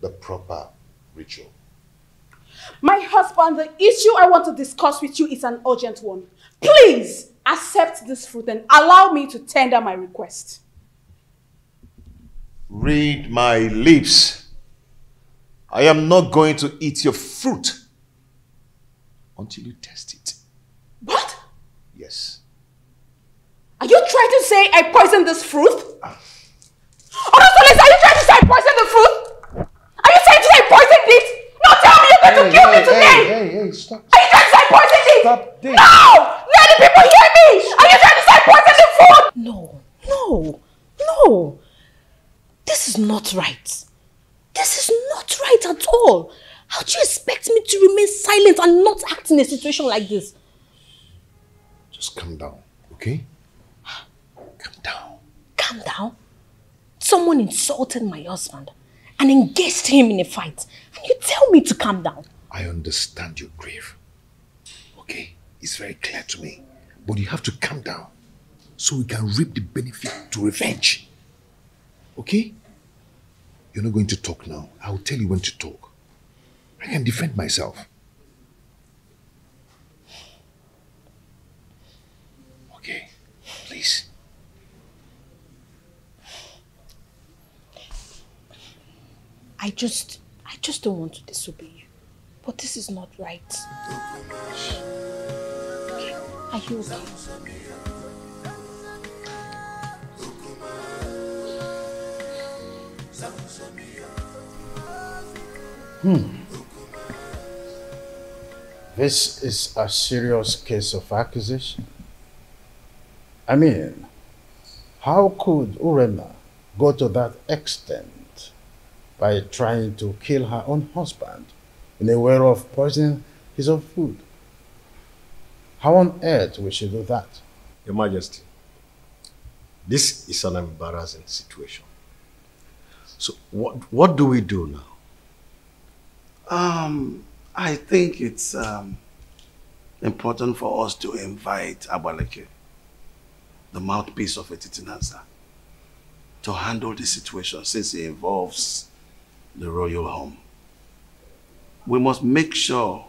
the proper ritual. My husband, the issue I want to discuss with you is an urgent one. Please accept this fruit and allow me to tender my request. Read my lips. I am not going to eat your fruit until you test it. What? Yes. Are you trying to say I poisoned this fruit? Honestly, are you trying to say I poisoned the fruit? Are you trying to say I poisoned it? No, tell me you're going to kill me today! Hey, stop. Are you trying to say I poisoned it? Stop this. No! Let the people hear me! Are you trying to say I poisoned the food? No. This is not right. This is not right at all. How do you expect me to remain silent and not act in a situation like this? Just calm down, okay? Calm down? Someone insulted my husband and engaged him in a fight. And you tell me to calm down. I understand your grief. Okay? It's very clear to me. But you have to calm down so we can reap the benefit to revenge. Okay? You're not going to talk now. I will tell you when to talk. I can defend myself. Okay? Please. I just don't want to disobey you. But this is not right. Okay. Are you okay? This is a serious case of accusation. I mean, how could Urena go to that extent by trying to kill her own husband in a way of poisoning his own food? How on earth will she do that? Your Majesty, this is an embarrassing situation. So what do we do now? I think it's important for us to invite Abaleke, the mouthpiece of Etitinansa, to handle the situation since it involves the royal home. We must make sure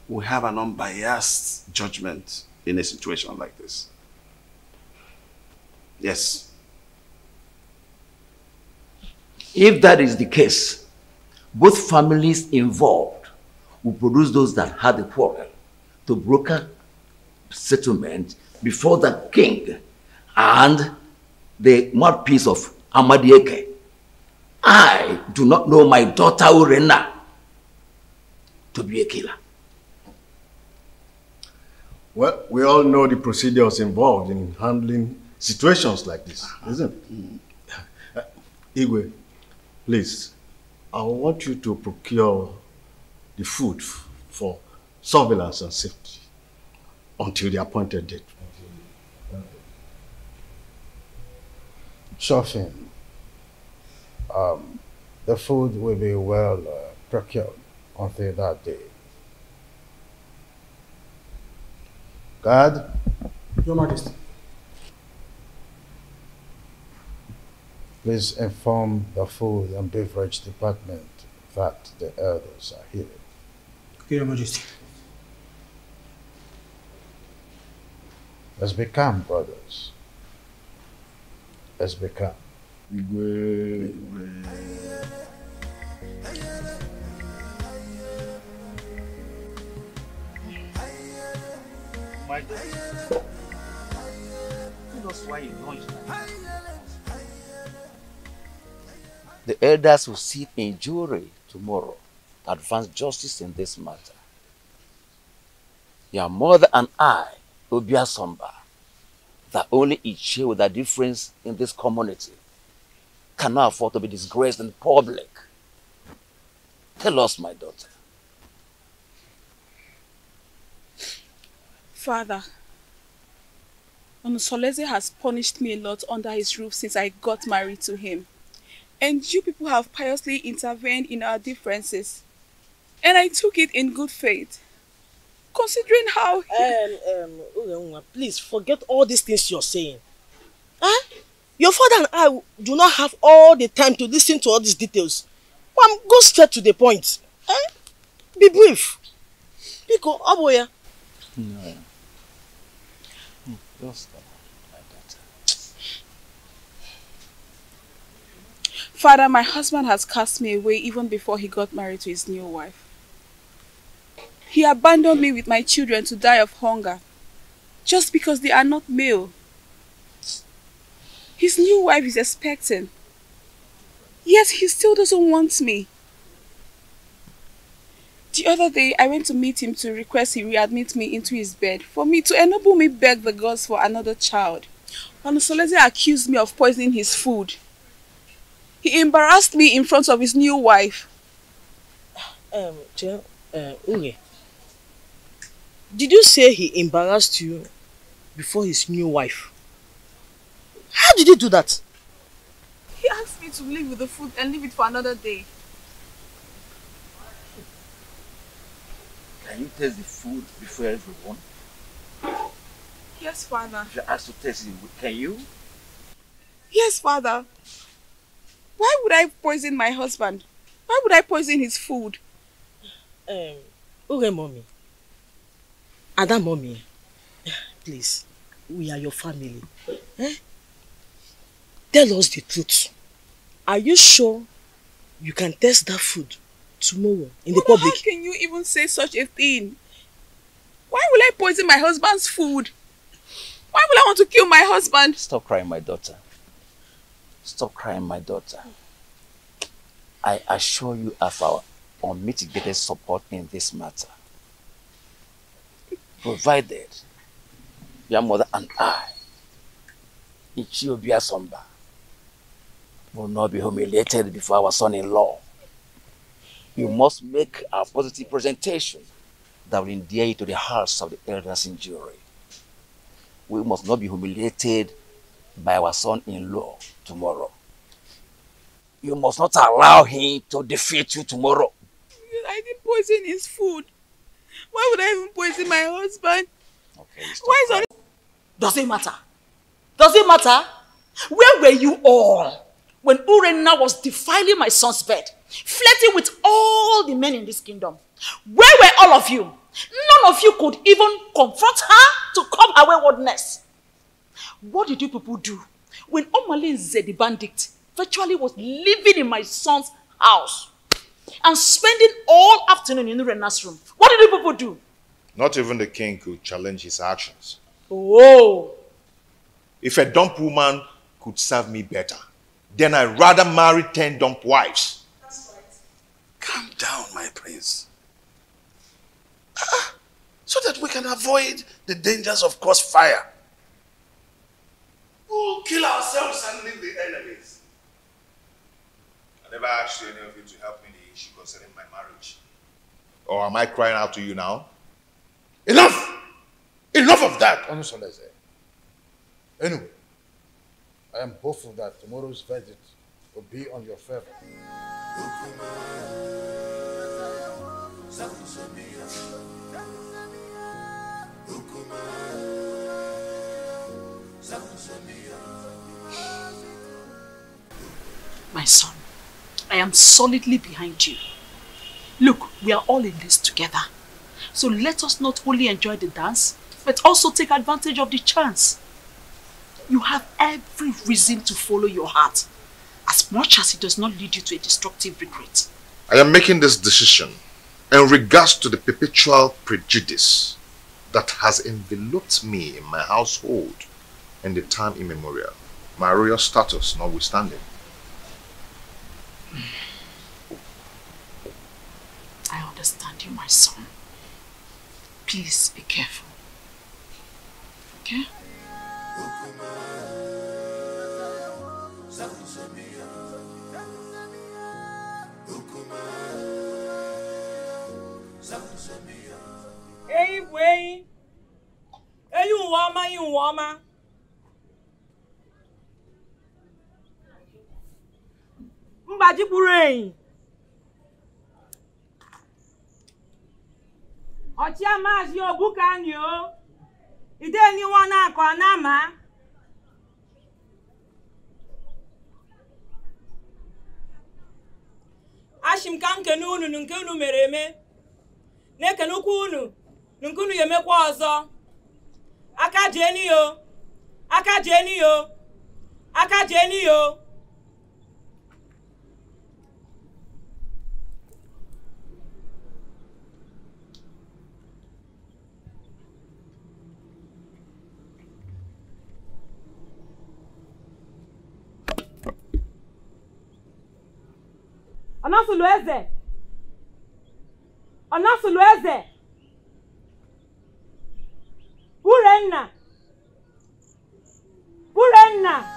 we have an unbiased judgment in a situation like this. Yes. If that is the case, both families involved will produce those that had a quarrel to broker settlement before the king and the mouthpiece of Amadieke. I do not know my daughter Urena to be a killer. Well, we all know the procedures involved in handling situations like this, isn't it? Igwe, please, I want you to procure the food for surveillance and safety until the appointed date. Sure thing. The food will be well procured until that day. Guard. Your Majesty. Please inform the food and beverage department that the elders are here. Okay, Your Majesty. Let's be calm, brothers. Let's be calm. My daughter, who knows why you launched that? The elders will sit in jury tomorrow to advance justice in this matter. Your mother and I will be somber that only each year with a difference in this community cannot afford to be disgraced in public. Tell us, my daughter. Father, Onusoleze has punished me a lot under his roof since I got married to him. And you people have piously intervened in our differences. And I took it in good faith. Considering how please forget all these things you're saying. Huh? Your father and I do not have all the time to listen to all these details. Go straight to the point. Huh? Be brief. Pico, Aboya. No. Just my daughter. Father, my husband has cast me away even before he got married to his new wife. He abandoned me with my children to die of hunger, just because they are not male. His new wife is expecting, yet he still doesn't want me. The other day, I went to meet him to request he readmit me into his bed for me to enable me beg the gods for another child. Onusoleze accused me of poisoning his food. He embarrassed me in front of his new wife. Uge, did you say he embarrassed you before his new wife? How did he do that? He asked me to leave with the food and leave it for another day. Can you taste the food before everyone? Yes, Father. If you ask to taste it, can you? Yes, Father. Why would I poison my husband? Why would I poison his food? Uge mommy. Ada mommy. Please, we are your family. Tell us the truth. Are you sure you can taste that food tomorrow in the public? How can you even say such a thing? Why will I poison my husband's food? Why will I want to kill my husband? Stop crying, my daughter. Stop crying, my daughter. I assure you of our unmitigated support in this matter. Provided your mother and I, Ichiobia Somba, will not be humiliated before our son-in-law. You must make a positive presentation that will endear you to the hearts of the elders in jury. We must not be humiliated by our son-in-law tomorrow. You must not allow him to defeat you tomorrow. I didn't poison his food. Why would I even poison my husband? Okay, why is all... Does it matter? Does it matter? Where were you all when Urena was defiling my son's bed, flirting with all the men in this kingdom? Where were all of you? None of you could even confront her to curb her waywardness. What did you people do when Omalinze the bandit virtually was living in my son's house and spending all afternoon in Urena's room? What did you people do? Not even the king could challenge his actions. Oh, If a dump woman could serve me better, then I'd rather marry 10 dump wives. That's right. Calm down, my prince. So that we can avoid the dangers of crossfire. We'll kill ourselves and leave the enemies. I never asked any of you to help me in the issue concerning my marriage. Or am I crying out to you now? Enough! Enough of that! Anyway, I am hopeful that tomorrow's verdict will be on your favor. My son, I am solidly behind you. Look, we are all in this together. So let us not only enjoy the dance, but also take advantage of the chance. You have every reason to follow your heart, as much as it does not lead you to a destructive regret. I am making this decision in regards to the perpetual prejudice that has enveloped me in my household in the time immemorial, my royal status notwithstanding. I understand you, my son. Please be careful. Okay? Hey, wait. Hey, you woman. Mbaji Burain. Ochia mas yo bukan yo. Ide ni wana kwa nama. Ashim kam kenunu nunkunu mereme. Ne kenukunu nunkunu yemekwa ozo. Aka jeni yo. Aka jeni yo. Aka jeni yo. Anasulueze. Anasulueze. Burenna. Burenna.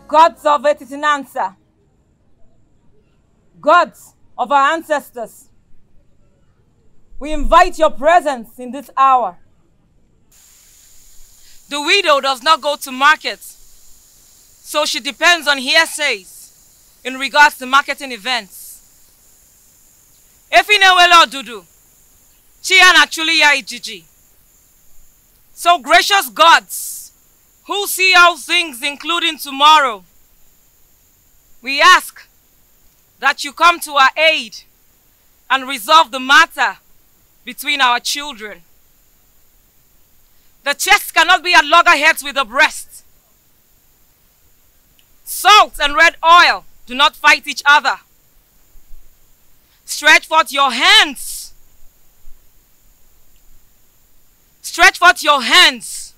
Gods of Etitinansa, gods of our ancestors, we invite your presence in this hour. The widow does not go to market, so she depends on hearsays in regards to marketing events. Efinewelo Dudu, Chia actually ya ijiji. So gracious gods, who see all things including tomorrow, we ask that you come to our aid and resolve the matter between our children. The chest cannot be at loggerheads with the breast. Salt and red oil do not fight each other. Stretch forth your hands. Stretch forth your hands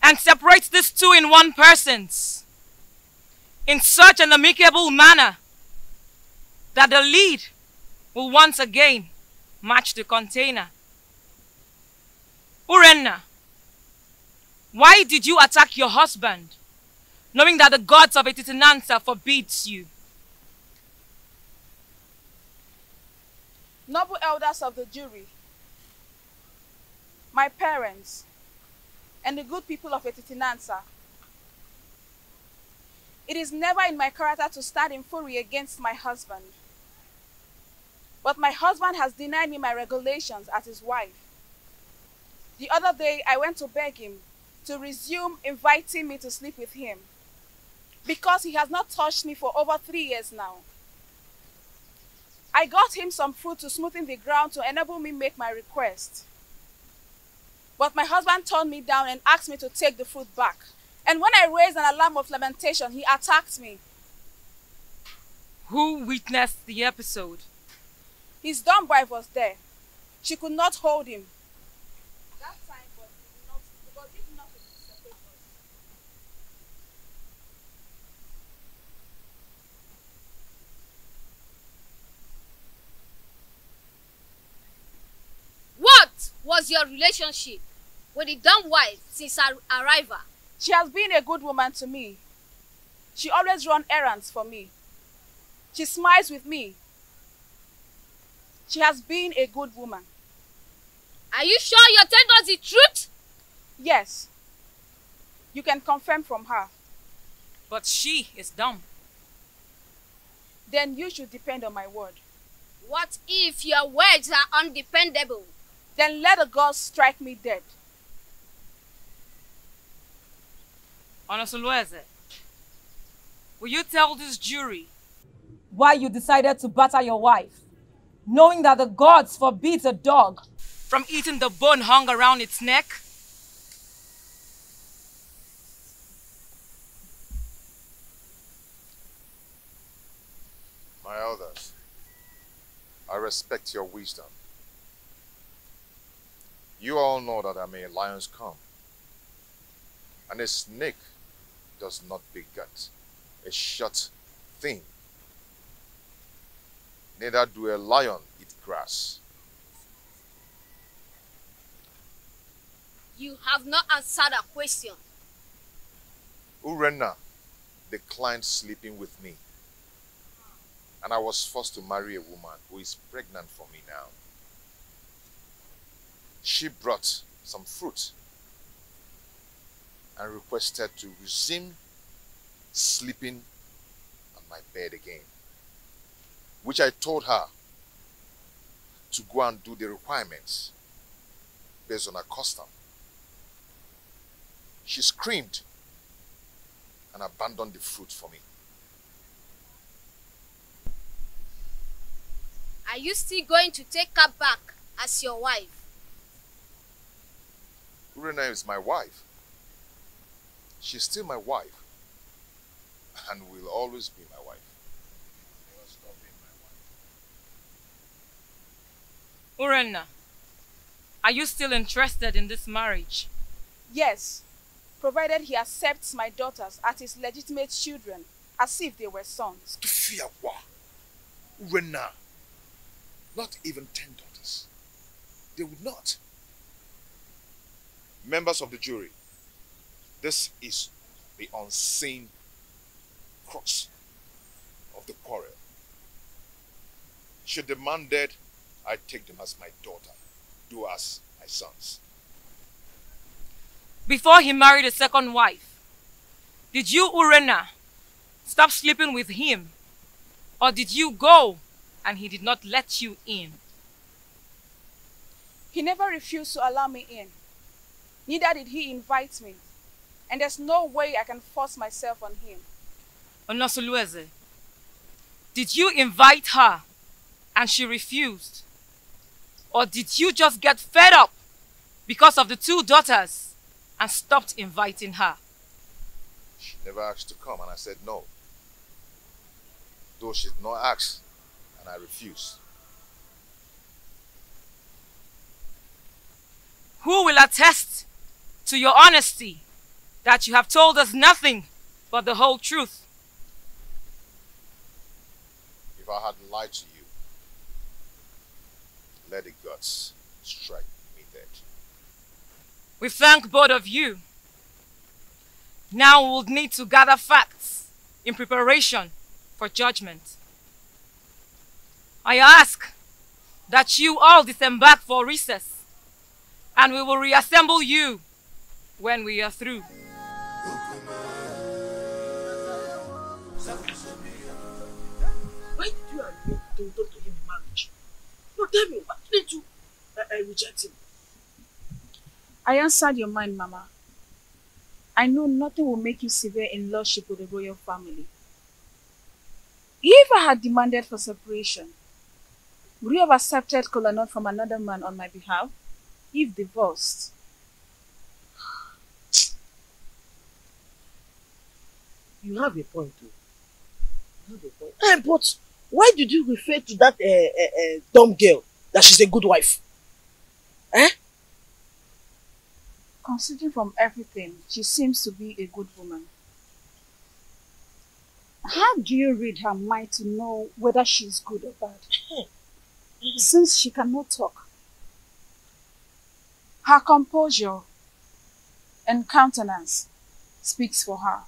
and separate these two in one persons in such an amicable manner that the lead will once again match the container. Urenna, why did you attack your husband, knowing that the gods of Etitinansa forbids you? Noble elders of the jury, my parents, and the good people of Etitinansa, it is never in my character to stand in fury against my husband. But my husband has denied me my regulations as his wife. The other day, I went to beg him to resume inviting me to sleep with him because he has not touched me for over 3 years now. I got him some fruit to smoothen the ground to enable me make my request. But my husband turned me down and asked me to take the fruit back. And when I raised an alarm of lamentation, he attacked me. Who witnessed the episode? His dumb wife was there. She could not hold him. That time, but did not separate us. What was your relationship with the dumb wife since her arrival? She has been a good woman to me. She always runs errands for me. She smiles with me. She has been a good woman. Are you sure you're telling us the truth? Yes. You can confirm from her. But she is dumb. Then you should depend on my word. What if your words are undependable? Then let the gods strike me dead. Onosulueze, will you tell this jury why you decided to batter your wife, knowing that the gods forbid a dog from eating the bone hung around its neck? My elders, I respect your wisdom. You all know that I'm a lion's come, and a snake does not beget a short thing. Neither do a lion eat grass. You have not answered a question. Urenna declined sleeping with me, and I was forced to marry a woman who is pregnant for me now. She brought some fruit and requested to resume sleeping on my bed again, which I told her to go and do the requirements based on her custom. She screamed and abandoned the fruit for me. Are you still going to take her back as your wife? Urenna is my wife. She's still my wife and will always be my wife. Never stop being my wife. Urenna, are you still interested in this marriage? Yes, provided he accepts my daughters as his legitimate children, as if they were sons. Urenna, not even 10 daughters. They would not. Members of the jury, this is the unseen crux of the quarrel. Should the man dead, I take them as my daughter, do as my sons. Before he married a second wife, did you, Urenna, stop sleeping with him? Or did you go and he did not let you in? He never refused to allow me in. Neither did he invite me. And there's no way I can force myself on him. Onosulueze, did you invite her and she refused? Or did you just get fed up because of the 2 daughters and stopped inviting her? She never asked to come and I said no. Though she did not ask and I refused. Who will attest to your honesty that you have told us nothing but the whole truth? If I had lied to you, let the gods strike me dead. We thank both of you. Now we'll need to gather facts in preparation for judgment. I ask that you all disembark for recess, and we will reassemble you when we are through. Why did you agree to talk to him in marriage? No, tell me, why did you reject him? I answered your mind, Mama. I know nothing will make you severe in lordship with the royal family. If I had demanded for separation, would you have accepted Kolanut from another man on my behalf? If divorced? You have a point too. You have a point. But why did you refer to that dumb girl that she's a good wife? Eh? Considering from everything, she seems to be a good woman. How do you read her mind to know whether she's good or bad? Since she cannot talk, her composure and countenance speaks for her.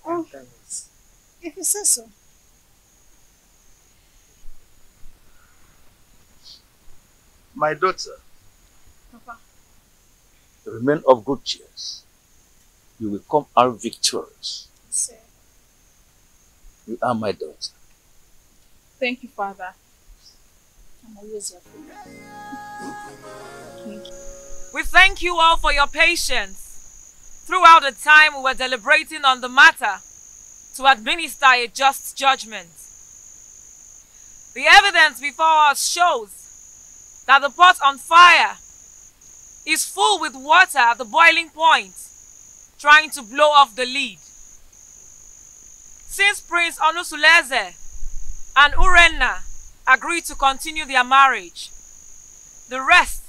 Oh, if you say so. My daughter, Papa. remain of good cheer. You will come out victorious. Sir. You are my daughter. Thank you, Father. I'm always your friend. Thank you. We thank you all for your patience throughout the time we were deliberating on the matter to administer a just judgment. The evidence before us shows that the pot on fire is full with water at the boiling point, trying to blow off the lid. Since Prince Onusuleze and Urenna agreed to continue their marriage, the rest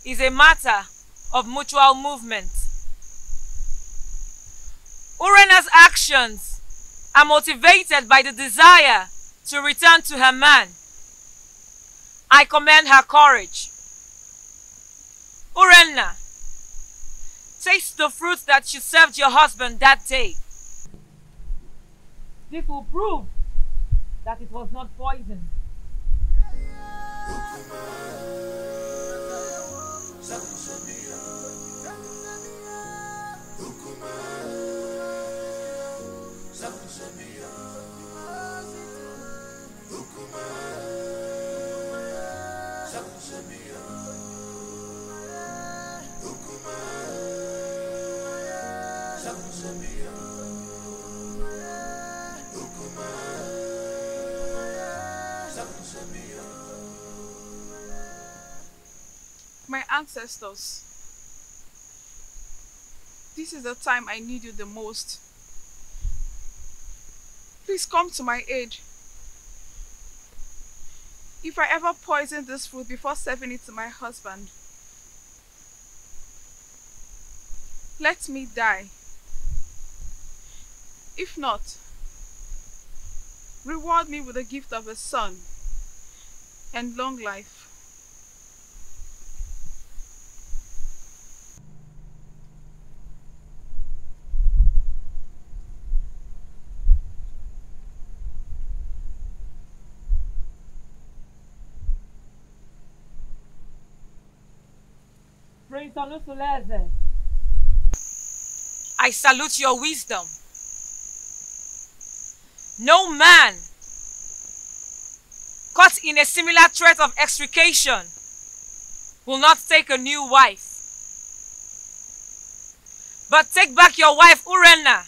is a matter of mutual movement. Urenna's actions are motivated by the desire to return to her man. I commend her courage. Urenna, taste the fruit that you served your husband that day. This will prove that it was not poison. My ancestors, this is the time I need you the most. Please come to my aid. If I ever poison this food before serving it to my husband, let me die. If not, reward me with the gift of a son and long life. Prince Onusuleze, I salute your wisdom. No man caught in a similar threat of extrication will not take a new wife. But take back your wife Urenna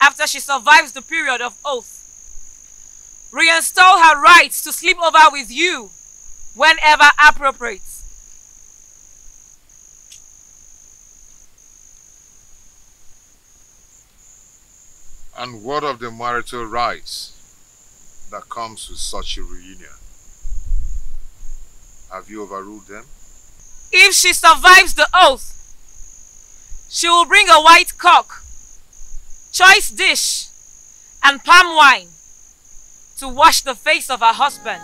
after she survives the period of oath. Reinstall her rights to sleep over with you whenever appropriate. And what of the marital rights that comes with such a reunion? Have you overruled them? If she survives the oath, she will bring a white cock, choice dish, and palm wine to wash the face of her husband.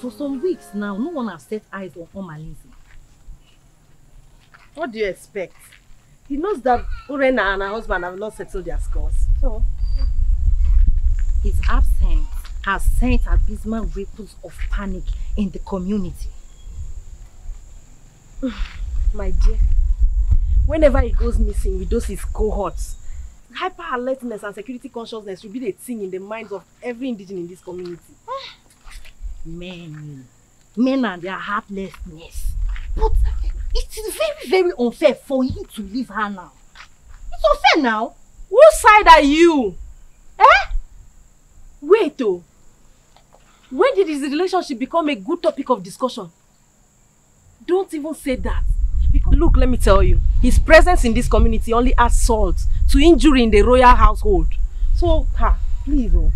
For some weeks now, no one has set eyes on Omalize. What do you expect? He knows that Urena and her husband have not settled their scores. So, his absence has sent abysmal ripples of panic in the community. My dear, whenever he goes missing with those his cohorts, hyper alertness and security consciousness will be the thing in the minds of every indigene in this community. Men and their heartlessness. But it is very, very unfair for him to leave her now. It's unfair now. Whose side are you? Eh? Wait, oh. When did his relationship become a good topic of discussion? Don't even say that. Because look, let me tell you, his presence in this community only adds salt to injury in the royal household. So, please, oh.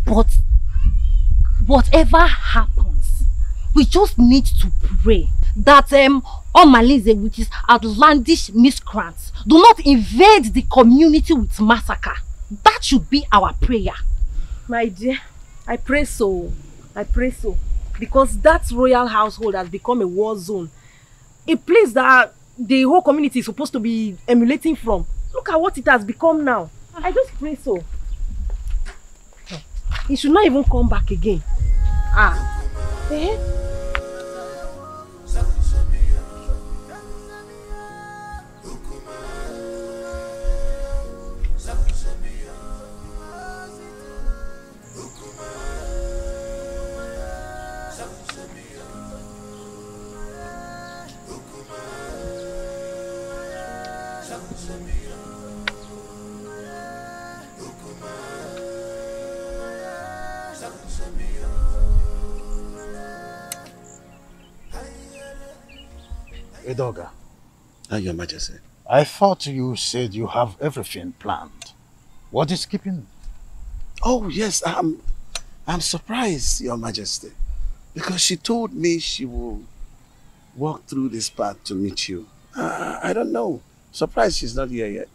But whatever happens, we just need to pray that Omalize with his outlandish miscreants do not invade the community with massacre. That should be our prayer. My dear, I pray so. I pray so. Because that royal household has become a war zone. A place that the whole community is supposed to be emulating from. Look at what it has become now. I just pray so. He should not even come back again. Eh? Edoga. Your Majesty. I thought you said you have everything planned. What is keeping? Oh yes, I'm surprised, Your Majesty, because she told me she will walk through this path to meet you. I don't know. Surprised she's not here yet.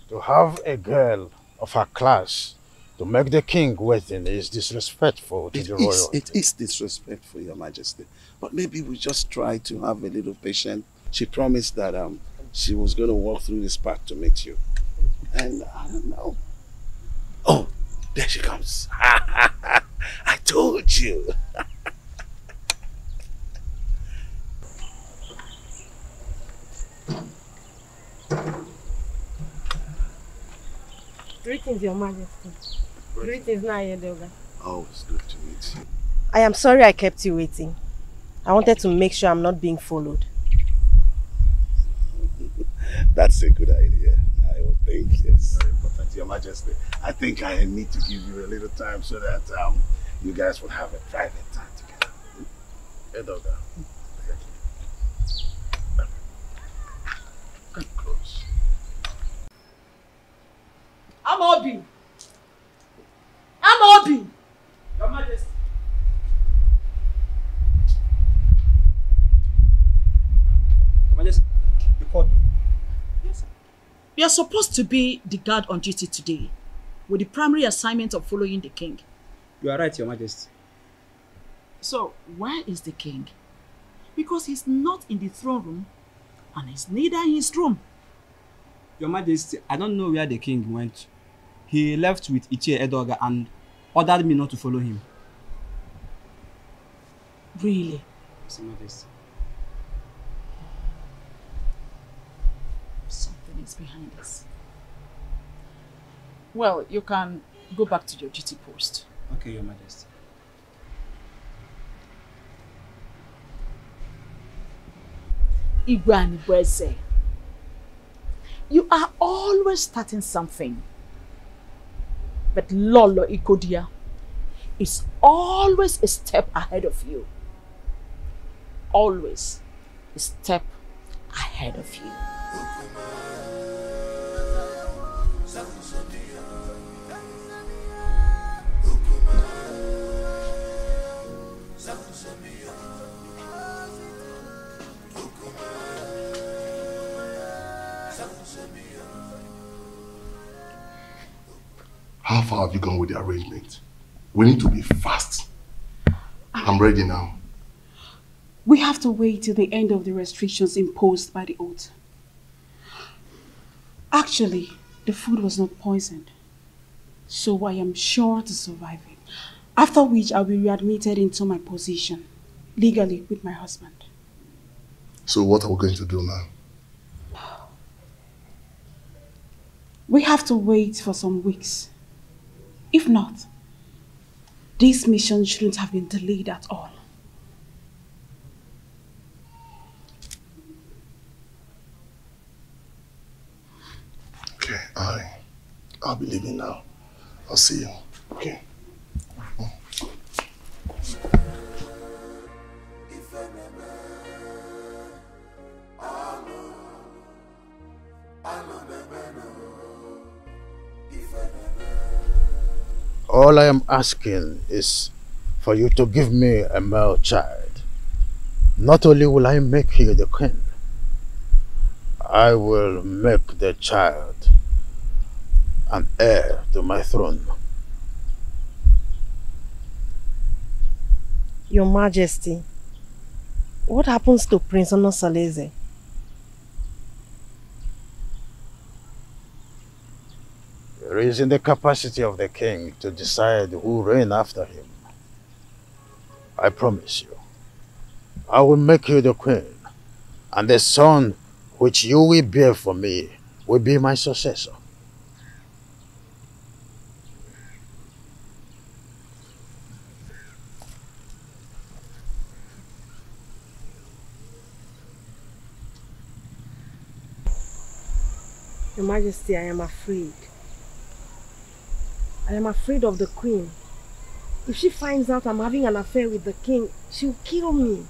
To have a girl of her class to make the king waiting is disrespectful to the royal. It is disrespectful, Your Majesty. But maybe we just try to have a little patience. She promised that she was going to walk through this path to meet you. And I don't know. Oh, there she comes. I told you. Greetings, Your Majesty. Greetings, Naya. Oh, it's good to meet you. I am sorry I kept you waiting. I wanted to make sure I'm not being followed. That's a good idea. I would think, yes. Very important, Your Majesty. I think I need to give you a little time so that you guys will have a private time together. Edoga. Come close. Amobi! Your Majesty. Your Majesty, you called me. Yes, sir. You are supposed to be the guard on duty today, with the primary assignment of following the king. You are right, Your Majesty. So, where is the king? Because he's not in the throne room, and he's neither in his room. Your Majesty, I don't know where the king went. He left with Ichie Edoga and ordered me not to follow him. Really? Yes, Your Majesty. Something is behind this. Well, you can go back to your duty post. Okay, Your Majesty. Igwani Bweze, you are always starting something. But Lolo Ikodia, is always a step ahead of you. Always a step ahead of you. How far have you gone with the arrangement? We need to be fast. I'm ready now. We have to wait till the end of the restrictions imposed by the oath. Actually, the food was not poisoned, so I am sure to survive it. After which I'll be readmitted into my position, legally with my husband. So what are we going to do now? We have to wait for some weeks. If not, this mission shouldn't have been delayed at all. Okay, I'll be leaving now. I'll see you. Okay. All I am asking is for you to give me a male child. Not only will I make you the queen, I will make the child an heir to my throne. Your Majesty, what happens to Prince Onosaleze? It is in the capacity of the king to decide who reign after him. I promise you, I will make you the queen, and the son which you will bear for me will be my successor. Your Majesty, I am afraid. I am afraid of the queen. If she finds out I'm having an affair with the king, she'll kill me.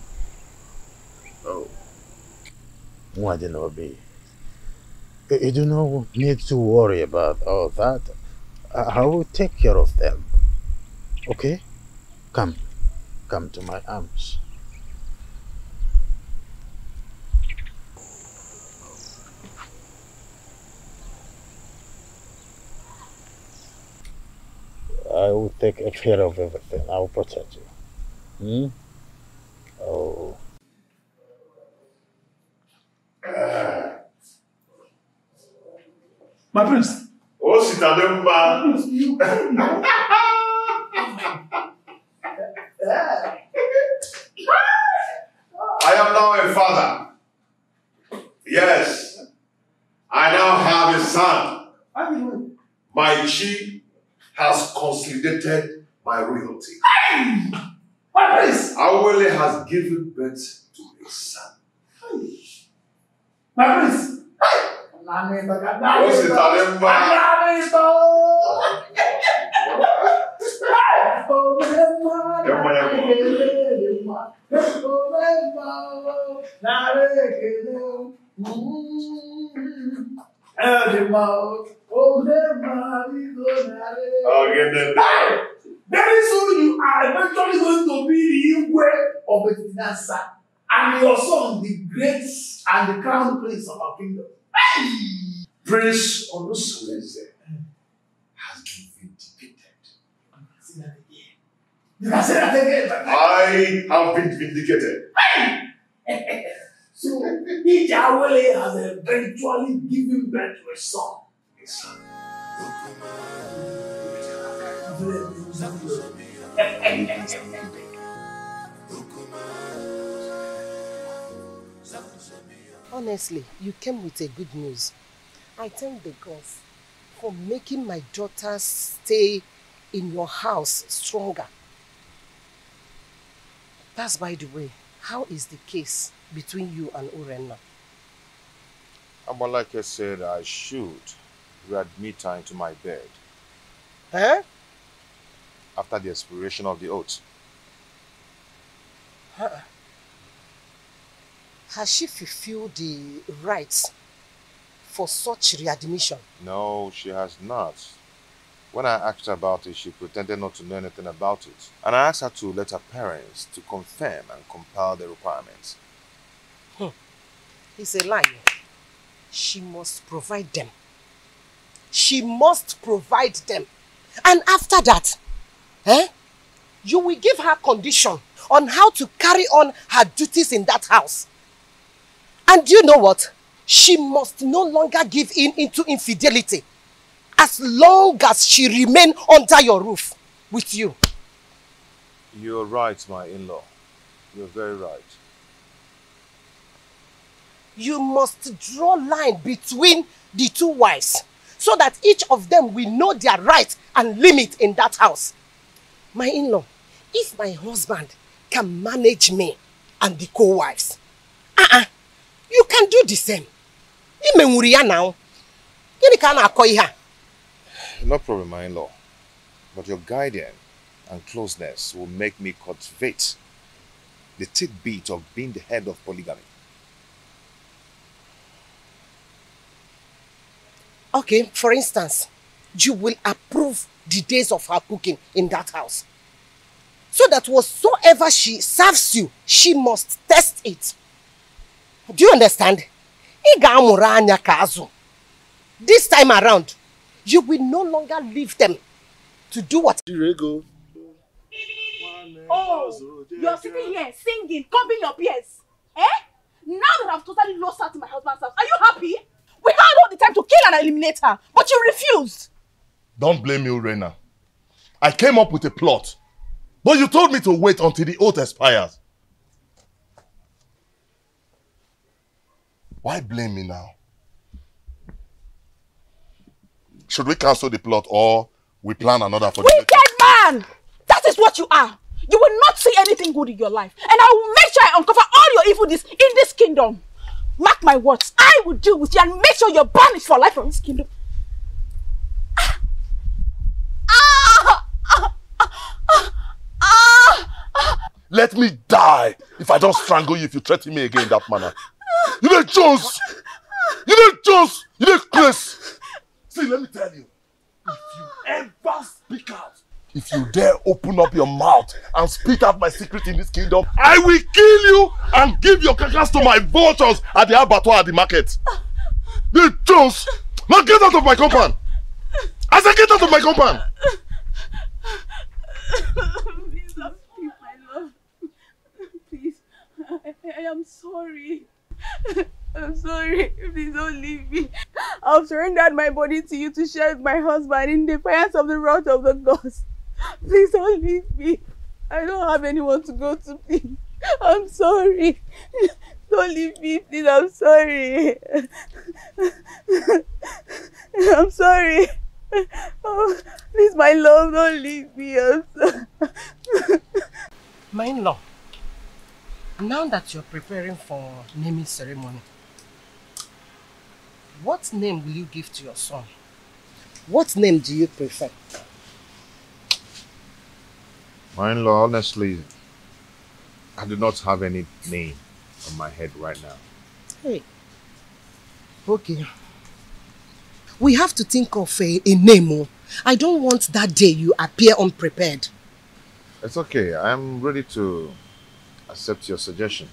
Oh. Mwadinobi, you do not need to worry about all that. I will take care of them. Okay? Come to my arms. I will take care of everything. I will protect you. Oh. My prince. Oh, Sitademba. I am now a father. Yes. I now have a son. My chi has consolidated my royalty. My prince. Awele has given birth to a son. My prince. Oh, Sitademba. Very soon you are eventually going to be the Igwe of Etinasa, and your son the great and the crown prince of our kingdom. Prince Onosaleze has been vindicated. You can say that again. I have been vindicated. So, Ijawele has eventually given birth to a son. Honestly, you came with a good news. I thank the gods for making my daughter's stay in your house stronger. That's by the way, how is the case between you and Urenna? Amalake said I should readmit her into my bed. Huh? after the expiration of the oath. Has she fulfilled the rights for such readmission? No, she has not. When I asked her about it, she pretended not to know anything about it. And I asked her to let her parents to confirm and compile the requirements. It's a lie. She must provide them. She must provide them. And after that, you will give her condition on how to carry on her duties in that house. And you know what? She must no longer give in into infidelity as long as she remain under your roof with you. You're right, my in-law. You're very right. You must draw line between the two wives so that each of them will know their rights and limit in that house. My in-law, if my husband can manage me and the co-wives, you can do the same. Now. No problem, my in-law. But your guidance and closeness will make me cultivate the tidbit of being the head of polygamy. Okay, for instance, you will approve the days of her cooking in that house. So that whatsoever she serves you, she must test it. Do you understand? This time around, you will no longer leave them to do what? Oh, you're sitting here singing, combing your ears. Now that I've totally lost her to my husband's house, are you happy? We had all the time to kill and eliminate her, but you refused. Don't blame me, Urena. I came up with a plot, but you told me to wait until the oath expires. Why blame me now? Should we cancel the plot or we plan another for the wicked man! That is what you are. You will not see anything good in your life. And I will make sure I uncover all your evil deeds in this kingdom. Mark my words, I will deal with you and make sure you're banished for life from this kingdom. Let me die if I don't strangle you if you threaten me again in that manner. You know Jones! You know Jones! You know Chris! See, let me tell you, if you ever speak out, if you dare open up your mouth and spit out my secret in this kingdom, I will kill you and give your carcass to my vultures at the abattoir at the market. You Jones! Now get out of my compound! I said get out of my compound! Please don't leave, my love. Please, I am sorry. I'm sorry. Please don't leave me. I've surrendered my body to you to share with my husband in defiance of the wrath of the gods. Please don't leave me. I don't have anyone to go to, please. I'm sorry. Don't leave me, please. I'm sorry. I'm sorry. Oh, please, my love, don't leave me. I'm sorry. My in-law, now that you're preparing for naming ceremony, what name will you give to your son? What name do you prefer? My in-law, honestly, I do not have any name on my head right now. Hey. Okay. We have to think of a name. I don't want that day you appear unprepared. It's okay. I'm ready to accept your suggestion.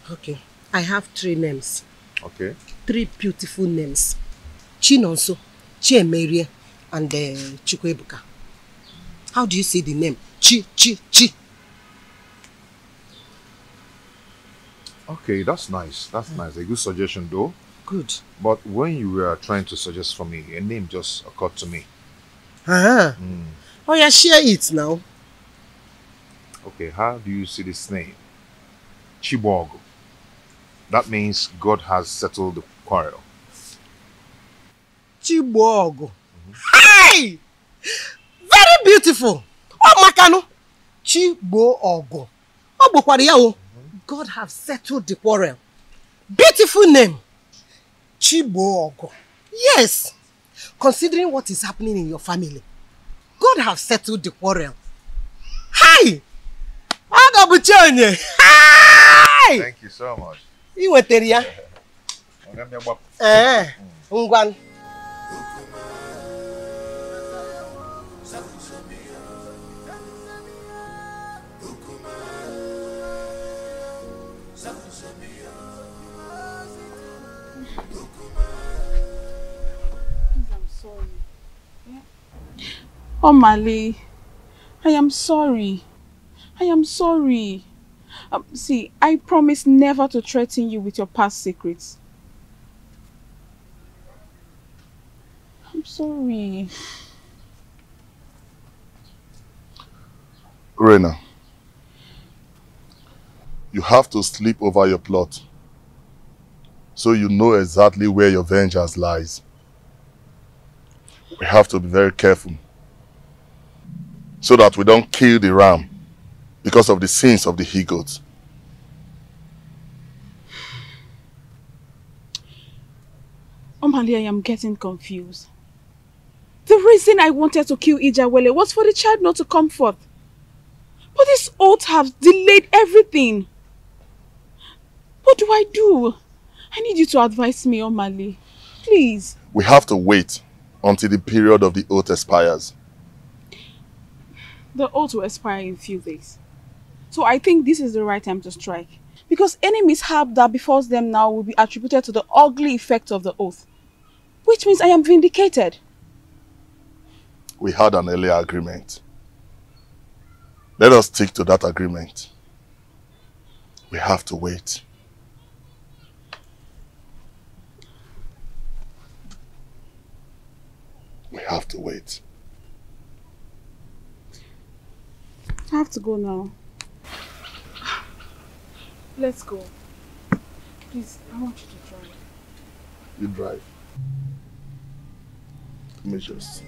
Okay. I have 3 names. Okay. 3 beautiful names. Chinonso, Chiemerie, and Chukwebuka. How do you say the name? Chi. Okay, that's nice. That's nice. A good suggestion though. Good. But when you were trying to suggest for me, a name just occurred to me. Oh yeah, share it now. Okay, how do you see this name? Chibogo. That means God has settled the quarrel. Chibogo. Hey! Very beautiful. Oh, Makano. Chibogo. Oh, God have settled the quarrel. Beautiful name. Chibogo. Yes. Considering what is happening in your family. God have settled the quarrel. Hi! Hi! Thank you so much. You were there. Ngwan. Oh, Mali, I am sorry. I am sorry. See, I promise never to threaten you with your past secrets. I'm sorry. Rena, you have to sleep over your plot so you know exactly where your vengeance lies. We have to be very careful so that we don't kill the ram because of the sins of the he-goats. Omali, I am getting confused. The reason I wanted to kill Ijawele was for the child not to come forth. But this oath has delayed everything. What do I do? I need you to advise me, Omali. Please. We have to wait until the period of the oath expires. The oath will expire in a few days. So I think this is the right time to strike. Because any mishap that befalls them now will be attributed to the ugly effect of the oath. Which means I am vindicated. We had an earlier agreement. Let us stick to that agreement. We have to wait. We have to wait. I have to go now. Let's go. Please, I want you to drive. You drive. Measures.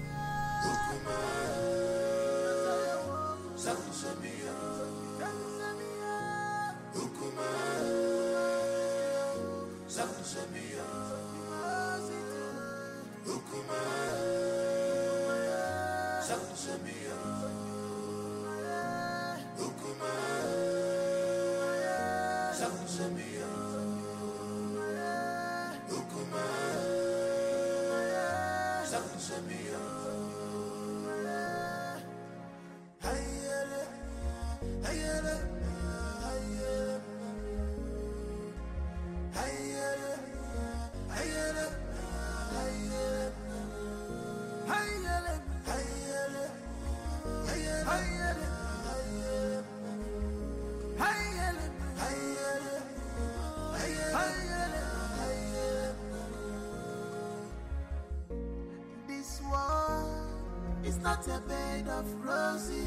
Not a bed of roses.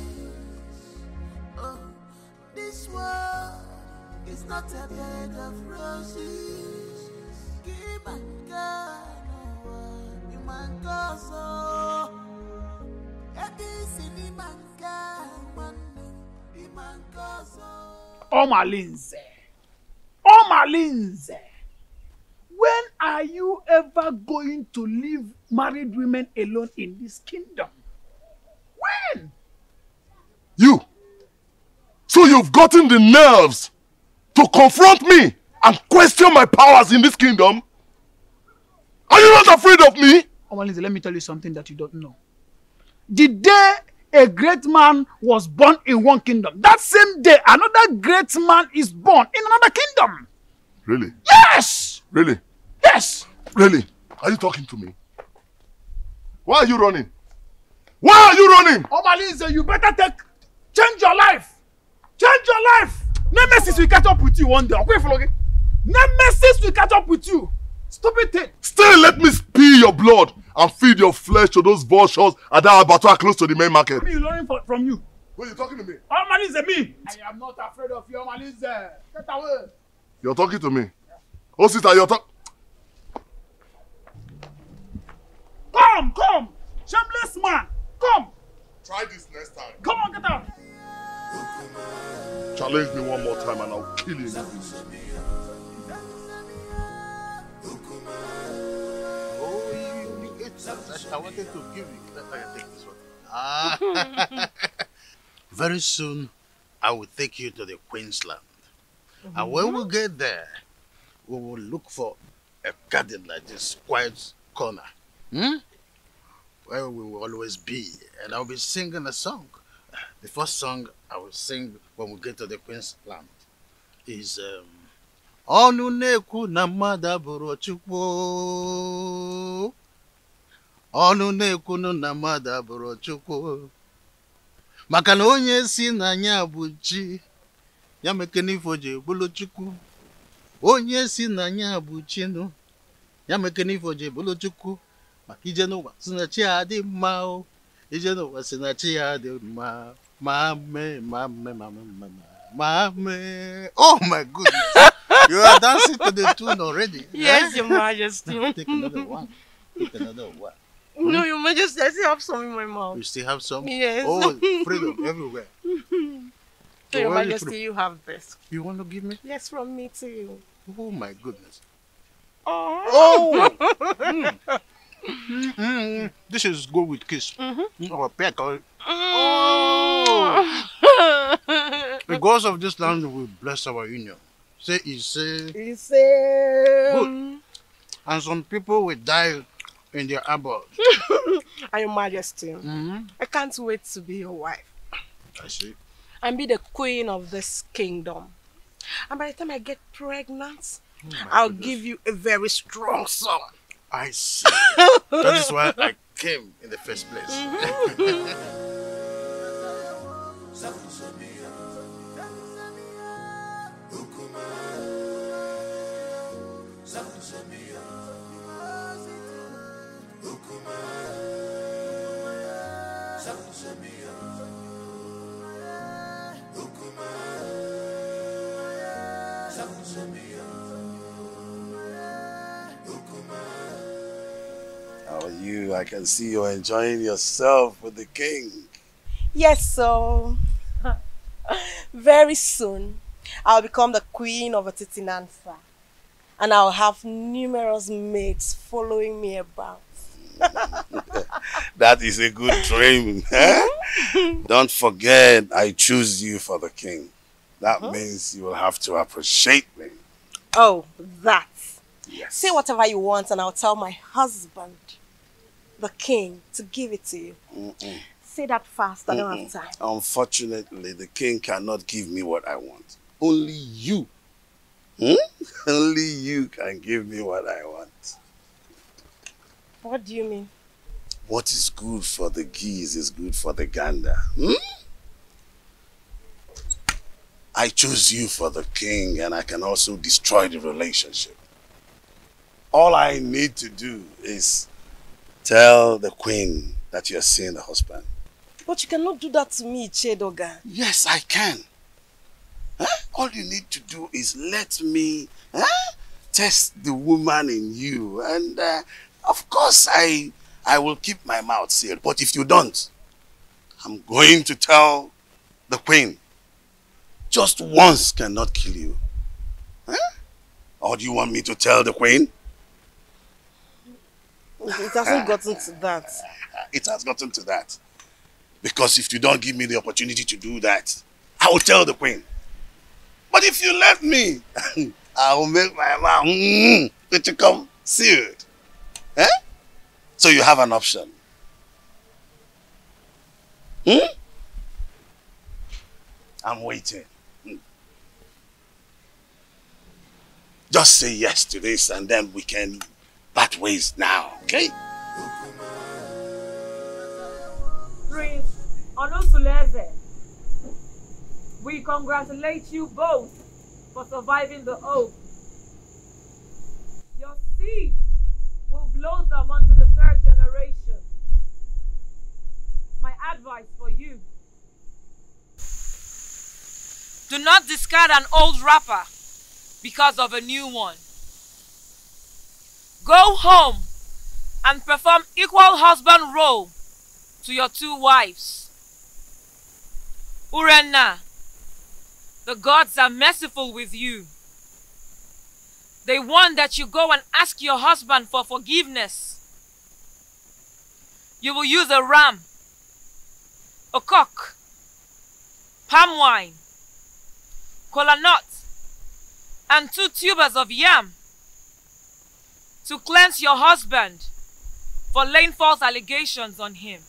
Oh, this world is not a bed of roses. Give my God, you man go so. Omalinze, when are you ever going to leave married women alone in this kingdom? When? You! So you've gotten the nerves to confront me and question my powers in this kingdom? Are you not afraid of me? Omalinze, let me tell you something that you don't know. The day a great man was born in one kingdom, that same day another great man is born in another kingdom. Really? Yes! Really? Yes! Really? Are you talking to me? Why are you running? Why are you running? Omalinze, you better change your life. Change your life. Nemesis will catch up with you one day. Okay, Nemesis will catch up with you. Stupid thing. Still let me spill your blood and feed your flesh to those vultures at that abattoir close to the main market. What are you learning from you? Who are you talking to me? Omalinze, me. I am not afraid of you, Omalinze. Get away. You're talking to me. Oh, sister, you're talking. Come. Shameless man. Come. Try this next time. Come on, get out. Challenge me one more time and I'll kill you. Oh, you ate that. I wanted to give you. Let me take this one. Very soon, I will take you to the Queensland. And when we get there, we will look for a garden like this, quiet corner. Where we will always be. And I'll be singing a song. The first song I will sing when we get to the Queensland is Onu neku na mada buru chukwu. Onu neku na mada buru chukwu. Maka na onye si na nya bụ chi, ya mekene ifo je bulu chukwu. Onye si na nya bụ chi no, ya mekene ifo je bulu chukwu. Maka ije n'ụwa si na chi adị mma o. Ije n'ụwa si na chi adị mma. Mame. Oh my goodness. You are dancing to the tune already. Yes, Your Majesty. Take another one. Take another one. No, Your Majesty, I still have some in my mouth. You still have some? Yes. Oh, freedom everywhere. So, Your Majesty, you have this. You want to give me? Yes, from me to you. Oh my goodness. Oh! This is good with kiss. Or peck. Oh! The gods of this land will bless our union. Say, good. And some people will die in their abode. And Your Majesty, I can't wait to be your wife. I see. And be the queen of this kingdom. And by the time I get pregnant, I'll give you a very strong son. I see. That is why I came in the first place. How are you? I can see you're enjoying yourself with the king. Yes, so very soon I'll become the queen of Atitinansa, and I'll have numerous maids following me about. That is a good dream. Don't forget, I choose you for the king. That means you will have to appreciate me. Oh, that. Yes. Say whatever you want and I'll tell my husband, the king, to give it to you. Say that fast, I don't have time. Unfortunately, the king cannot give me what I want. Only you. Only you can give me what I want. What do you mean? What is good for the geese is good for the gander. I choose you for the king, and I can also destroy the relationship. All I need to do is tell the queen that you're seeing the husband. But you cannot do that to me, Chedoga. Yes, I can. All you need to do is let me test the woman in you. And of course, I will keep my mouth sealed. But if you don't, I'm going to tell the queen. Just once cannot kill you. Or do you want me to tell the queen? It hasn't gotten to that. It has gotten to that. Because if you don't give me the opportunity to do that, I will tell the queen. But if you let me, I will make my mouth to come sealed. So you have an option. I'm waiting. Just say yes to this and then we can part ways now, okay? Prince Onosuleze, we congratulate you both for surviving the oath. Your seed will blossom onto the third generation. My advice for you: do not discard an old wrapper because of a new one. Go home and perform equal husband role to your two wives. Urenna, the gods are merciful with you. They want that you go and ask your husband for forgiveness. You will use a ram a cock, palm wine, kola nut, and 2 tubers of yam to cleanse your husband for laying false allegations on him.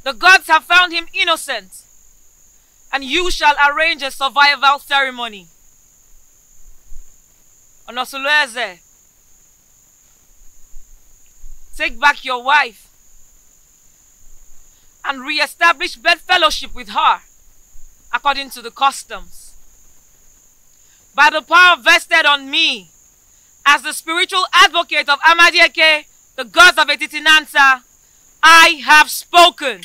The gods have found him innocent, and you shall arrange a survival ceremony. Onosuleze, take back your wife and re-establish bedfellowship with her according to the customs. By the power vested on me as the spiritual advocate of Amadieke, the gods of Etitinansa, I have spoken.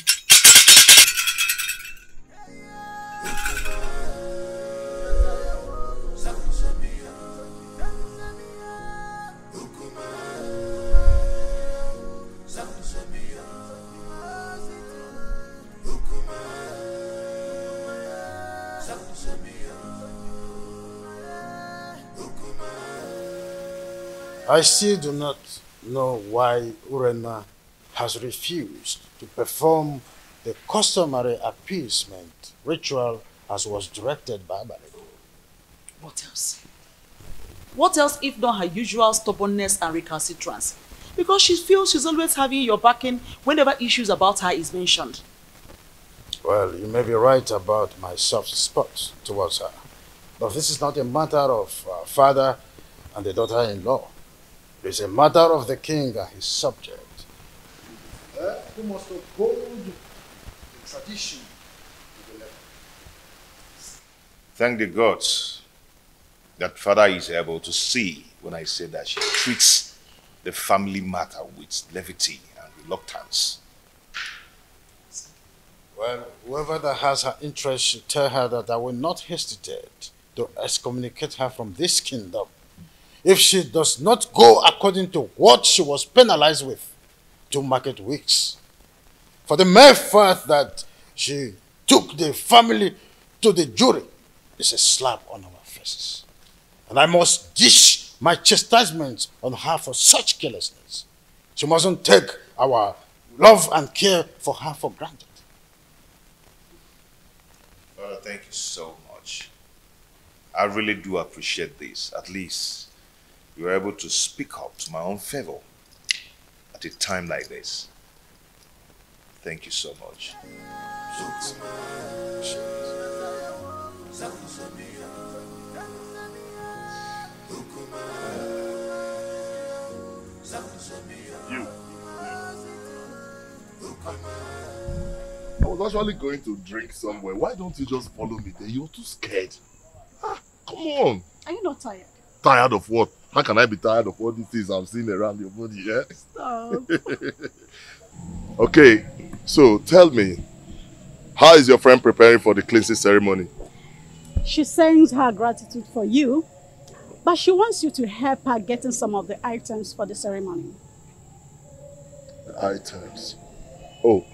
I still do not know why Urena has refused to perform the customary appeasement ritual as was directed by Abale. What else? What else if not her usual stubbornness and recalcitrance? Because she feels she's always having your backing whenever issues about her is mentioned. Well, you may be right about my soft spots towards her. But this is not a matter of father and the daughter-in-law. It is a matter of the king and his subject. Who must uphold the tradition to the letter. Thank the gods that father is able to see when I say that she treats the family matter with levity and reluctance. Well, whoever that has her interest should tell her that I will not hesitate to excommunicate her from this kingdom if she does not go according to what she was penalized with 2 market weeks. For the mere fact that she took the family to the jury is a slap on our faces. And I must dish my chastisement on her for such carelessness. She mustn't take our love and care for her for granted. Father, thank you so much. I really do appreciate this. At least you were able to speak up to my own favor at a time like this. Thank you so much. You. I was actually going to drink somewhere. Why don't you just follow me there? You're too scared. Come on. Are you not tired? Tired of what? How can I be tired of all these things I'm seeing around your body, yeah? Stop. Okay, so tell me, how is your friend preparing for the cleansing ceremony? She sends her gratitude for you, but she wants you to help her getting some of the items for the ceremony. The items? Oh,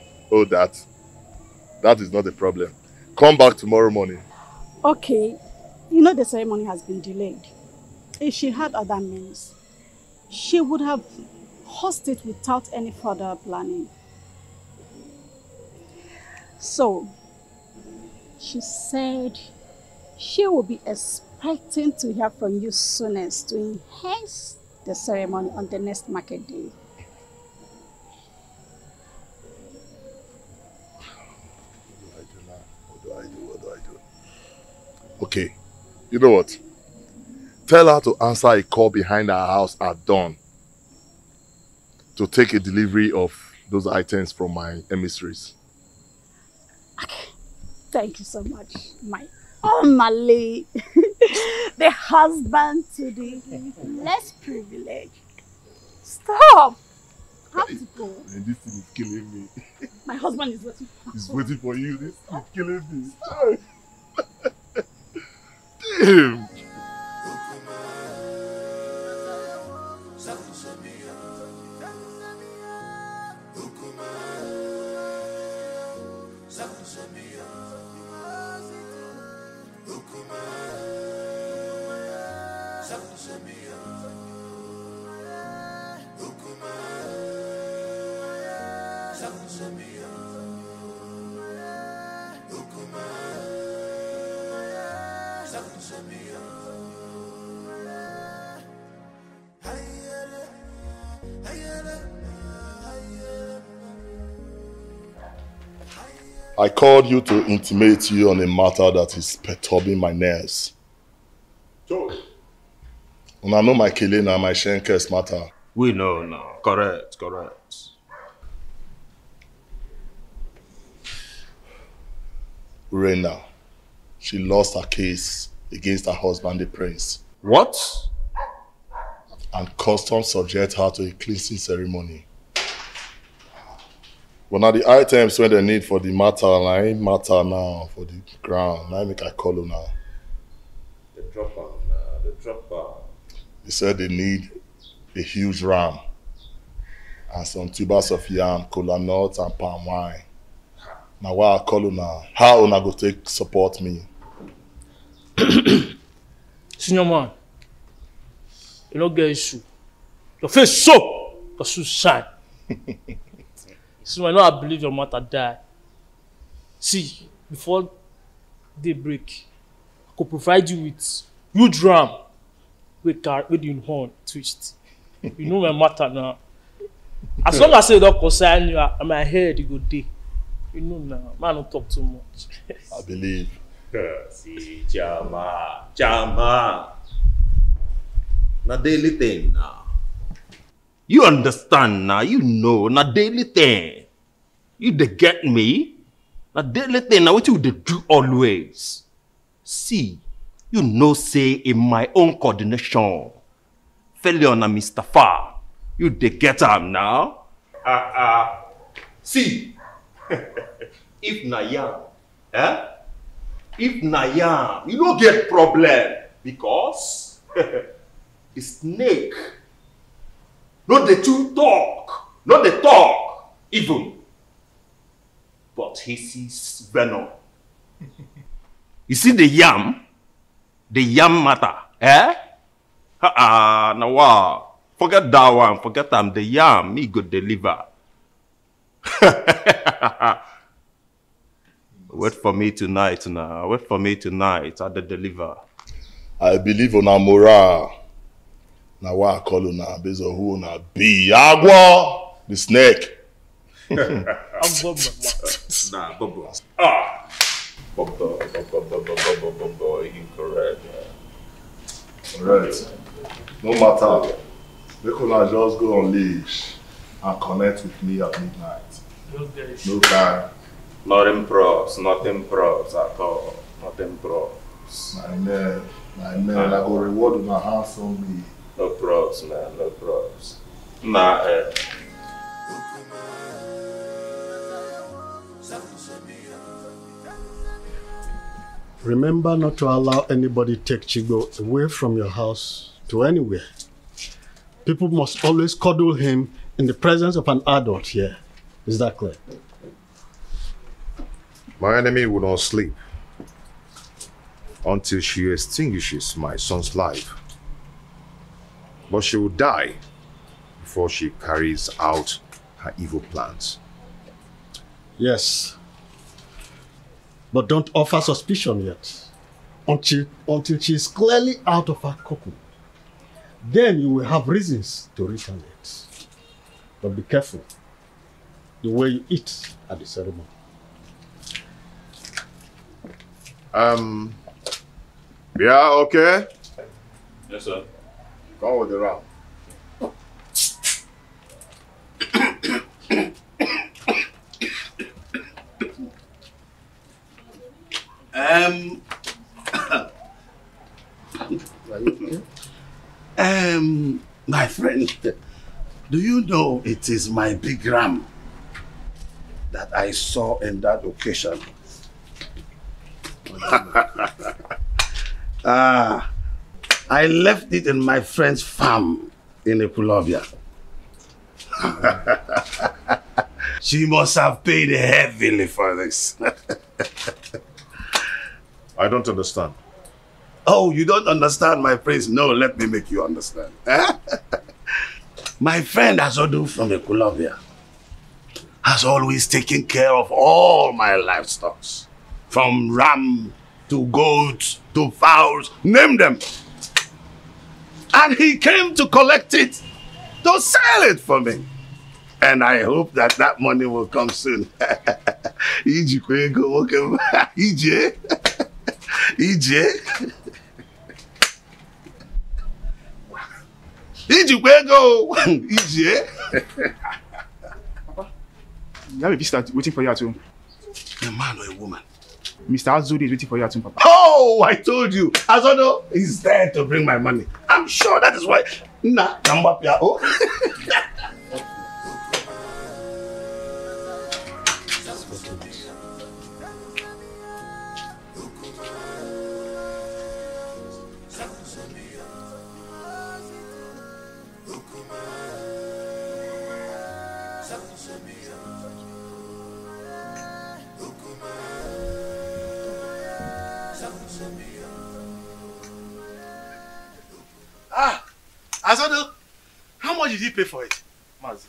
that is not a problem. Come back tomorrow morning. Okay, you know the ceremony has been delayed. If she had other means, she would have hosted it without any further planning. So, she said she will be expecting to hear from you soonest to enhance the ceremony on the next market day. What do I do? Okay, you know what? Tell her to answer a call behind our house at dawn to take a delivery of those items from my emissaries. Okay. Thank you so much, my Omale, the husband to the less privileged. Stop! I have to go. And this thing is killing me. My husband is waiting. He's waiting for you. This is killing me. Damn! Samia. I called you to intimate you on a matter that is perturbing my nerves. And I know my killing and my Shenkers matter. We know now. Correct. Urena, she lost her case against her husband, the prince. What? And customs subject her to a cleansing ceremony. But now the items when they need for the matter, I ain't matter now for the ground. I make I call you now. The dropper. They said they need a huge ram and some tubers of yam, cola nuts and palm wine. Now why I call you now? How una go take support me? Senior man, you don't get issue. Your face so, your shoes shine. So I know I believe your mother died. See, before daybreak, I could provide you with huge ram with the horn twist. You know my matter now. As long as I don't concern you, and my head you go day. You know now, man don't talk too much. I believe. See, Jama. Na daily thing now. You understand now, you know, na daily thing. You dey get me? Na daily thing, now what you dey do always. See, you know say in my own coordination, failure na Mr. Far, you dey get am now? See, if na yam, if na yam, you don't get problem because the snake, not the two talk, not the talk even, but he sees venom. You see the yam matter, now wow, forget that one, forget them, the yam, me go deliver. Wait for me tonight now. Wait for me tonight at the deliver. I believe on a morale. Now why I call you now based on who na be Agua, the snake. Nah, Bobo. Bobo, incorrect. Alright. No matter. They could not just go on leash and connect with me at midnight. No time. Nothing props at all. Nothing props. My man, I go reward with my hands on me. No props, man, no props. Nah, Remember not to allow anybody take Chigo away from your house to anywhere. People must always cuddle him in the presence of an adult here. Is that clear? My enemy will not sleep until she extinguishes my son's life. But she will die before she carries out her evil plans. Yes. But don't offer suspicion yet. Until she is clearly out of her cocoon. Then you will have reasons to retaliate. But be careful the way you eat at the ceremony. Yeah, okay? Yes, sir. Come with the round. My friend, do you know it is my big ram that I saw in that occasion? I left it in my friend's farm in Epulovia. She must have paid heavily for this. I don't understand. Oh, you don't understand, my prince? No, let me make you understand. My friend Azodu from Epulovia has always taken care of all my livestock. From ram to goat to fowls, name them. And he came to collect it, to sell it for me. And I hope that that money will come soon. Iji kwego, okay. Ije. Ije. Iji kwego. Ije. Papa, you have a visitor waiting for you at home. A man or a woman? Mr. Azudi is waiting for you at home, Papa. Oh, I told you. Azodo is there to bring my money. I'm sure that is why. Nah, Kambapia. Oh. Ah, Azodo, how much did he pay for it? Mazi,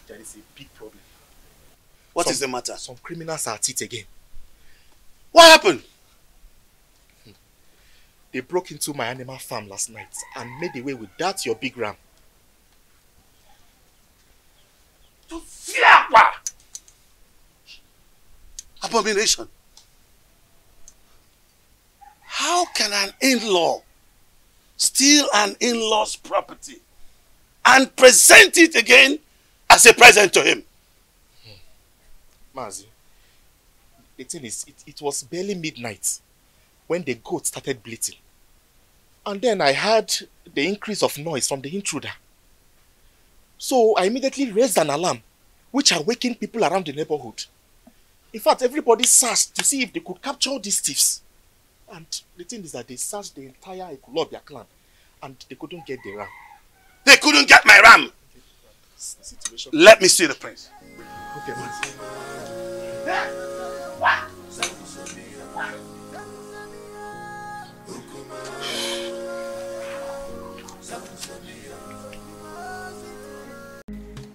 there is a big problem. What is the matter? Some criminals are at it again. What happened? They broke into my animal farm last night and made away with that your big ram. Abomination. How can an in-law steal an in-law's property and present it again as a present to him? Mazi, the thing is, it was barely midnight when the goat started bleating. And then I heard the increase of noise from the intruder. So I immediately raised an alarm, which awakened people around the neighborhood. In fact, everybody searched to see if they could capture these thieves. And the thing is that they searched the entire Ekulobia clan and they couldn't get the ram. They couldn't get my ram! Situation. Let me see the prince. Okay, man.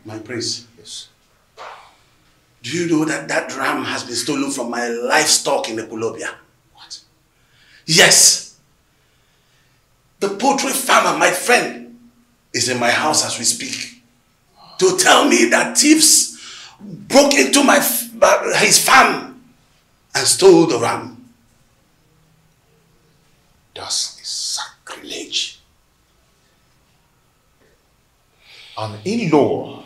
My prince. Yes. Do you know that that ram has been stolen from my livestock in Ekulobia? What? Yes. The poultry farmer, my friend, is in my house as we speak to tell me that thieves broke into his farm and stole the ram. That's a sacrilege. An in-law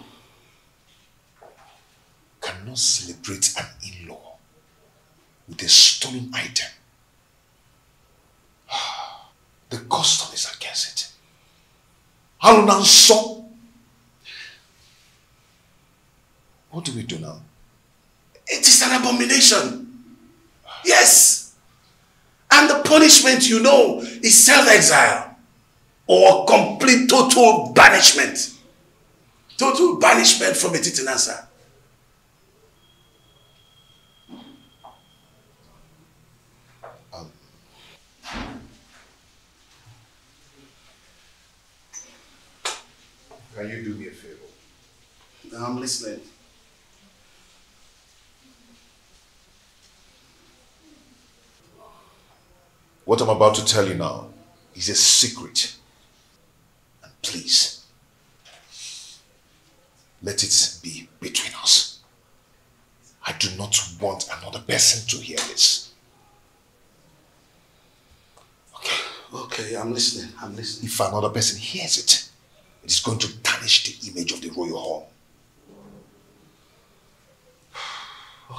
cannot celebrate an in-law with a stolen item. The custom is against it. So, what do we do now? It is an abomination. Yes. And the punishment, you know, is self-exile or complete total banishment. Total banishment from Etitinansa. Can you do me a favor? I'm listening. What I'm about to tell you now is a secret. And please, let it be between us. I do not want another person to hear this. Okay, I'm listening. I'm listening. If another person hears it, it is going to tarnish the image of the royal home.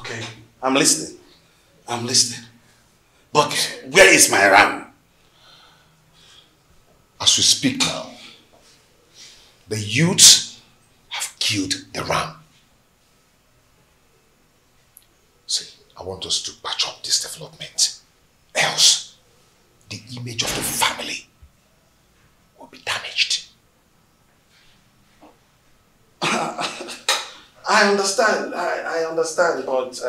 Okay, I'm listening. I'm listening. But where is my ram? As we speak now, the youths have killed the ram. See, I want us to patch up this development. Else, the image of the family will be damaged. I understand. I understand, but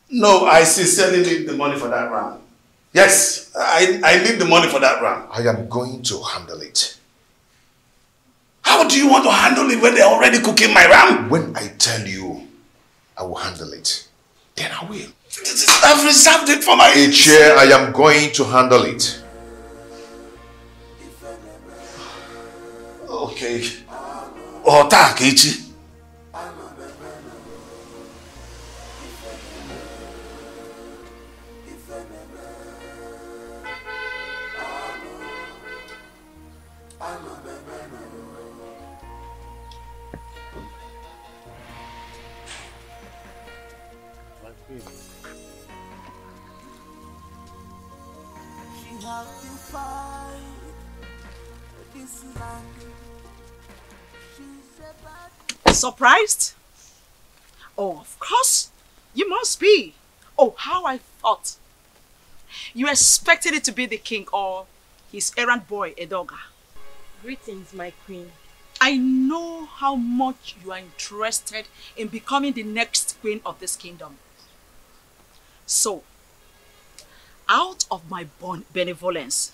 no, I sincerely need the money for that ram. Yes, I need the money for that ram. I am going to handle it. How do you want to handle it when they're already cooking my ram? When I tell you, I will handle it. then I will. I've reserved it for my... Ichie, I am going to handle it. Okay. Oh, tak, Ichi. Surprised? Oh, of course. You must be. Oh, how I thought. You expected it to be the king or his errand boy, Edoga. Greetings, my queen. I know how much you are interested in becoming the next queen of this kingdom. So, out of my benevolence,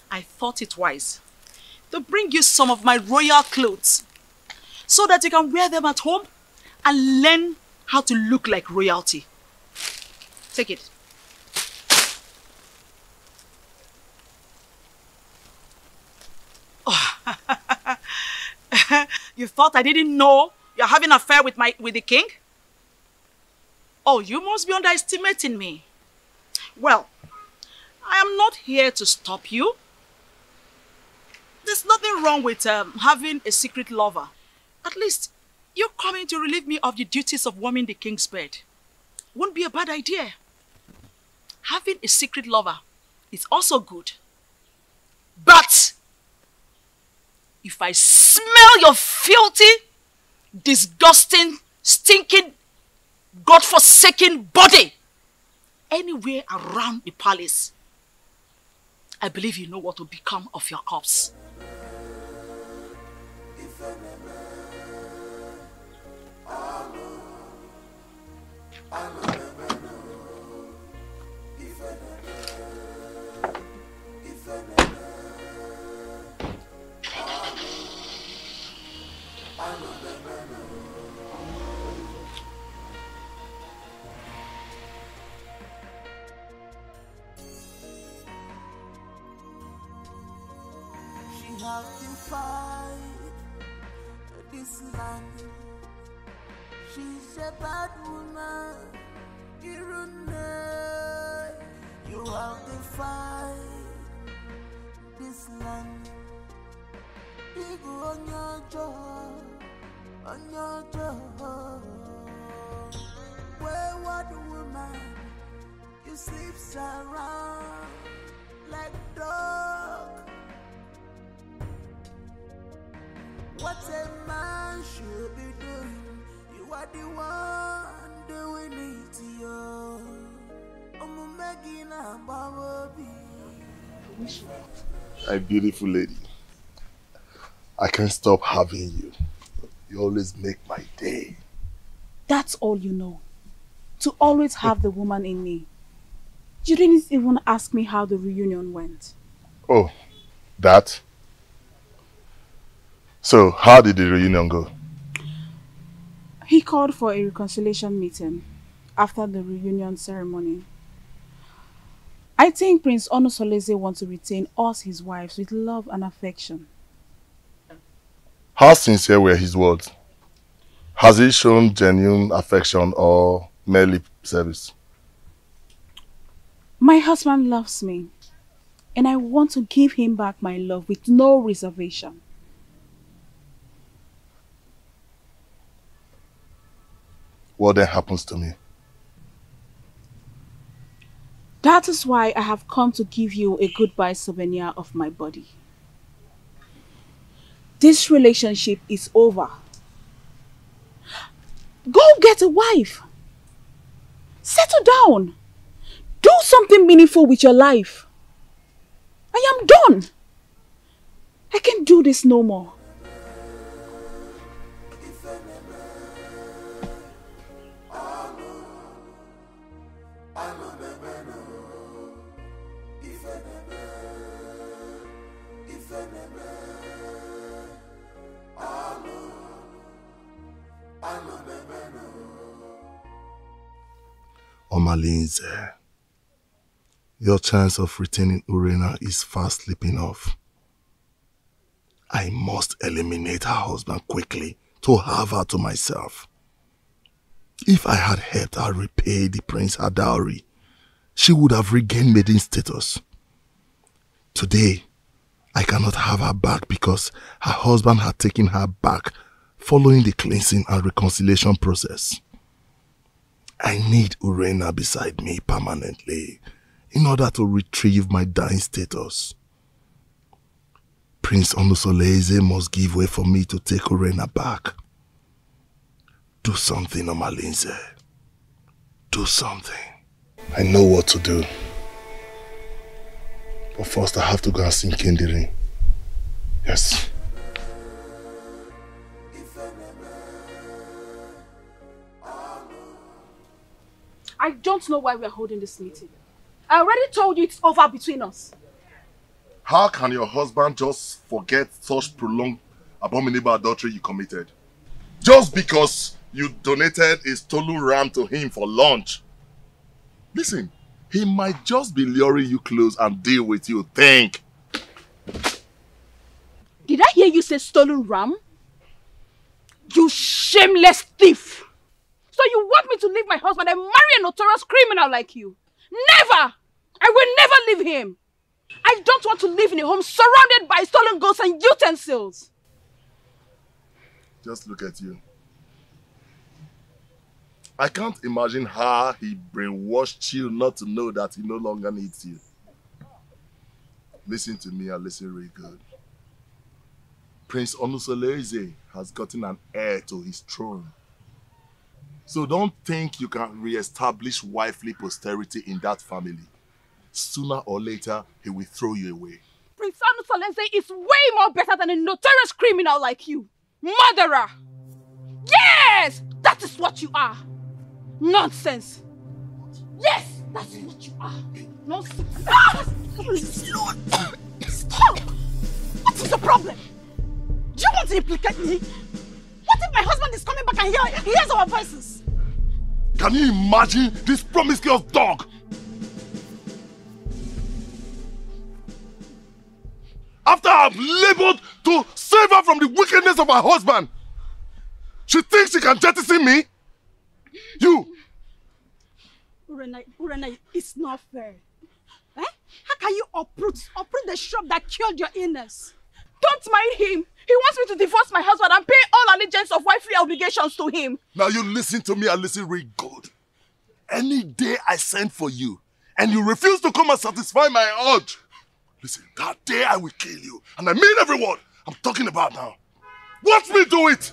I thought it wise to bring you some of my royal clothes so that you can wear them at home and learn how to look like royalty. Take it. Oh. You thought I didn't know you're having an affair with the king? Oh, you must be underestimating me. Well, I am not here to stop you. There's nothing wrong with having a secret lover. At least, you're coming to relieve me of the duties of warming the king's bed. Won't be a bad idea. Having a secret lover is also good. But, if I smell your filthy, disgusting, stinking, godforsaken body anywhere around the palace, I believe you know what will become of your corpse. Have to fight this land. She's a bad woman. You have to fight this land. Big on your job, on your job. Wayward woman, you sleeps around like dog. What a man should be doing, you are the one doing it to you. My beautiful lady, I can't stop having you. You always make my day. That's all you know. To always have the woman in me. You didn't even ask me how the reunion went. Oh, that? So, how did the reunion go? He called for a reconciliation meeting after the reunion ceremony. I think Prince Onosoleze wants to retain us, his wives, with love and affection. How sincere were his words? Has he shown genuine affection or mere lip service? My husband loves me, and I want to give him back my love with no reservation. What then happens to me? That is why I have come to give you a goodbye souvenir of my body. This relationship is over. Go get a wife. Settle down. Do something meaningful with your life. I am done. I can't do this no more. Omalinze, your chance of retaining Urena is fast slipping off. I must eliminate her husband quickly to have her to myself. If I had helped her repay the prince her dowry, she would have regained maiden status. Today, I cannot have her back because her husband had taken her back following the cleansing and reconciliation process. I need Urena beside me permanently in order to retrieve my dying status. Prince Onusoleze must give way for me to take Urena back. Do something, Omalinze. Do something. I know what to do. But first I have to go and sing Kendiri. Yes. I don't know why we are holding this meeting. I already told you it's over between us. How can your husband just forget such prolonged abominable adultery you committed? Just because you donated a stolen ram to him for lunch. Listen, he might just be luring you close and deal with you. Think. Did I hear you say stolen ram? You shameless thief! So you want me to leave my husband and marry a notorious criminal like you? Never! I will never leave him! I don't want to live in a home surrounded by stolen goods and utensils! Just look at you. I can't imagine how he brainwashed you not to know that he no longer needs you. Listen to me and listen really good. Prince Onusoleze has gotten an heir to his throne. So don't think you can re-establish wifely posterity in that family. Sooner or later, he will throw you away. Prince Onusoleze is way more better than a notorious criminal like you. Murderer! Yes! That is what you are. Nonsense. Yes, that's what you are. Nonsense. Ah! Lord. Stop! What is the problem? Do you want to implicate me? What if my husband is coming back and hears our voices? Can you imagine this promiscuous dog? After I've labored to save her from the wickedness of her husband, she thinks she can jettison me? You! Urena, it's not fair. Eh? How can you uproot the shrub that killed your illness? Don't marry him. He wants me to divorce my husband and pay all allegiance of wifely obligations to him. Now you listen to me and listen really good. Any day I send for you and you refuse to come and satisfy my urge, listen, that day I will kill you. And I mean every word I'm talking about now. Watch me do it!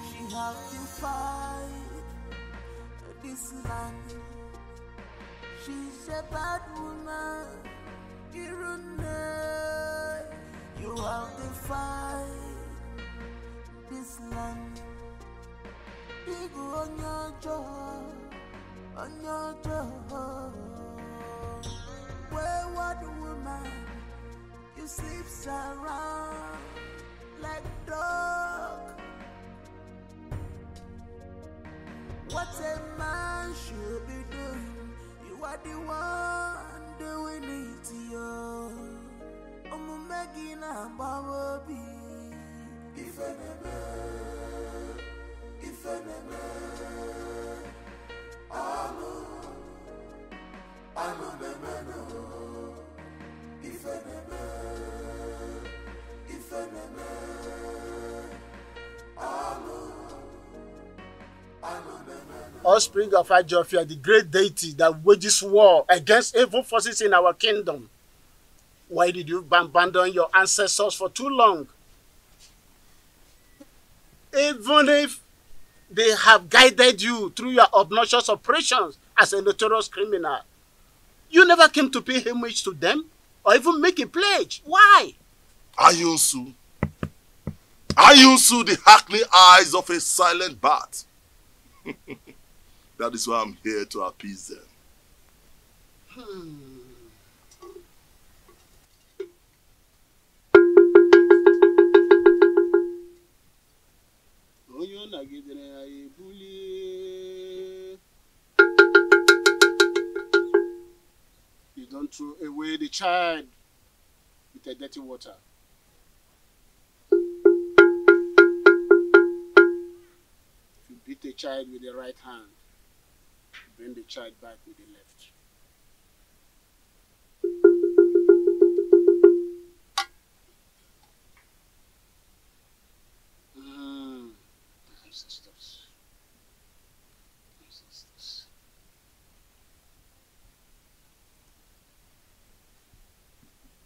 She have to fight this land. She's a bad woman. You have to fight this land. Big on your jaw, on your jaw. Wayward woman, you sleeps around like dog. What a man should be doing, you are the one doing it to you. I'm making a baby. If Offspring of Ajofia, the great deity that wages war against evil forces in our kingdom. Why did you abandon your ancestors for too long? Even if they have guided you through your obnoxious operations as a notorious criminal. You never came to pay homage to them or even make a pledge. Why? Ayunsu, the hackney eyes of a silent bat. That is why I'm here to appease them. You don't throw away the child with the dirty water. If you beat the child with the right hand, bring the child back with the left. Ancestors.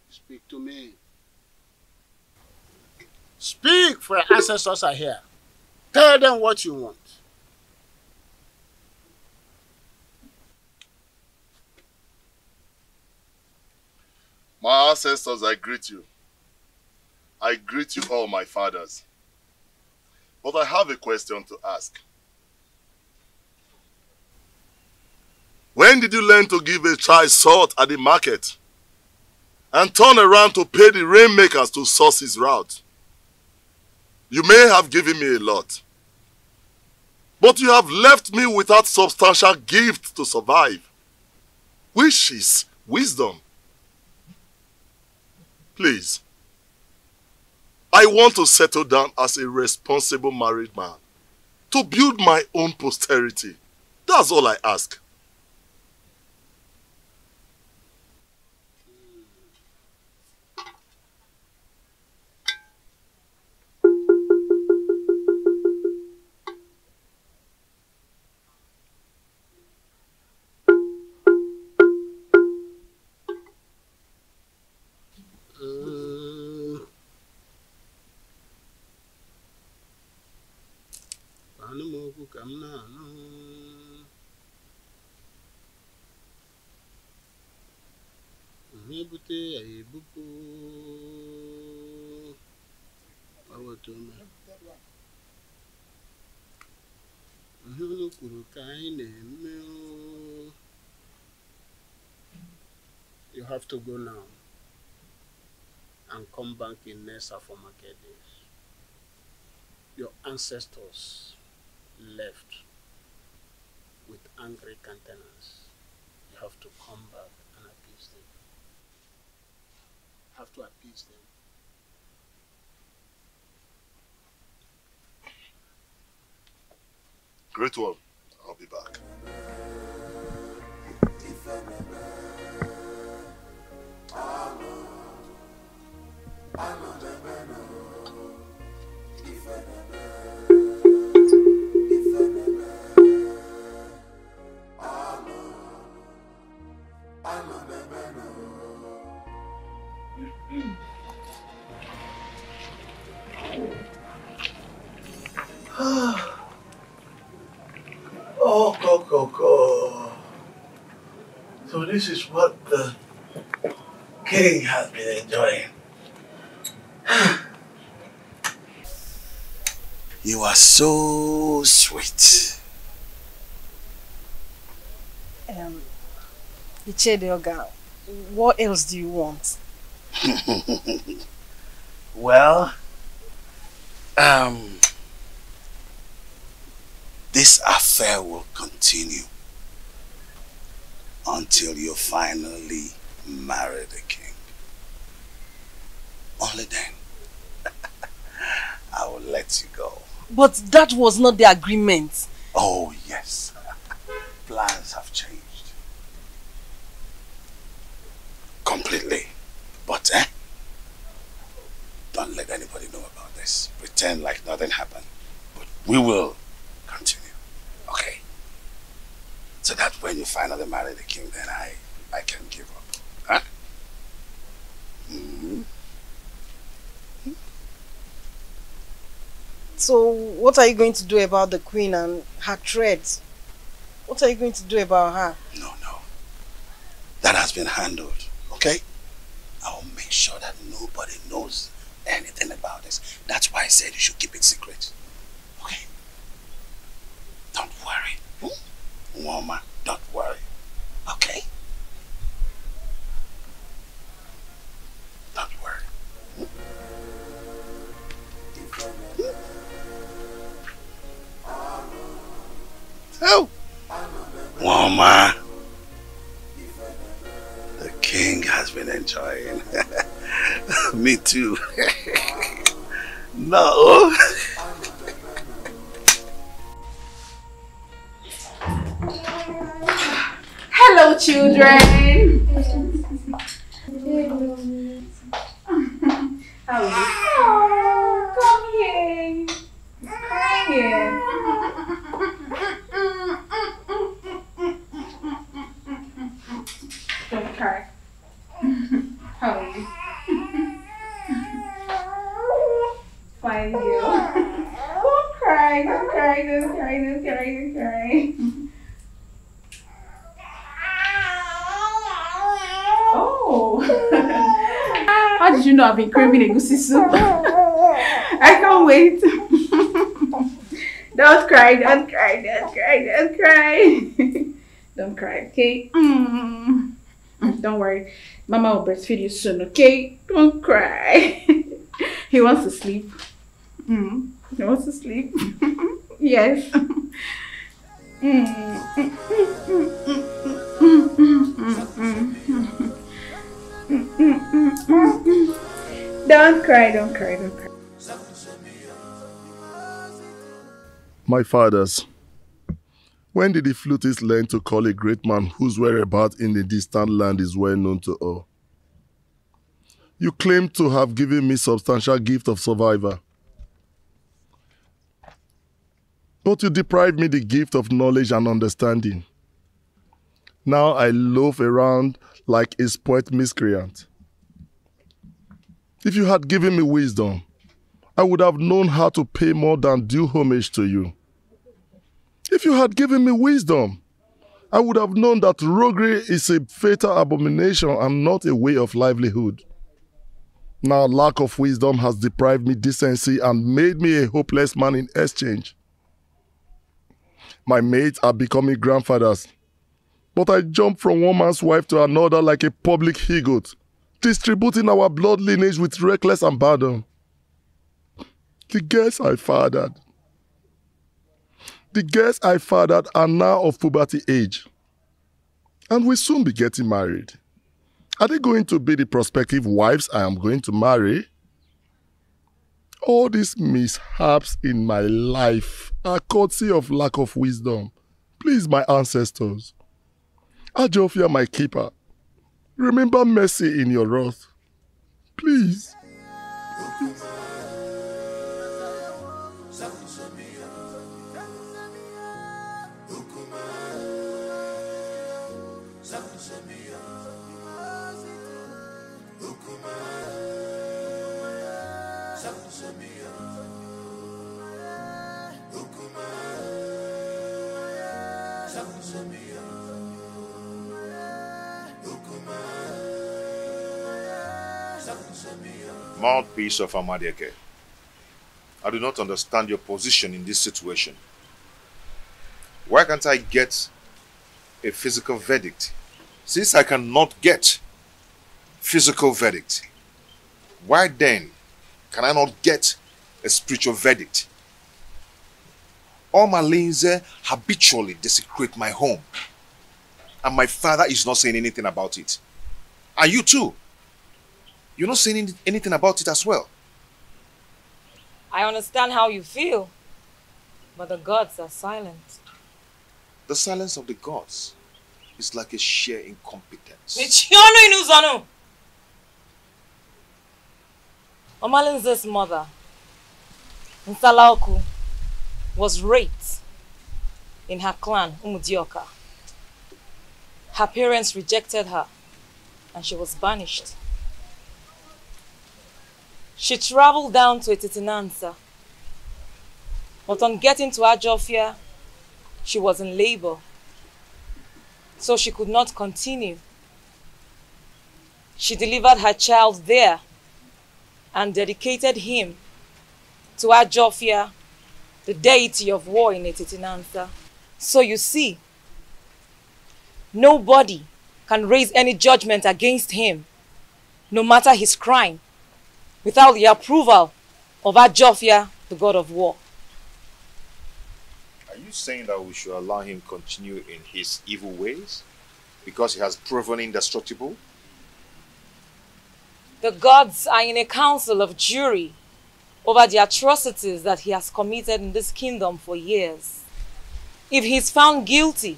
Speak to me. Speak, for your ancestors are here. Tell them what you want. My ancestors, I greet you. I greet you all, my fathers. But I have a question to ask. When did you learn to give a child salt at the market and turn around to pay the rainmakers to source his route? You may have given me a lot, but you have left me without substantial gift to survive, which is wisdom. Please, I want to settle down as a responsible married man to build my own posterity. That's all I ask. You have to go now and come back in Nessa for market days. Your ancestors left with angry countenance. You have to come back and appease them. You have to appease them. Great one. I'll be back. Oh, Coco. So this is what the king has been enjoying. You are so sweet. Ichedioga, what else do you want? Well, this affair will continue until you finally marry the king. Only then I will let you go. But that was not the agreement. Oh yes, plans have changed completely. But don't let anybody know about this. Pretend like nothing happened. But we will continue, okay? So that when you finally marry the king, then I can give up. Huh? Mm-hmm. So what are you going to do about the queen and her threats? What are you going to do about her? No. That has been handled, okay? I will make sure that nobody knows anything about this. That's why I said you should keep it secret. Okay? Don't worry. Woman, don't worry. Okay? Don't worry. Oh! Woman! The king has been enjoying. Me too. No. Hello, children. How are you? Oh, come here. Crying. Don't cry. How are you? Fine, girl. Don't cry, don't cry, don't cry, don't cry, don't cry. Oh. How did you know I've been craving egusi soup? I can't wait. Don't cry, don't cry, don't cry, don't cry. Don't cry, okay? Don't worry. Mama will breastfeed you soon, okay? Don't cry. He wants to sleep. He wants to sleep. Yes. Don't cry, don't cry, don't cry. My fathers, when did the flutist learn to call a great man whose whereabouts in the distant land is well known to all? You claim to have given me substantial gift of survivor. But you deprived me the gift of knowledge and understanding. Now I loaf around like a spoilt miscreant. If you had given me wisdom, I would have known how to pay more than due homage to you. If you had given me wisdom, I would have known that roguery is a fatal abomination and not a way of livelihood. Now lack of wisdom has deprived me decency and made me a hopeless man in exchange. My mates are becoming grandfathers, but I jump from one man's wife to another like a public he-goat, distributing our blood lineage with reckless abandon. The girls I fathered are now of puberty age and will soon be getting married. Are they going to be the prospective wives I am going to marry? All these mishaps in my life are courtesy of lack of wisdom. Please, my ancestors, Ajofia, my keeper, remember mercy in your wrath. Please. Mouthpiece of Amadieke, I do not understand your position in this situation. Why can't I get a physical verdict? Since I cannot get physical verdict, why then can I not get a spiritual verdict? All my Linze habitually desecrate my home, and my father is not saying anything about it. And you too. You're not saying anything about it as well. I understand how you feel, but the gods are silent. The silence of the gods is like a sheer incompetence. Omalinze's mother, Nsalaoku, was raped in her clan, Umudioka. Her parents rejected her and she was banished. She traveled down to Etitinansa, but on getting to Ajofia, she was in labor so she could not continue. She delivered her child there and dedicated him to Ajofia, the deity of war in Etitinansa. So you see, nobody can raise any judgment against him, no matter his crime, without the approval of Ajofia, the god of war. Are you saying that we should allow him continue in his evil ways because he has proven indestructible? The gods are in a council of jury over the atrocities that he has committed in this kingdom for years. If he is found guilty,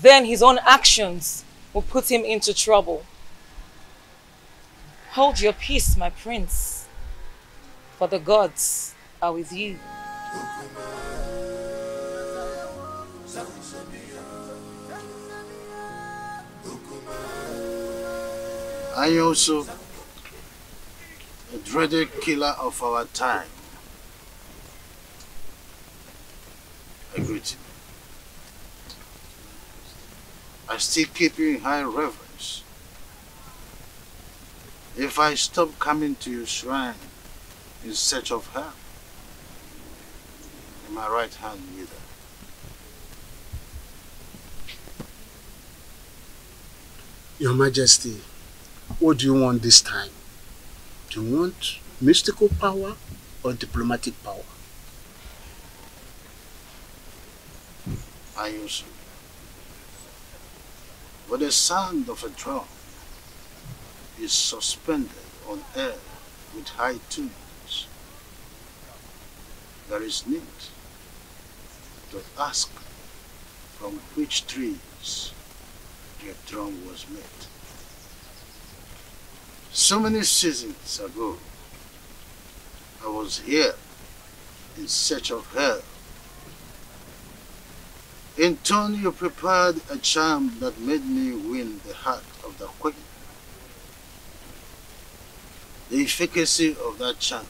then his own actions will put him into trouble. Hold your peace, my prince, for the gods are with you. I also, a dreaded killer of our time. I greet you. I still keep you in high reverence. If I stop coming to your shrine in search of her, in my right hand neither. Your Majesty, what do you want this time? Do you want mystical power or diplomatic power? I also. But the sound of a drum is suspended on air with high tunes. There is need to ask from which trees the drum was made. So many seasons ago, I was here in search of her. In turn, you prepared a charm that made me win the heart of the queen. The efficacy of that charm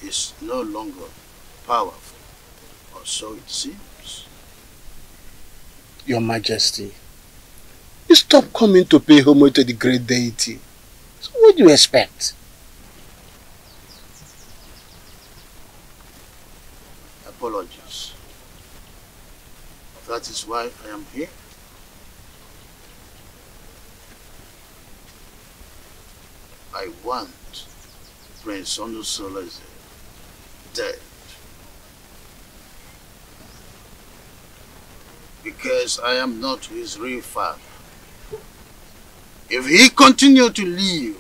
is no longer powerful, or so it seems. Your Majesty, you stop coming to pay homage to the great deity. So what do you expect? Apologies. That is why I am here. I want Prince Onusoleze dead. Because I am not his real father. If he continues to live,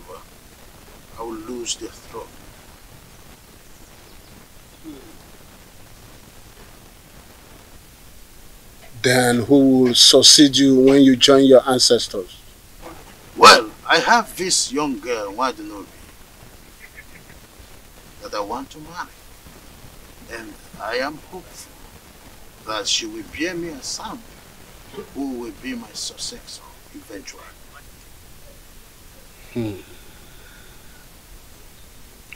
I will lose the throne. Then who will succeed you when you join your ancestors? Well, I have this young girl, Wadinobi, that I want to marry. And I am hopeful that she will bear me a son who will be my successor eventually.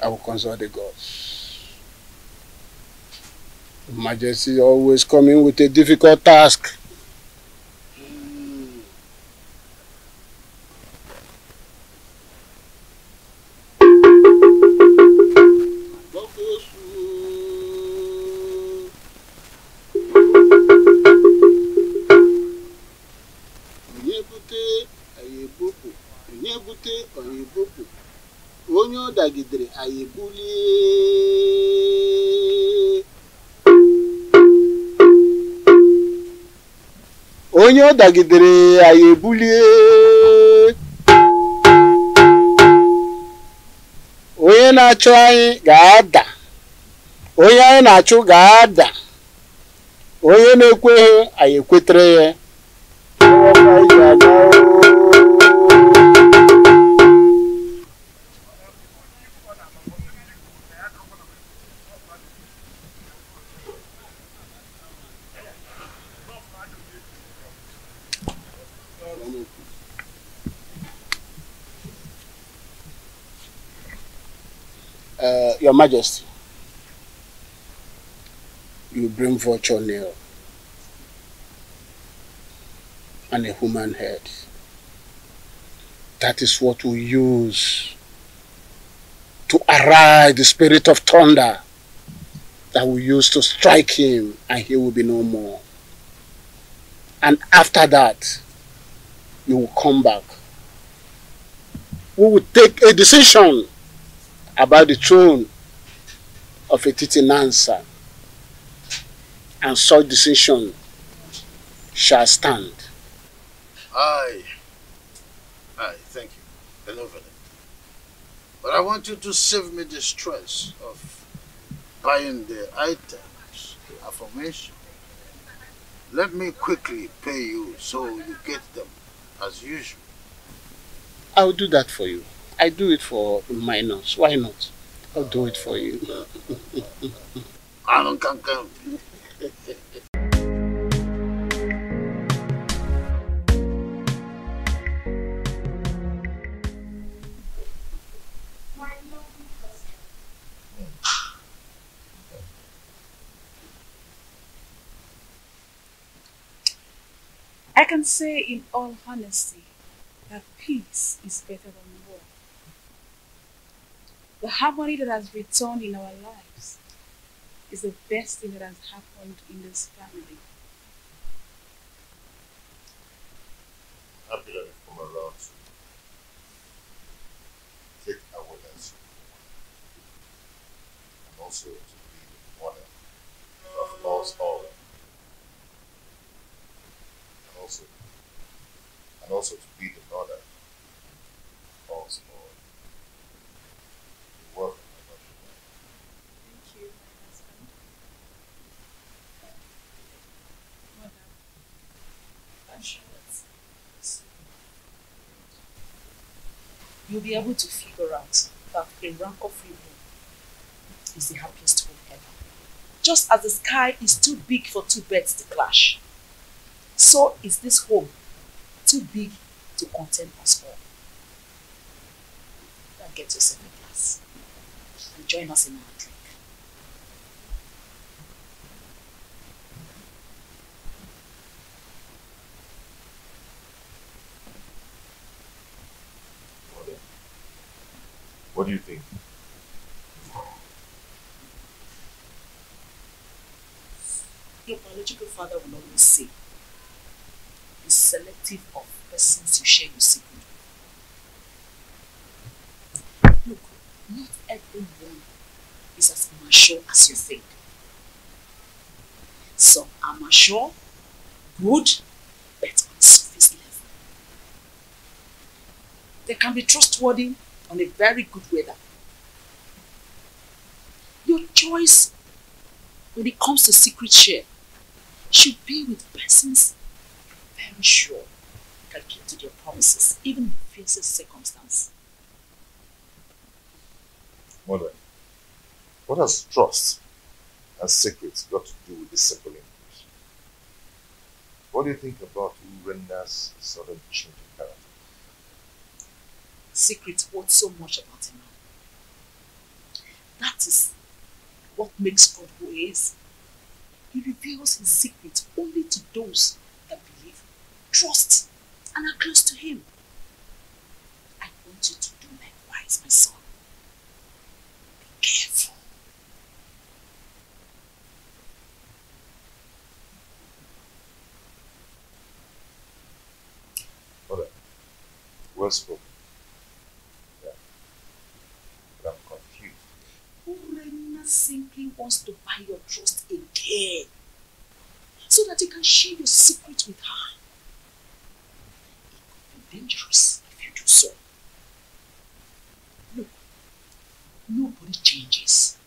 I will consult the gods. Majesty always coming with a difficult task. Onye ọ dagidere anyị ebulie. Onye na-achụ anyị ga-ada. Onye anyị na-achụ ga-ada. Onye na-ekweghị anyị ekwetere ya. Your Majesty, you bring vulture nail. and a human head. That is what we use to arise the spirit of thunder that we use to strike him, and he will be no more. And after that, you will come back. We will take a decision about the throne of Etiti Nansa, and such decision shall stand. Aye, thank you. Enough of it. But I want you to save me the stress of buying the items, the affirmation. Let me quickly pay you so you get them as usual. I'll do that for you. I do it for minors. Why not? I'll do it for you. I don't come. I can say in all honesty that peace is better than war. The harmony that has returned in our lives is the best thing that has happened in this family. Happy that you've come around to take away that and also to be the mother of us all. And also to be the mother of us all. You're welcome, my love. Thank you, my husband. Mother, I'm sure you'll be able to figure out that a rancor-free home is the happiest home ever. Just as the sky is too big for two birds to clash, so is this home too big to contain us all. Now get yourself a glass and join us in our drink. What do you think? Your biological father will always say, be selective of persons you share your secret with. Look, not everyone is as mature as you think. Some are mature, good, but on surface level. They can be trustworthy on a very good weather. Your choice when it comes to secret share should be with persons you're very sure can keep to their promises, even in the fiercest circumstance. Mother, what has trust and secrets got to do with this simple English? What do you think about Urenda's sudden change in character? Secrets hold so much about a man. That is what makes God who he is. He reveals his secrets only to those that believe, trust, and are close to him. I want you to do likewise, my son. Be careful. Mother, well spoken. Yeah. But I'm confused. Urena simply wants to buy your trust again, so that you can share your secret with her. It could be dangerous if you do so. Look, nobody changes.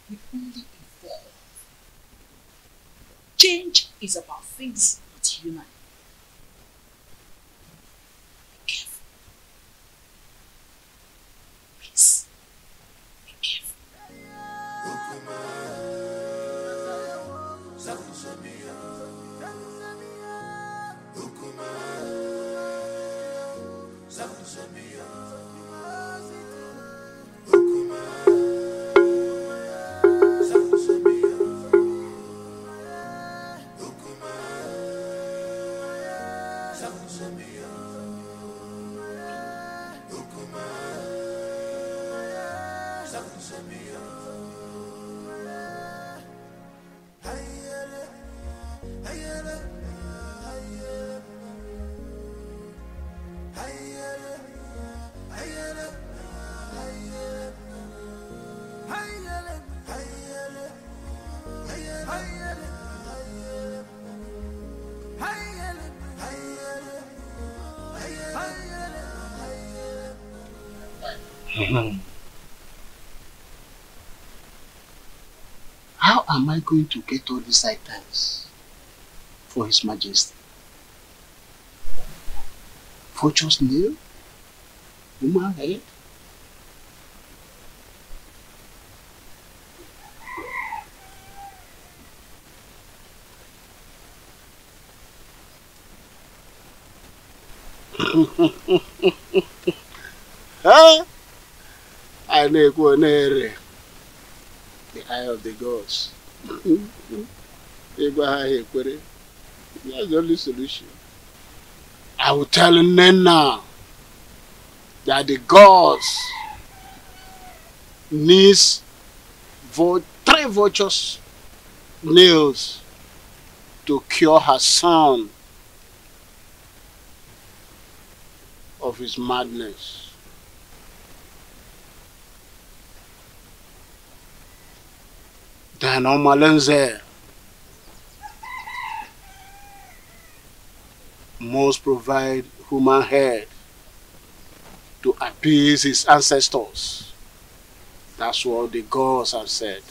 We only evolve. Change is about things not human. Be careful. Please, be careful. How am I going to get all these items for His Majesty? Vulture's nail? Human head? Huh? I know the eye of the gods. That's the only solution. I will tell Nena that the gods needs 3 vultures nails to cure her son of his madness. Then Omalenze must provide human head to appease his ancestors. That's what the gods have said.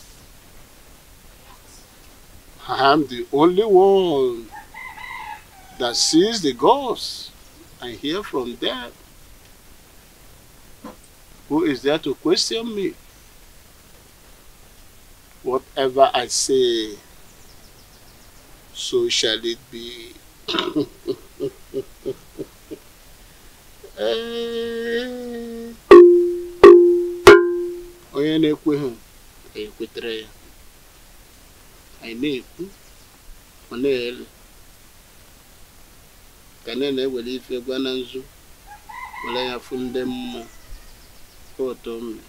I am the only one that sees the gods and hear from them. Who is there to question me? Whatever I say, so shall it be. Onye na-ekwe ha, ekwetere ya. Anyị na-ekwu, ọ na-ele. Ka na-ewere ife gwa na nzu, were ya fụ ndị mmụọ. Oto mme.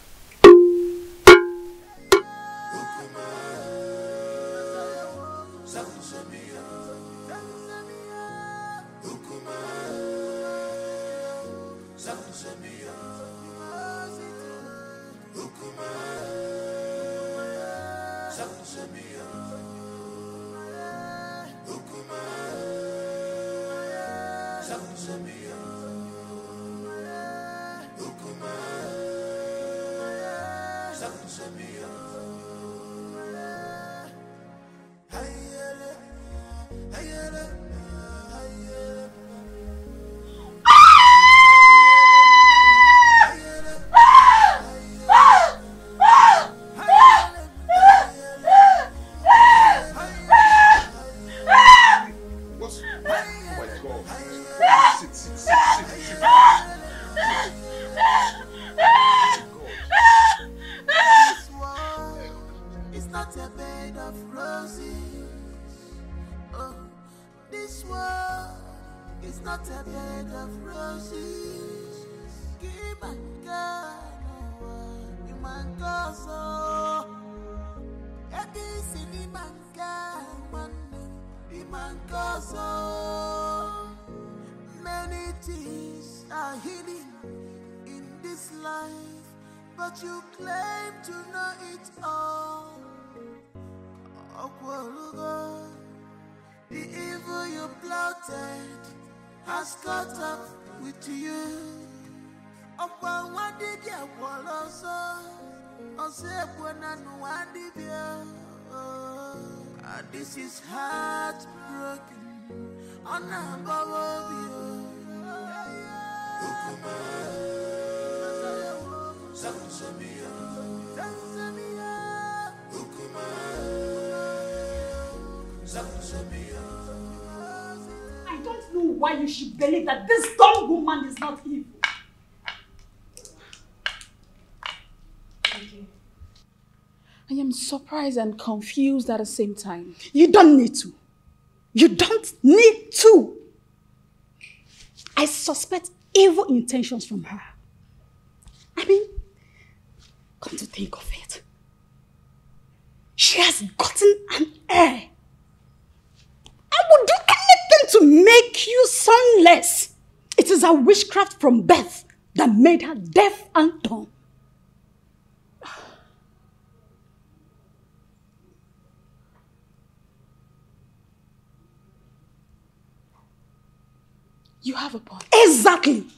But you claim to know it all. The evil you plotted has caught up with you. What did you this is heartbroken. On above you. I don't know why you should believe that this dumb woman is not evil. I am surprised and confused at the same time. You don't need to. You don't need to. I suspect evil intentions from her. I mean, come to Think of it. She has gotten an heir. I would do anything to make you sonless. It is her witchcraft from birth that made her deaf and dumb. You have a point. Exactly.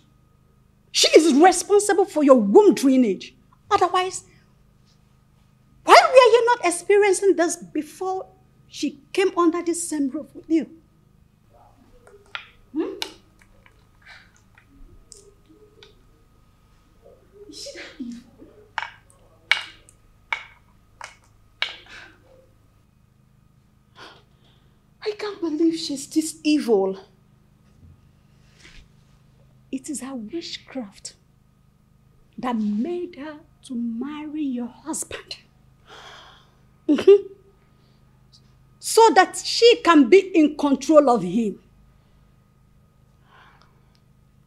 She is responsible for your womb drainage. Otherwise, why were you not experiencing this before she came under the same roof with you? Hmm? Is she that evil? I can't believe she's this evil. It is her witchcraft that made her to marry your husband. So that she can be in control of him.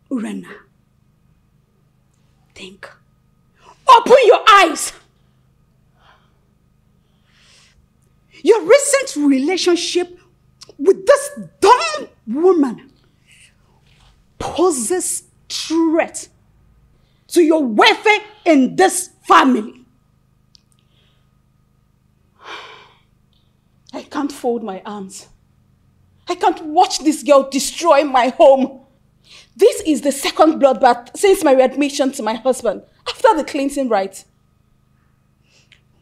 Urena, think. Open your eyes. Your recent relationship with this dumb woman poses threat to your welfare in this family. I can't fold my arms. I can't watch this girl destroy my home. This is the second bloodbath since my readmission to my husband after the cleansing rite.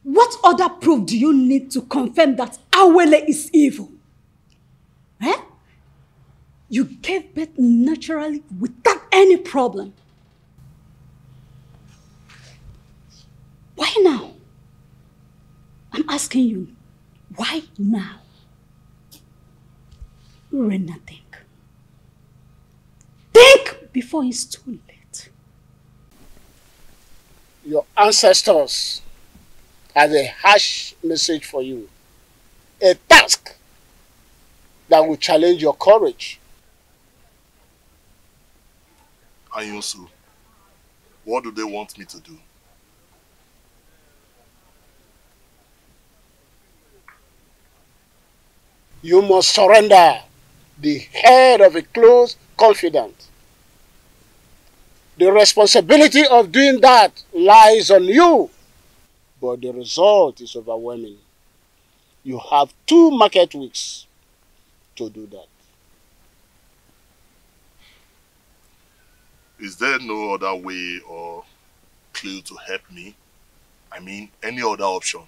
What other proof do you need to confirm that Awele is evil? Eh? You gave birth naturally without any problem. Why now? I'm asking you, why now? Urena, think. Think before it's too late. Your ancestors had a harsh message for you. A task that will challenge your courage. Anyusu, what do they want me to do? You must surrender the head of a close confidant. The responsibility of doing that lies on you, but the result is overwhelming. You have 2 market weeks to do that. Is there no other way or clue to help me? I mean, any other option?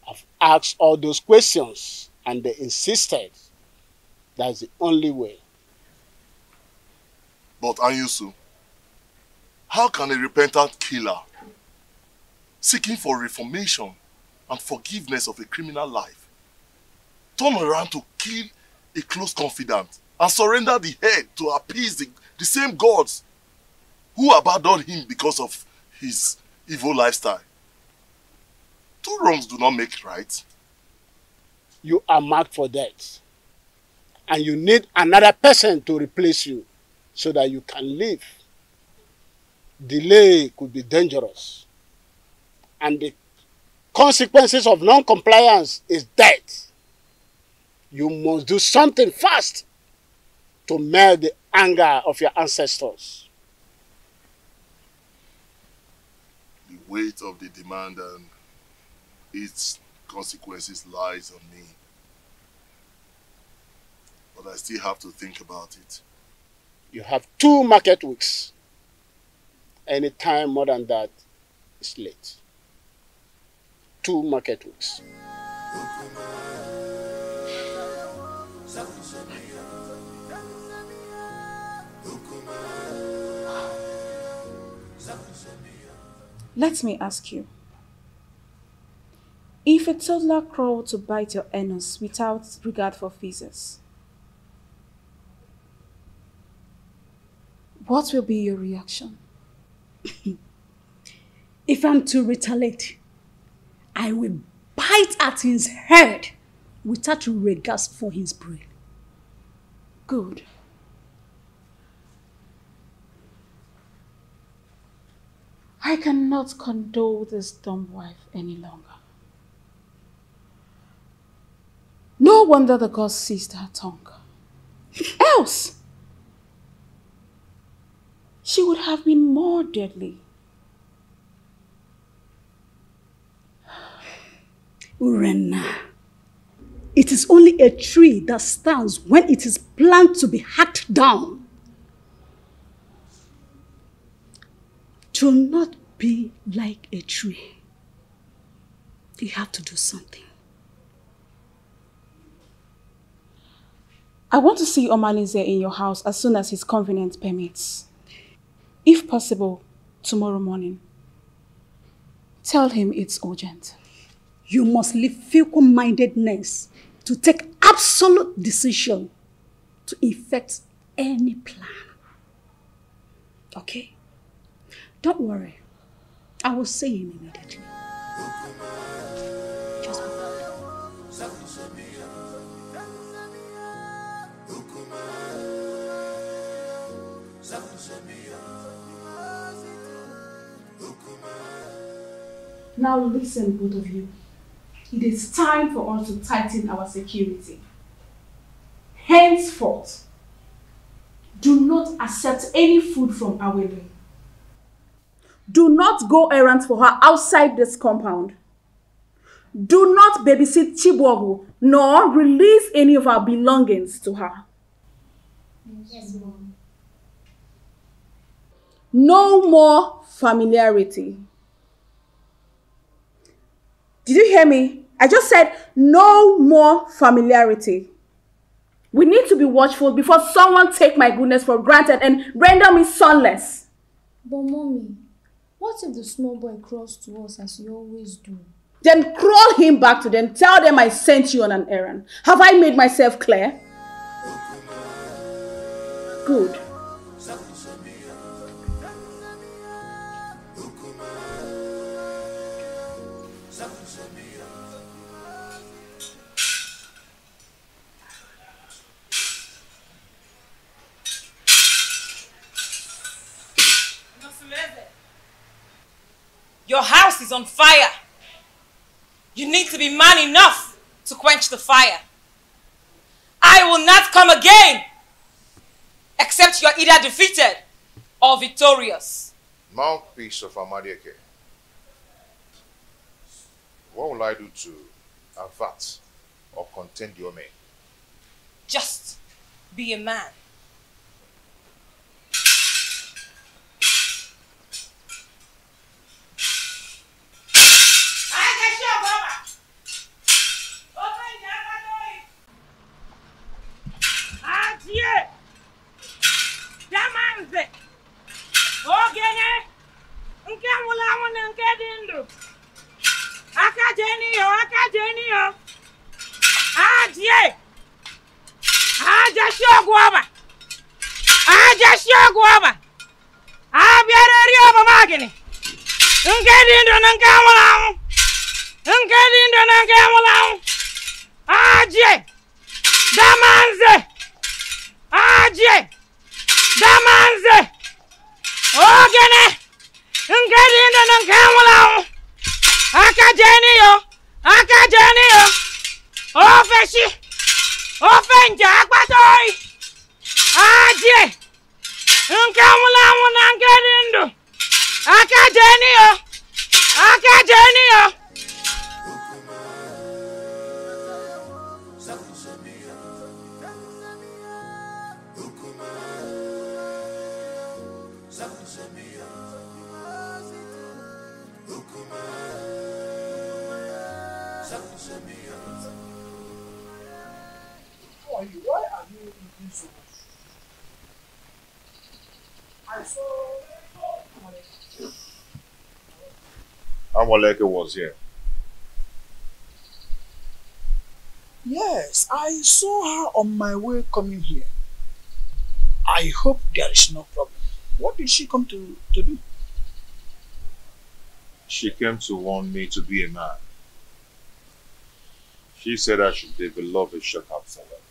I've asked all those questions and they insisted that's the only way. But Anyusu, how can a repentant killer seeking for reformation and forgiveness of a criminal life turn around to kill a close confidant and surrender the head to appease the same gods who abandoned him because of his evil lifestyle? 2 wrongs do not make right. You are marked for death. And you need another person to replace you so that you can live. Delay could be dangerous. And the consequences of non-compliance is death. You must do something fast to melt the anger of your ancestors. The weight of the demand and its consequences lies on me. But I still have to think about it. You have 2 market weeks. Any time more than that is late. 2 market weeks. Let me ask you. If a toddler crawled to bite your anus without regard for physics, what will be your reaction? If I'm to retaliate, I will bite at his head without regards for his brain. I cannot condole this dumb wife any longer. No wonder the gods seized her tongue. Else, she would have been more deadly. Urenna, it is only a tree that stands when it is planned to be hacked down. Do not be like a tree. You have to do something. I want to see Omalize in your house as soon as his convenience permits. If possible, tomorrow morning. Tell him it's urgent. You must leave fickle-mindedness to take absolute decision to effect any plan. Okay? Don't worry. I will see him immediately. Just Now listen, both of you. It is time for us to tighten our security. Henceforth, do not accept any food from Awele. Do not go errands for her outside this compound. Do not babysit Chibuogu, nor release any of our belongings to her. Yes, Mom. No more familiarity. Did you hear me? I just said no more familiarity. We need to be watchful before someone take my goodness for granted and render me sonless. But Mommy, what if the small boy crawls to us as you always do? Then crawl him back to them. Tell them I sent you on an errand. Have I made myself clear? Good. Your house is on fire. You need to be man enough to quench the fire. I will not come again except you are either defeated or victorious. Mouthpiece of Amadieke. What will I do to avert or contain your men? Just be a man. Why are you eating so much? I saw Amoleke was here. Yes, I saw her on my way coming here. I hope there is no problem. What did she come to do? She came to warn me to be a man. She said I should develop a shortcut for her,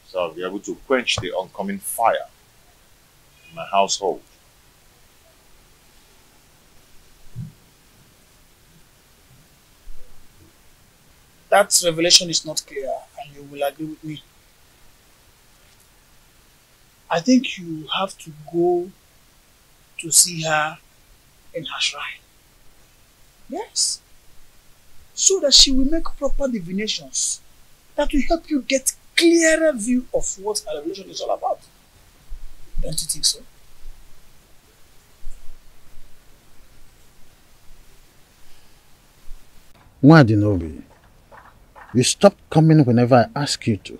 so I'll be able to quench the oncoming fire in my household. that revelation is not clear, and you will agree with me. I think you have to go to see her in her shrine. Yes. So that she will make proper divinations that will help you get clearer view of what her revelation is all about. Don't you think so? Nwadinobi, you stop coming whenever I ask you to.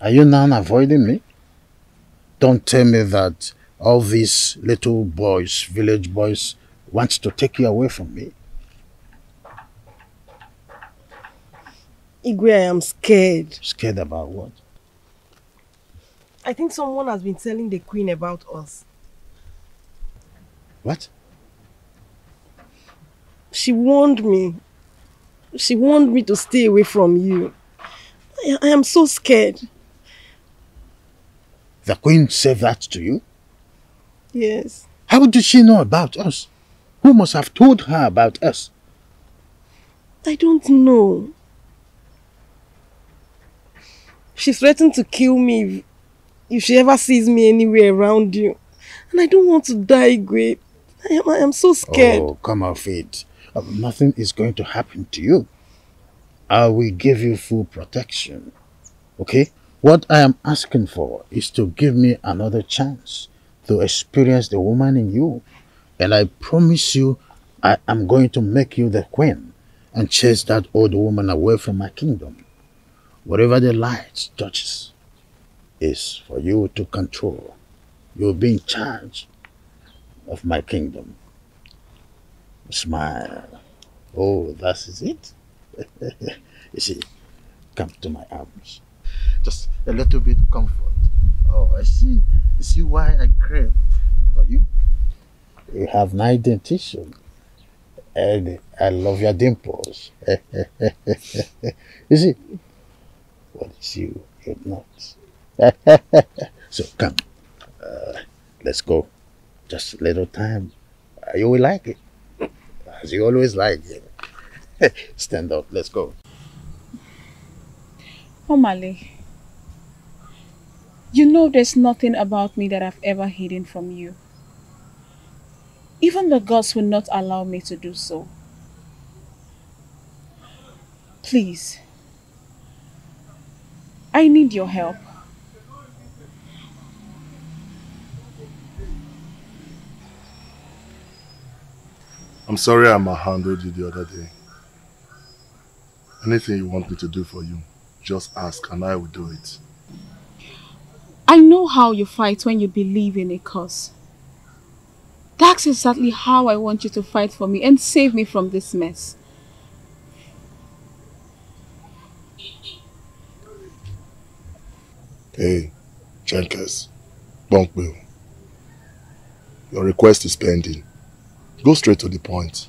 Are you now avoiding me? Don't tell me that all these little boys, village boys, want to take you away from me. Igwe, I am scared. Scared about what? I think someone has been telling the queen about us. What? She warned me. She warned me to stay away from you. I am so scared. The queen said that to you? Yes. How did she know about us? Who must have told her about us? I don't know. She threatened to kill me if she ever sees me anywhere around you. And I don't want to die, Igwe. I am so scared. Oh, come off it. Nothing is going to happen to you. I will give you full protection. Okay? What I am asking for is to give me another chance to experience the woman in you. And I promise you, I am going to make you the queen and chase that old woman away from my kingdom. Whatever the light touches is for you to control. You'll be in charge of my kingdom. Smile. Oh, that is it? You see, come to my arms. Just a little bit comfort. Oh, I see. You see why I crave for you? You have nice dentition. And I love your dimples. You see, what is you? You're not. So come. Let's go. Just a little time. You will like it. As you always like it. Stand up. Let's go. Omale, you know there's nothing about me that I've ever hidden from you. Even the gods will not allow me to do so. Please, I need your help. I'm sorry I mishandled you the other day. Anything you want me to do for you, just ask and I will do it. I know how you fight when you believe in a cause. That's exactly how I want you to fight for me and save me from this mess. Hey, Jenkins, Bunkbill. Your request is pending. Go straight to the point.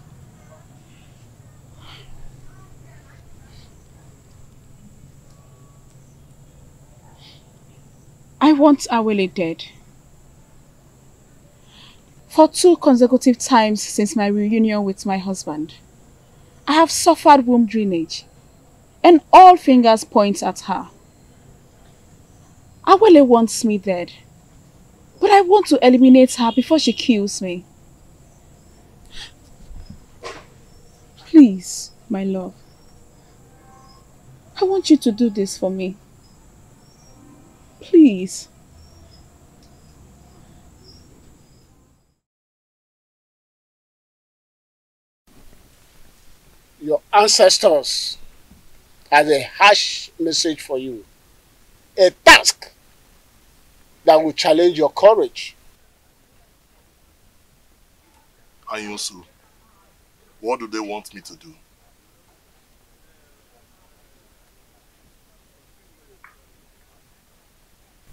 I want Awele dead. For 2 consecutive times since my reunion with my husband, I have suffered womb drainage, and all fingers point at her. Awele wants me dead, but I want to eliminate her before she kills me. Please, my love, I want you to do this for me. Please. Your ancestors had a harsh message for you. A task that will challenge your courage. Ayunsu, what do they want me to do?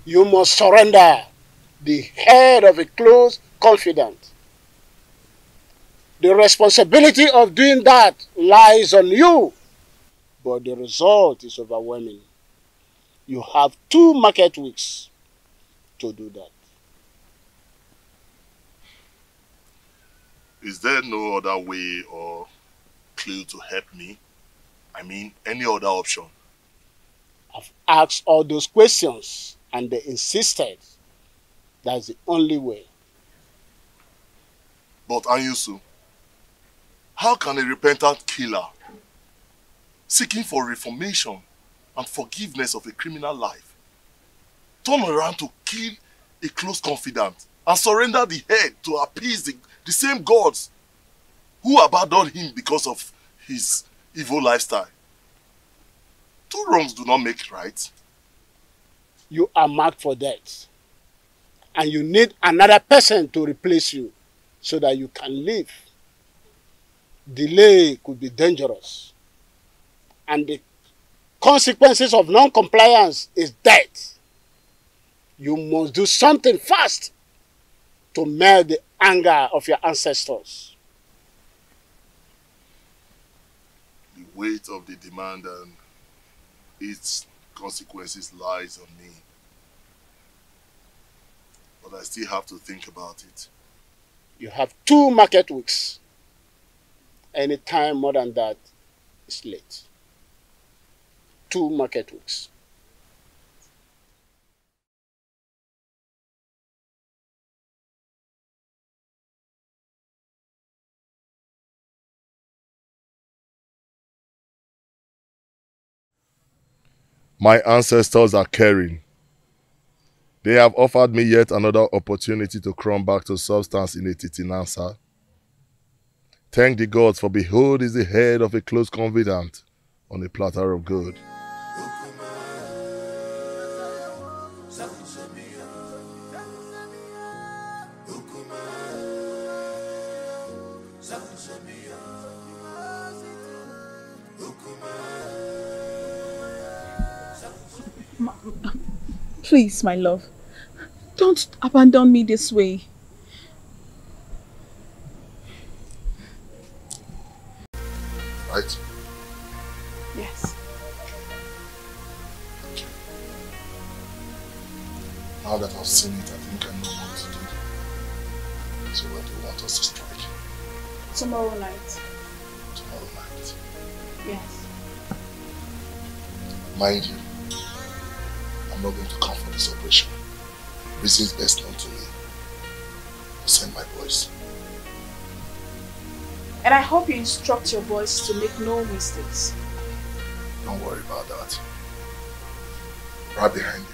You must surrender the head of a close confidant. The responsibility of doing that lies on you, but the result is overwhelming. You have 2 market weeks to do that. Is there no other way or clue to help me? I mean, any other option? I've asked all those questions and they insisted that's the only way. But Anyusu, how can a repentant killer seeking for reformation and forgiveness of a criminal life turn around to kill a close confidant and surrender the head to appease the same gods who abandoned him because of his evil lifestyle? Two wrongs do not make right. You are marked for death. And you need another person to replace you so that you can live. Delay could be dangerous. And the consequences of non-compliance is death. You must do something fast to melt the anger of your ancestors. The weight of the demand and its consequences lies on me. But I still have to think about it. You have 2 market weeks. Any time more than that is late. 2 market weeks. My ancestors are caring. They have offered me yet another opportunity to come back to substance in a titinansa. Thank the gods, for behold is the head of a close confidant on a platter of gold. Please, my love, don't abandon me this way. Right? Yes. Now that I've seen it, I think I know what to do. So when do you want us to strike? Tomorrow night. Tomorrow night. Yes. Mind you, I'm not going to come for this operation. Reasons best known to me. I'll send my boys. And I hope you instruct your boys to make no mistakes. Don't worry about that. Right behind you.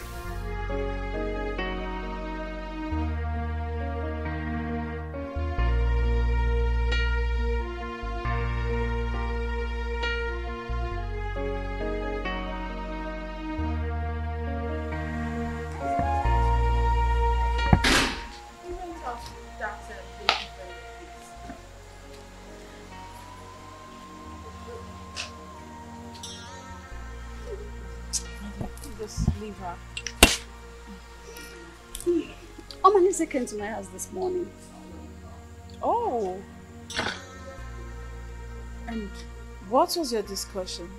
Leave her. Omanise came to my house this morning. Oh. And what was your discussion?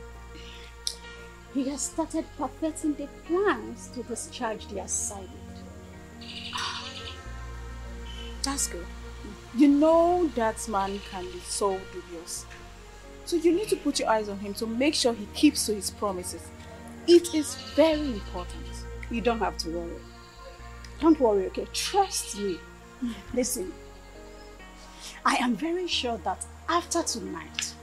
He has started perfecting the plans to discharge the assignment. That's good. You know that man can be so dubious. So you need to put your eyes on him to make sure he keeps to his promises. It is very important. You don't have to worry. Don't worry, okay? Trust me. Listen, I am very sure that after tonight,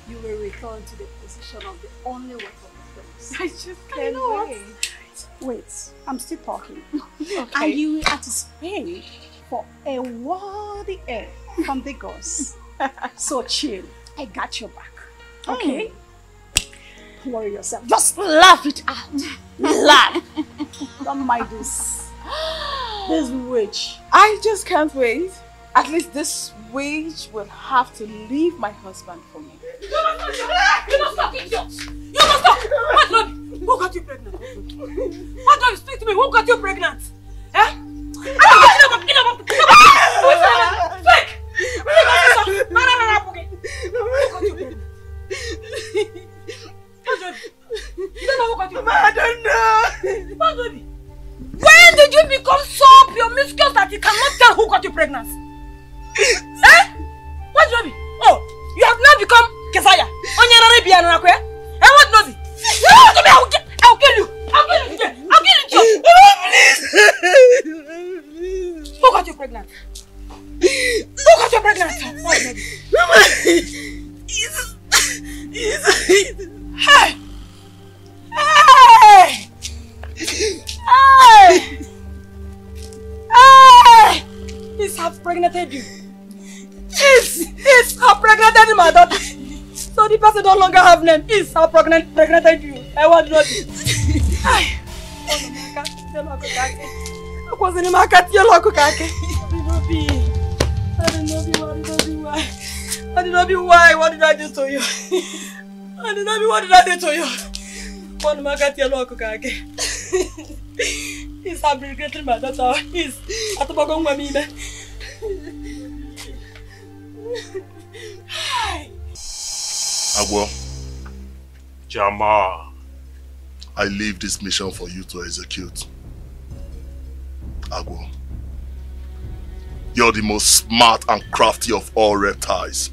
you will return to the position of the only one for the place. I just can't wait. Wait, I'm still talking. Okay. And you will anticipate for a worthy heir from the gods. So chill. I got your back. Okay? Don't worry yourself. Just laugh it out. Laugh. Don't mind this. This witch. I just can't wait. At least this witch will have to leave my husband for me. You must stop, idiot! You must stop! What, Lord? Who got you pregnant? What, Lord? Speak to me. Who got you pregnant? Eh? I don't know. What, baby? When did you become so promiscuous that you cannot tell who got you pregnant? Eh? What, baby? Oh, you have now become Kesaya. Look at your pregnant. Mama, hey! Hey! Hey! He's half pregnanted you. He's half pregnanted my daughter. So the person no longer have name. He's half pregnanted you. I want to know this. I was in the market. I did not be why. What did I do to you? I did not be what did I do to you? One market your local kake. He's fabricating my daughter. He's at the bottom of me. Agwo. Jama. I leave this mission for you to execute. Agwo. You're the most smart and crafty of all reptiles.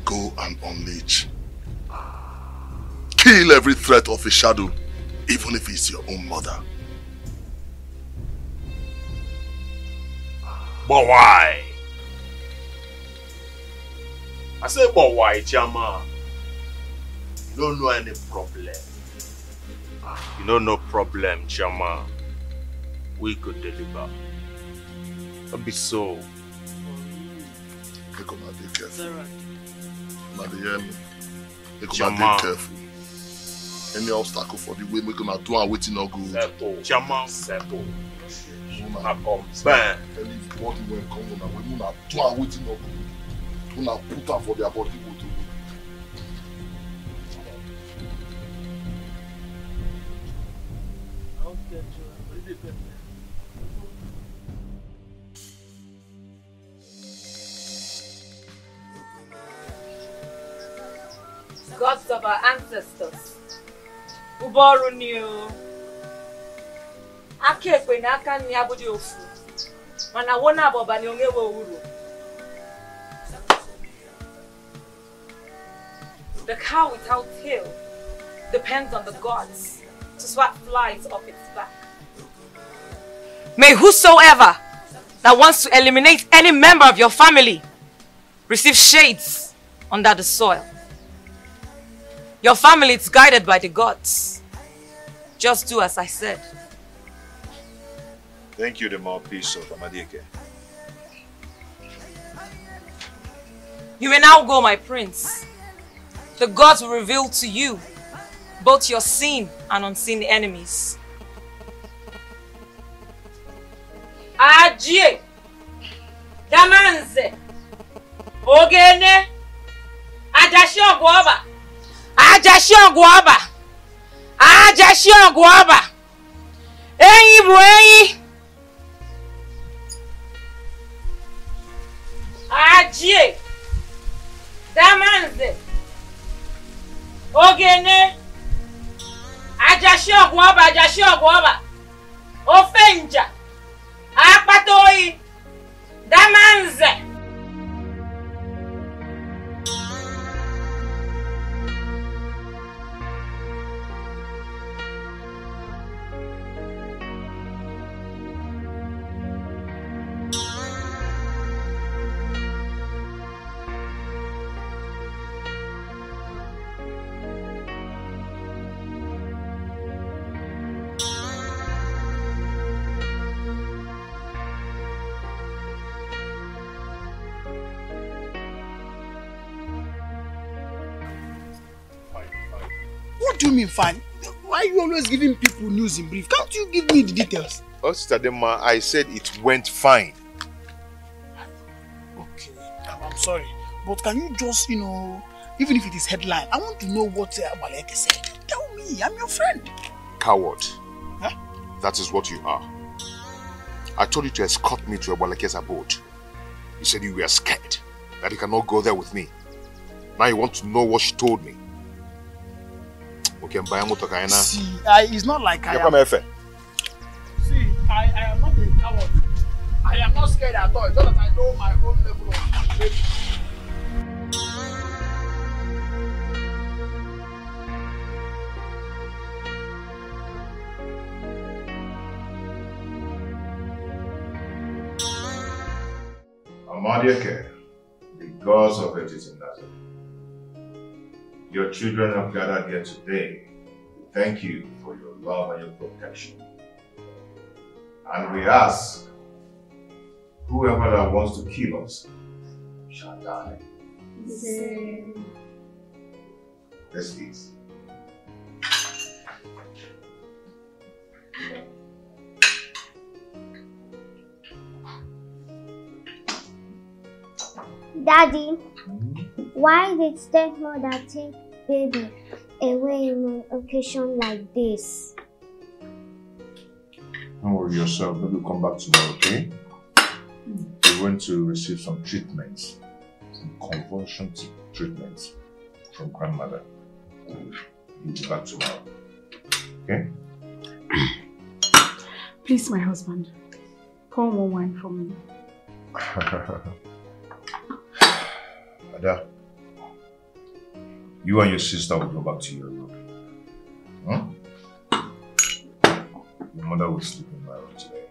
Go and unleash. Kill every threat of a shadow, even if it's your own mother. But why? I said, but why, Jama? You don't know any problem. You know no problem, Jama. We could deliver. Don't be so. Be careful. Be careful. Any obstacle for the way we're gonna do and waiting not good. Settle. Jama, settle. What when come on, we're gonna do and waiting not good. We're gonna put out for their body. Gods of our ancestors, Uboru knew. Akekwe na aka nni abudi ofu. Mana wona aboba ni onge wo uru. The cow without tail depends on the gods to swat flies off its back. May whosoever that wants to eliminate any member of your family receive shades under the soil. Your family is guided by the gods. Just do as I said. Thank you, the mouthpiece of Amadike. You may now go, my prince. The gods will reveal to you both your seen and unseen enemies. Ajie, Damanze, Ogene, Ajashio Guava, Ajashio Guava, Ajashio Guava, Eyi Bueyi, Ajie, Damanze, Ogene, Ajashio Guava, Ofenja, Apatoi, Damanze. What do you mean fine? Why are you always giving people news in brief? Can't you give me the details? Oh, Sister Dema, I said it went fine. Okay, I'm sorry. But can you just, even if it is headline, I want to know what Waleke said. Tell me, I'm your friend. Coward. Huh? That is what you are. I told you to escort me to Waleke's abode. You said you were scared, that you cannot go there with me. Now you want to know what she told me. Okay, see, it's not like I am... See, I am not a coward. I am not scared at all. It's just that I know my own level of safety. Amadiake, the gods of Egypt in Nazareth, your children have gathered here today to thank you for your love and your protection. And we ask, whoever that wants to kill us shall die. Let's eat. Daddy, why did stepmother take baby away in an occasion like this? Don't worry yourself, maybe we'll come back tomorrow, okay? We went to receive some treatments, some convulsion treatments from grandmother. We'll be back tomorrow, okay? Please, my husband, pour more wine for me. Ada, you and your sister will go back to your room. Huh? Your mother will sleep in my room today.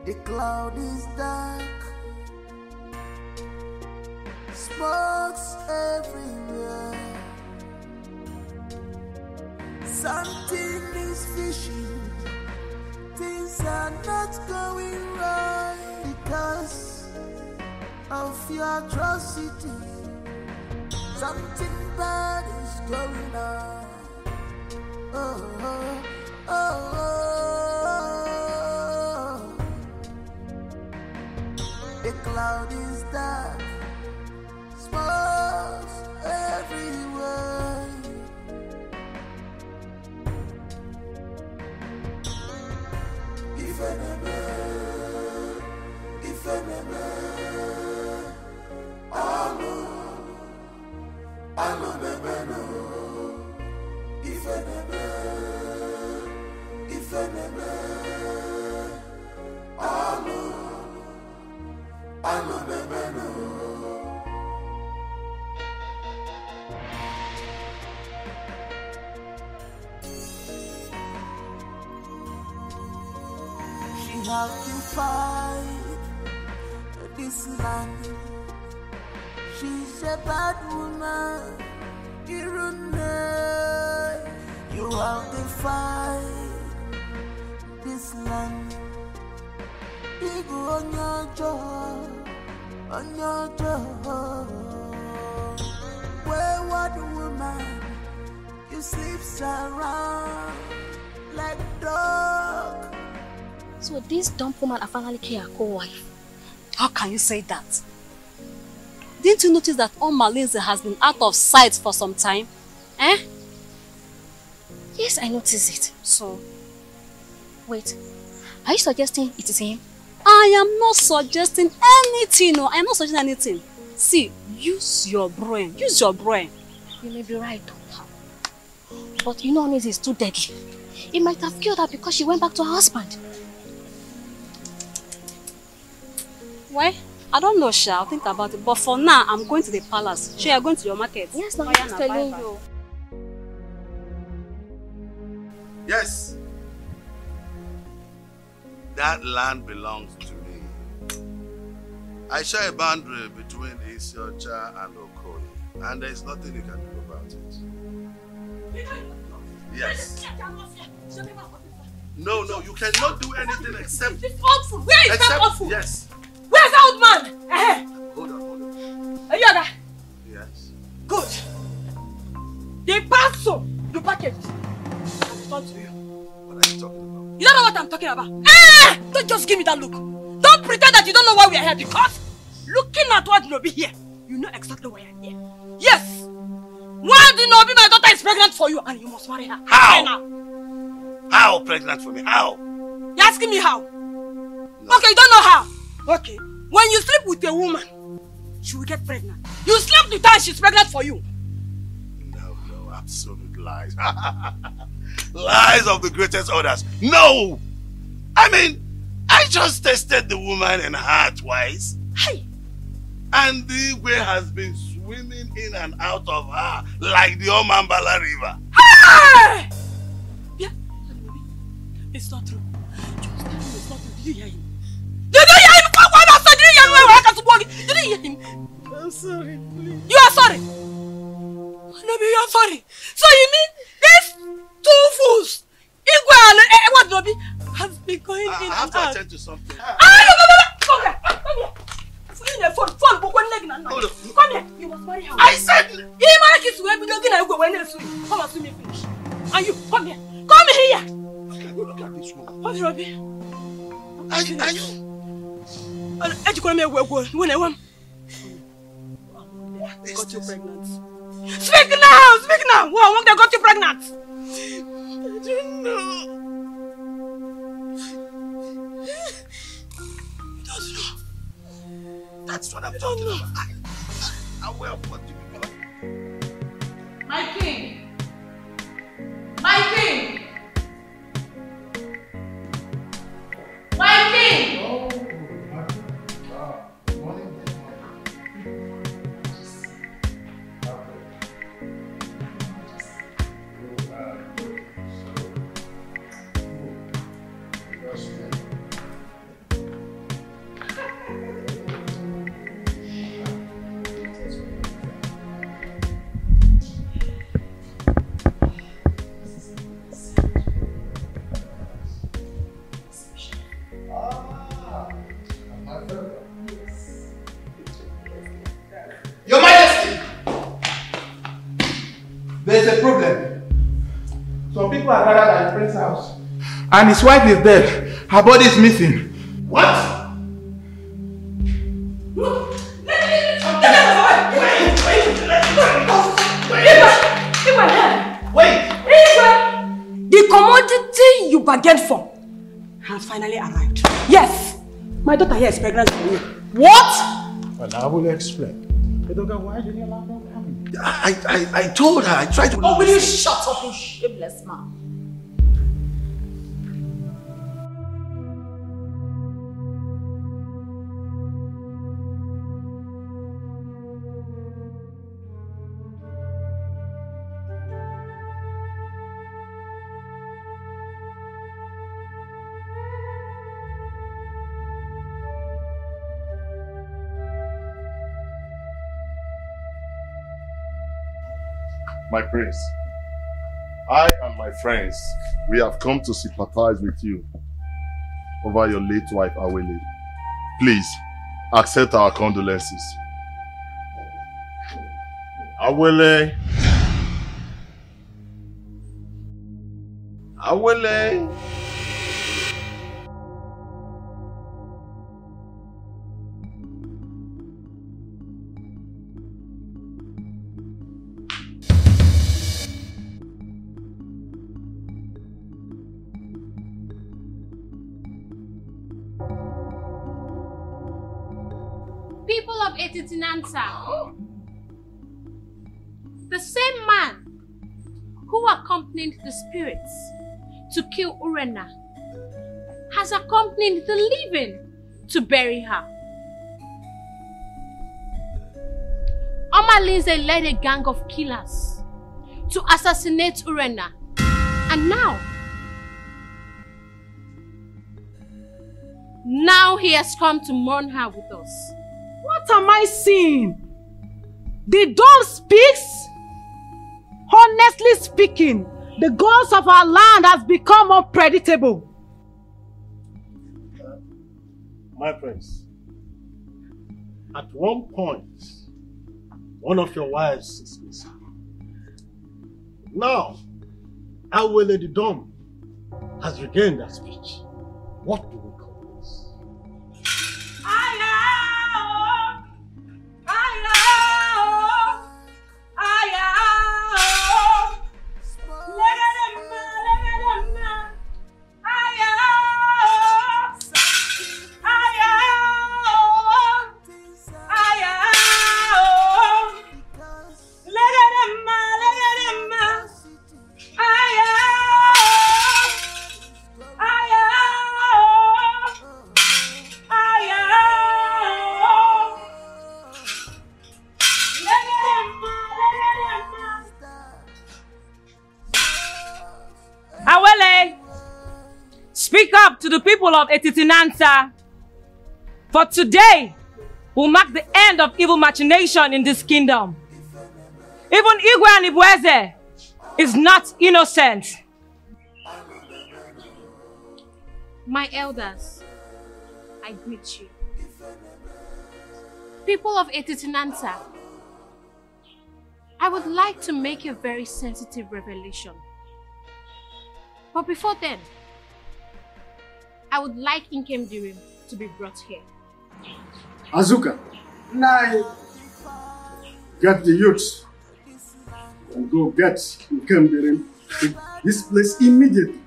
The cloud is dark, smokes everywhere. Something is fishy, things are not going right because of your atrocity. Something bad is going on. Oh, oh, oh, oh. The cloud is dark, smokes everywhere. If enemy, I know never know. If enemy, I know never know. She occupied this land. She's a bad woman. You have defied this land. People on your job, on your job. Wayward woman, you sleep around like dog. So this dumb woman I finally killed her co-wife. How can you say that? Didn't you notice that Malinze has been out of sight for some time? Eh? Yes, I noticed it. So? Wait, are you suggesting it is him? I am not suggesting anything. No, I am not suggesting anything. See, use your brain. Use your brain. You may be right. But you know Onize is too deadly. He might have killed her because she went back to her husband. Why? I don't know, Sha. I'll think about it. But for now, I'm going to the palace. Sha, you're going to your market. Yes, no, I'm telling you. Yes. That land belongs to me. I share a boundary between Isiocha and Okoye, and there's nothing you can do about it. Yes. No, you cannot do anything except... This old fool! Where is that old fool? Yes. Where's that old man? Hold on. Are you there? Yes. Good. The parcel you packaged has returned to you. What are you talking about? You don't know what I'm talking about. Don't just give me that look. Don't pretend that you don't know why we are here, because looking at what Nobi here, you know exactly why I'm here. Yes. Why did Nobi, my daughter is pregnant for you and you must marry her? How? How pregnant for me? How? You're asking me how? No. Okay, you don't know how. Okay. When you sleep with a woman, she will get pregnant. You slept with her and she's pregnant for you. No, absolute lies. Lies of the greatest orders. No! I mean, I just tested the woman and her twice. Hey! And the Igwe has been swimming in and out of her like the Omambala River. Hey! Yeah. It's not true. Just tell me it's not true. Did you hear him? Did you hear him? Did you hear him? I'm sorry, please. You are sorry? Nobi, you are sorry. So you mean these two fools, Igwe and what Nobi, has been going in and out? I have to attend to something. Come here. Come here. You must marry her. I said... Come and see me finish. And you, come here. Come here. Look at this woman. What, Robbie? Are you... When I want... Got you pregnant. Speak now! What they got you pregnant? I don't know. You don't know. That's what I'm talking about. I'm aware of what you people. My king! My king! My king! Your Majesty! There's a problem. Some people are gathered at the prince's house. And his wife is dead. Her body is missing. What? The commodity you bargained for has finally arrived. Yes, my daughter here is pregnant for you. What? Well, I will explain. Why did you allow them coming? I told her, I tried to... Oh, will you shut up, you shameless man? My prince, I and my friends, we have come to sympathize with you over your late wife, Awele. Please, accept our condolences. Awele, Awele. People of Etitinansa, the same man who accompanied the spirits to kill Urena has accompanied the living to bury her. Omalinze led a gang of killers to assassinate Urena, and now he has come to mourn her with us. What am I seeing? The dog speaks? Honestly speaking, the gods of our land has become unpredictable. My friends, at one point, one of your wives is missing. Now, Awele the Dumb has regained her speech. What do we call this? Speak up to the people of Etitinansa. For today will mark the end of evil machination in this kingdom. Even Igwe and Ibweze is not innocent. My elders, I greet you. People of Etitinansa, I would like to make a very sensitive revelation. But before then, I would like Inkem Dirim to be brought here. Azuka, get the youths and go get Inkem Dirim to this place immediately.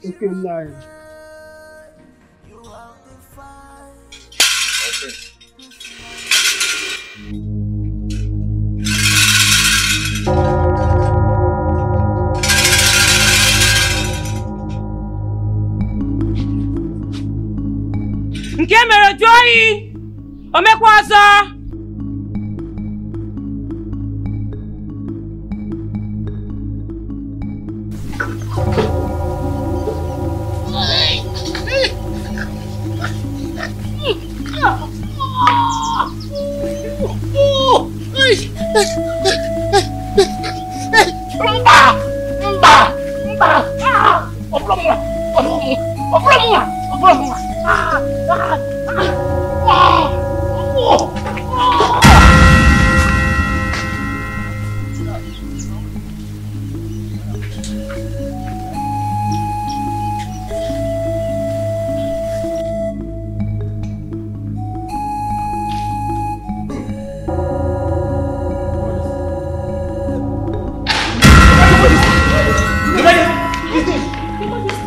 Okay, Nai. Nke mere Joyi omekwazo.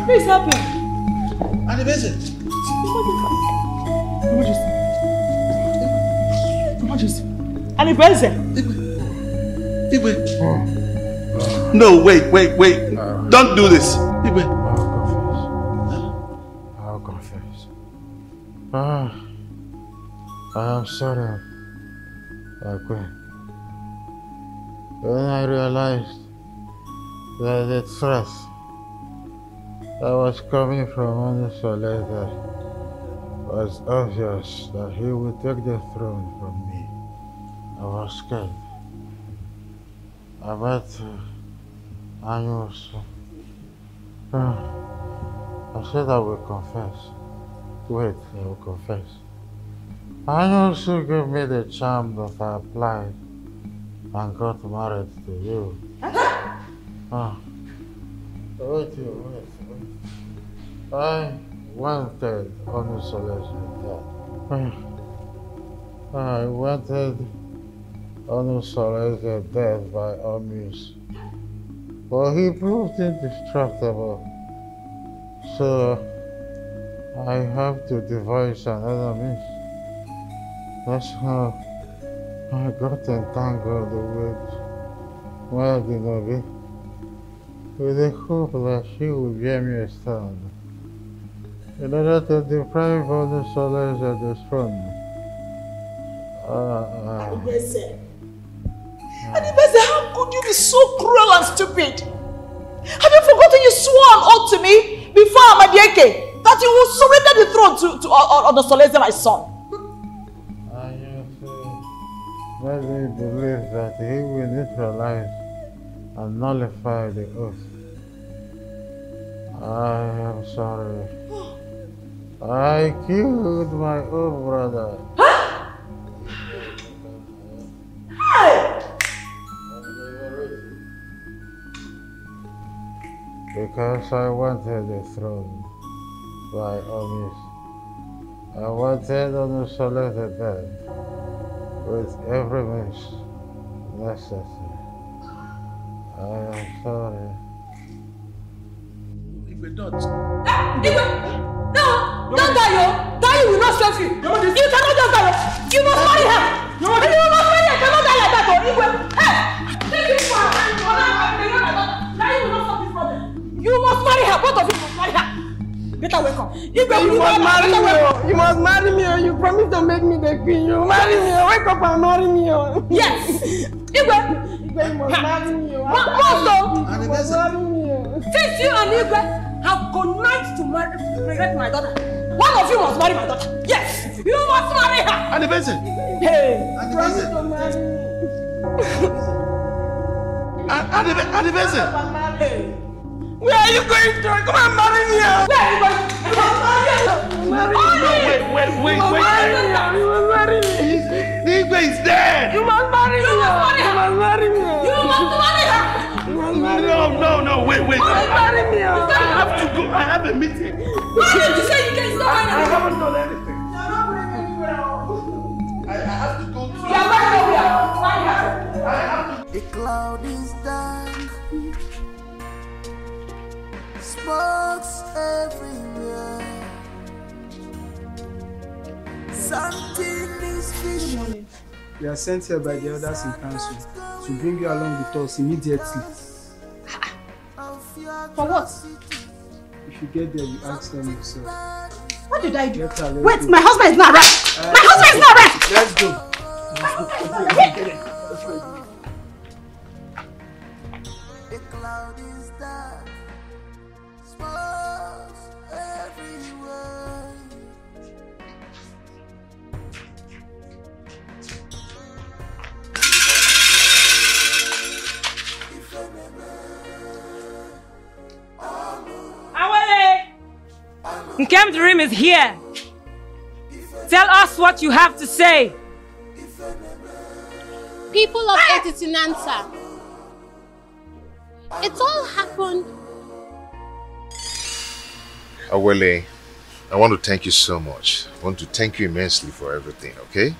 Please help him. No, wait. Don't do this. I'll confess. I am sorry. When I realized that the threat that was coming from Onisolator was obvious that he would take the throne from me, I was scared. I met Anyusu. I said I will confess. Wait, I will confess. Anyusu gave me the charm that I applied and got married to you. Wait. I wanted Onusole's death. I wanted Onusole's death by all means. But he proved indestructible. So I have to devise another means. That's how I got entangled with Wadinobi, with the hope that she would bear me a son, in order to deprive Onusoles of the throne. Adibese, how could you be so cruel and stupid? Have you forgotten you swore an oath to me before Amadieke that you will surrender the throne to Onusoleze, my son? I just made me believe that he will neutralize and nullify the oath. I am sorry. I killed my own brother. Because I wanted the throne by all means. I wanted Onusoleze dead with every means necessary. I am sorry. Igwe, don't. Igwe! No! Don't die, yo! Die will not save you! You cannot just die! You must marry her! You must marry her! You cannot die like that, Igwe! Hey! Take it for her! Die will not solve this problem! You must marry her! Both of you must marry her! Better wake up! Igwe, you must marry me! You must marry me! You promise to make me the queen! You marry me! Wake up and marry me! Yes! Igwe! You must marry me! You must marry me! Since you and Igwe have connived to regret my daughter, one of you must marry my daughter. Yes, you must marry her. Anibese. Hey, promise to marry me. Anibese. Hey, where are you going to? Come and marry me. Where are you going? You must marry her. No, wait. You must marry me. The Igwe is dead. You must marry me. You must marry her. You must marry her. No, wait. Marry me. I have to go. I have a meeting. Why did you say you can stop right now? I haven't done anything. You're not bringing me well. I have to go to... You're not going to... I have to... The cloud is dark. Smokes everywhere. Something is fishing. We are sent here by the elders in council to bring you along with us immediately. For what? If you get there, you ask them yourself. What did I do? Wait, my husband is not right. My husband is not right. Let's go. The cloud is dark. Smokes everywhere. Nkem Dream is here. Tell us what you have to say. People of Etitinansa, it all happened. Awele, I want to thank you so much. I want to thank you immensely for everything, okay?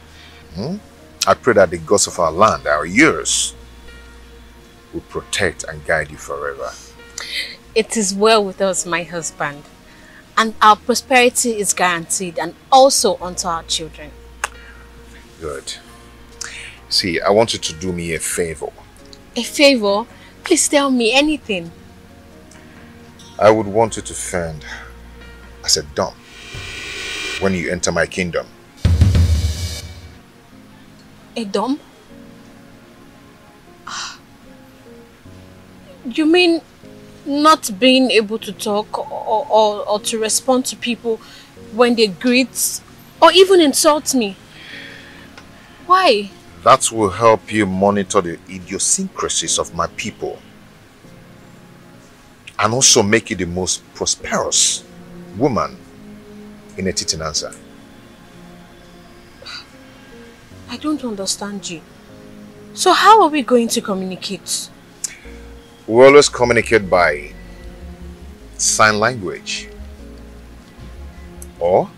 I pray that the gods of our land, our years, will protect and guide you forever. It is well with us, my husband. And our prosperity is guaranteed, and also unto our children. Good. See, I want you to do me a favor. A favor? Please tell me anything. I would want you to fend as a dump when you enter my kingdom. A dump? You mean not being able to talk or to respond to people when they greet or even insult me? Why? That will help you monitor the idiosyncrasies of my people and also make you the most prosperous woman in Etitinansa. I don't understand you. So how are we going to communicate? We always communicate by sign language. Or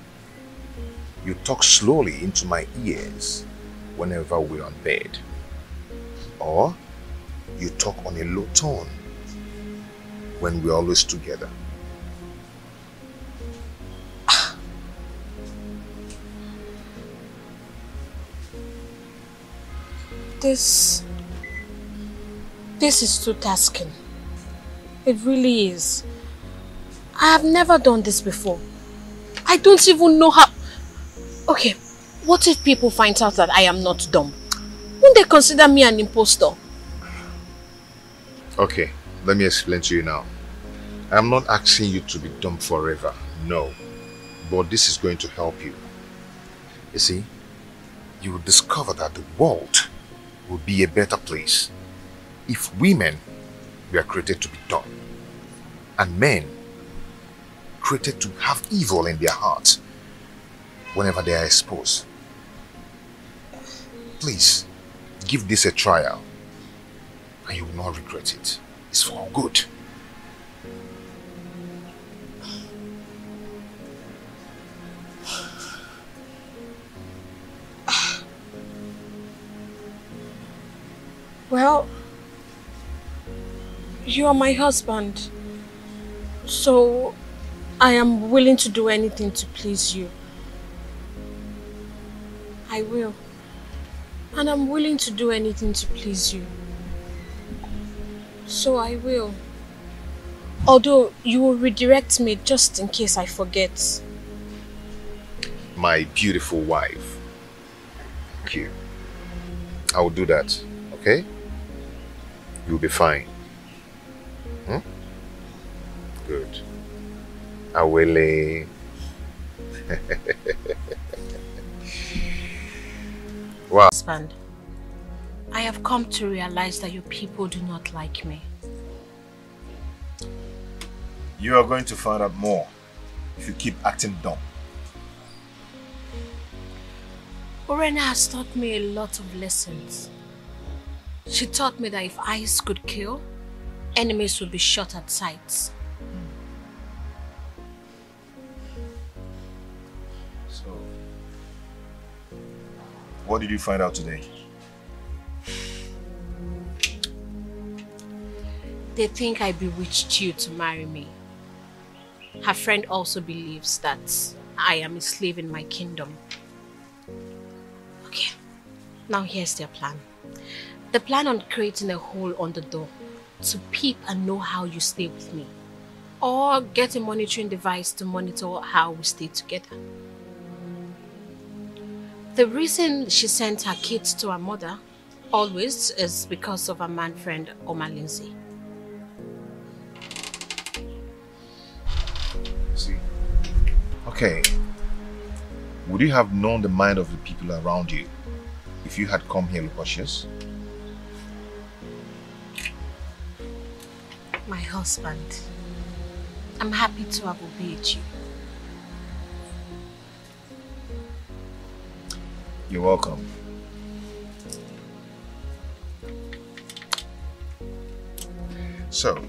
you talk slowly into my ears whenever we're on bed. Or you talk on a low tone when we're always together. This is too tasking. It really is. I have never done this before. I don't even know how... Okay, what if people find out that I am not dumb? Won't they consider me an impostor? Okay, let me explain to you now. I'm not asking you to be dumb forever, no. But this is going to help you. You see, you will discover that the world will be a better place if women were created to be dumb and men created to have evil in their hearts whenever they are exposed. Please, give this a trial and you will not regret it. It's for good. Well, you are my husband, so I am willing to do anything to please you. I will. And I'm willing to do anything to please you. So I will. Although you will redirect me just in case I forget. My beautiful wife. Thank you. I will do that, okay? You'll be fine. Hmm? Good. I will. Wow. Husband, I have come to realize that your people do not like me. You are going to find out more if you keep acting dumb. Urena has taught me a lot of lessons. She taught me that if eyes could kill, enemies would be shot at sight. So, what did you find out today? They think I bewitched you to marry me. Her friend also believes that I am a slave in my kingdom. Okay, now here's their plan. They plan on creating a hole on the door to peep and know how you stay with me. Or get a monitoring device to monitor how we stay together. The reason she sent her kids to her mother always is because of her man friend Oma Lindsay. See? Okay. Would you have known the mind of the people around you if you had come here cautious? My husband, I'm happy to have obeyed you. You're welcome. So,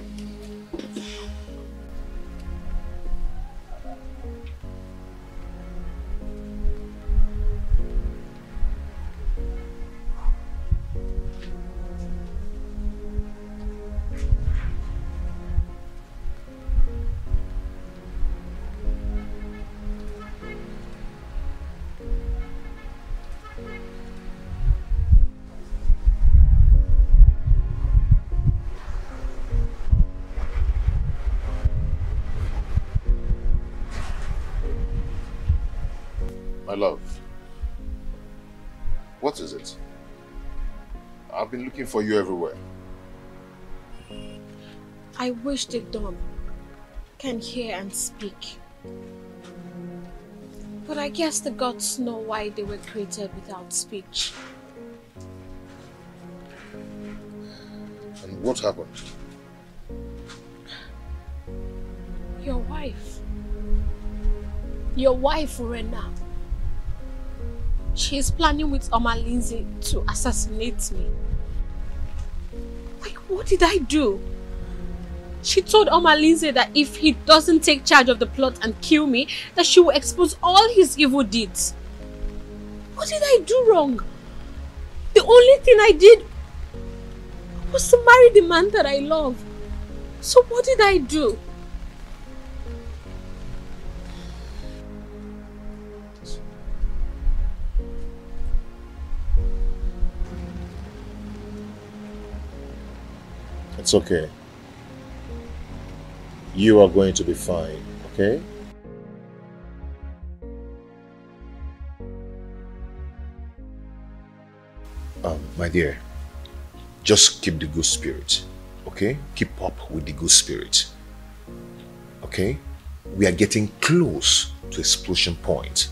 my love, what is it? I've been looking for you everywhere. I wish the dawn can hear and speak. But I guess the gods know why they were created without speech. And what happened? Your wife. Your wife, Urena. She is planning with Oma Lindsay to assassinate me. Like, what did I do? She told Omalize that if he doesn't take charge of the plot and kill me, that she will expose all his evil deeds. What did I do wrong? The only thing I did was to marry the man that I love. So what did I do? It's okay. You are going to be fine, okay? My dear, just keep the good spirit, okay? Keep up with the good spirit, okay? We are getting close to explosion point.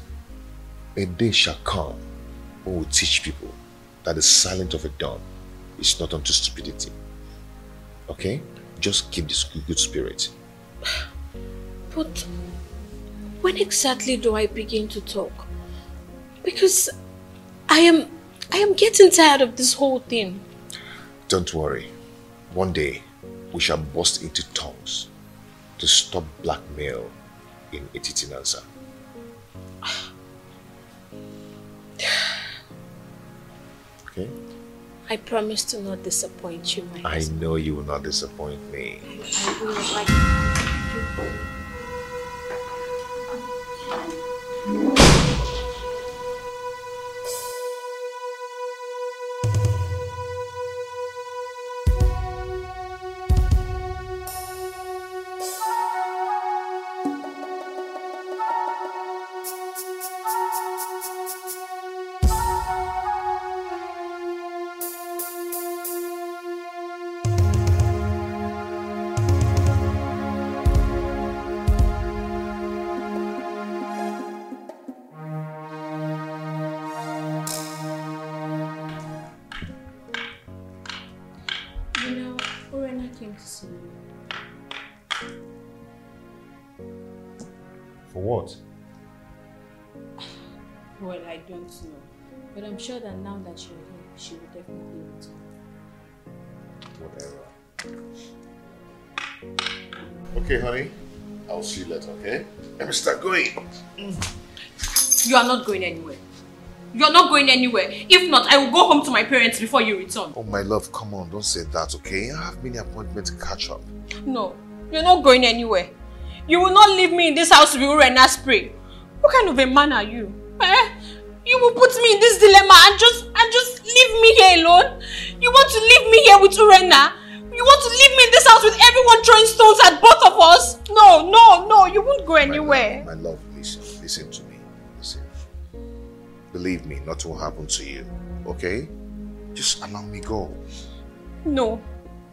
A day shall come when we teach people that the silence of a dawn is not unto stupidity, okay? Just keep this good spirit. But when exactly do I begin to talk? Because I am getting tired of this whole thing. Don't worry. One day, we shall burst into tongues to stop blackmail in Etitinanza. Okay? I promise to not disappoint you, my husband. I know you will not disappoint me. I will like... For what? Well, I don't know. But I'm sure that now that you're here, she will definitely return. Whatever. Okay, honey. I'll see you later, okay? Let me start going. You are not going anywhere. You are not going anywhere. If not, I will go home to my parents before you return. Oh, my love, come on. Don't say that, okay? I have many appointments to catch up. No, you're not going anywhere. You will not leave me in this house to be Urena spray. What kind of a man are you? Eh? You will put me in this dilemma and just leave me here alone? You want to leave me here with Urena? You want to leave me in this house with everyone throwing stones at both of us? No, no, no, you won't go anywhere. My love, listen to me. Listen. Believe me, nothing will happen to you, okay? Just allow me go. No,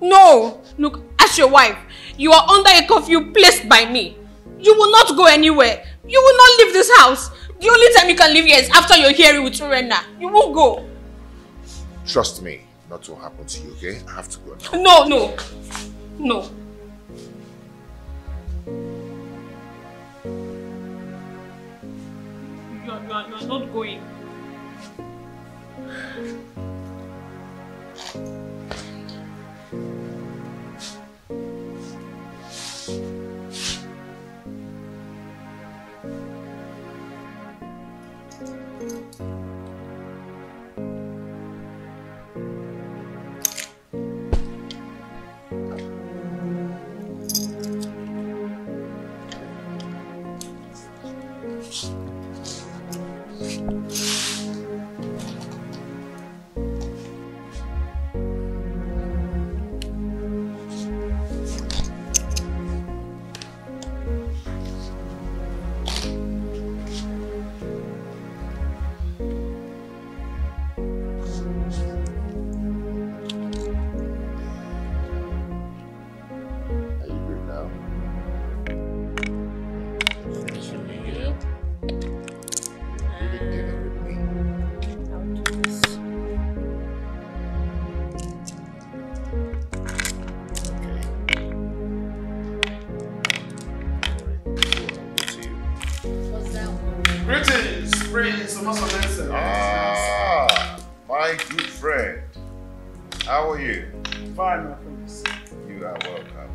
no. Look, as your wife, you are under a curfew placed by me. You will not go anywhere. You will not leave this house. The only time you can leave here is after you're here with Urena. You won't go. Trust me, nothing will happen to you, okay? I have to go now. No, no, no. You are not going. My good friend. How are you? Fine, my friends. You are welcome.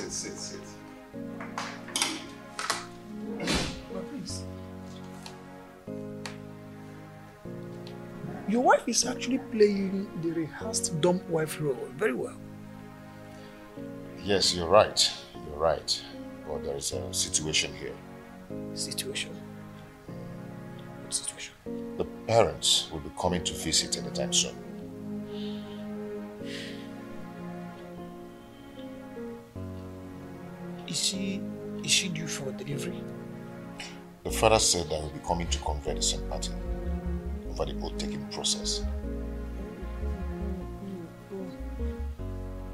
Sit. Your wife is actually playing the rehearsed dumb wife role very well. Yes, you're right. You're right. But there is a situation here. Situation? What situation? The parents will be coming to visit anytime soon. Is she due for delivery? The father said that he'll be coming to convey the sympathy over the oath-taking process.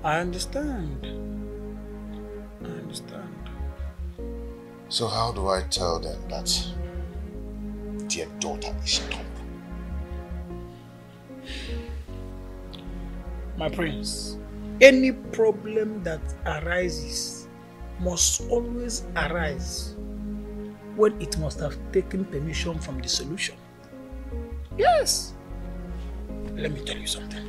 I understand. So how do I tell them that their daughter is dumb? My prince, any problem that arises must always arise when it must have taken permission from the solution. Yes. Let me tell you something.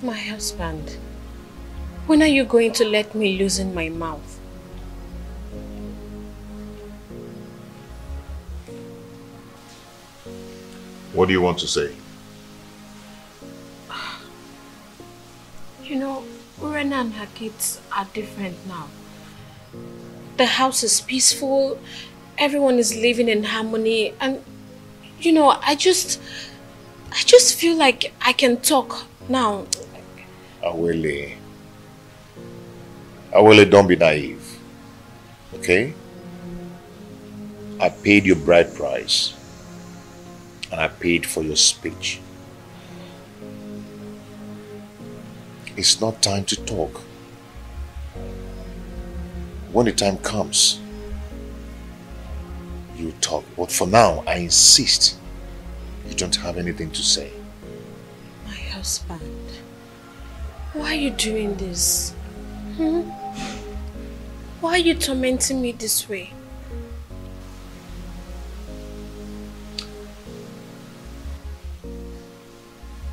My husband, when are you going to let me loosen my mouth? What do you want to say? You know, Urena and her kids are different now. The house is peaceful, everyone is living in harmony, and you know, I just feel like I can talk now. Awele, don't be naive, okay? I paid your bride price, and I paid for your speech. It's not time to talk. When the time comes, you talk. But for now, I insist you don't have anything to say. My husband, why are you doing this? Why are you tormenting me this way?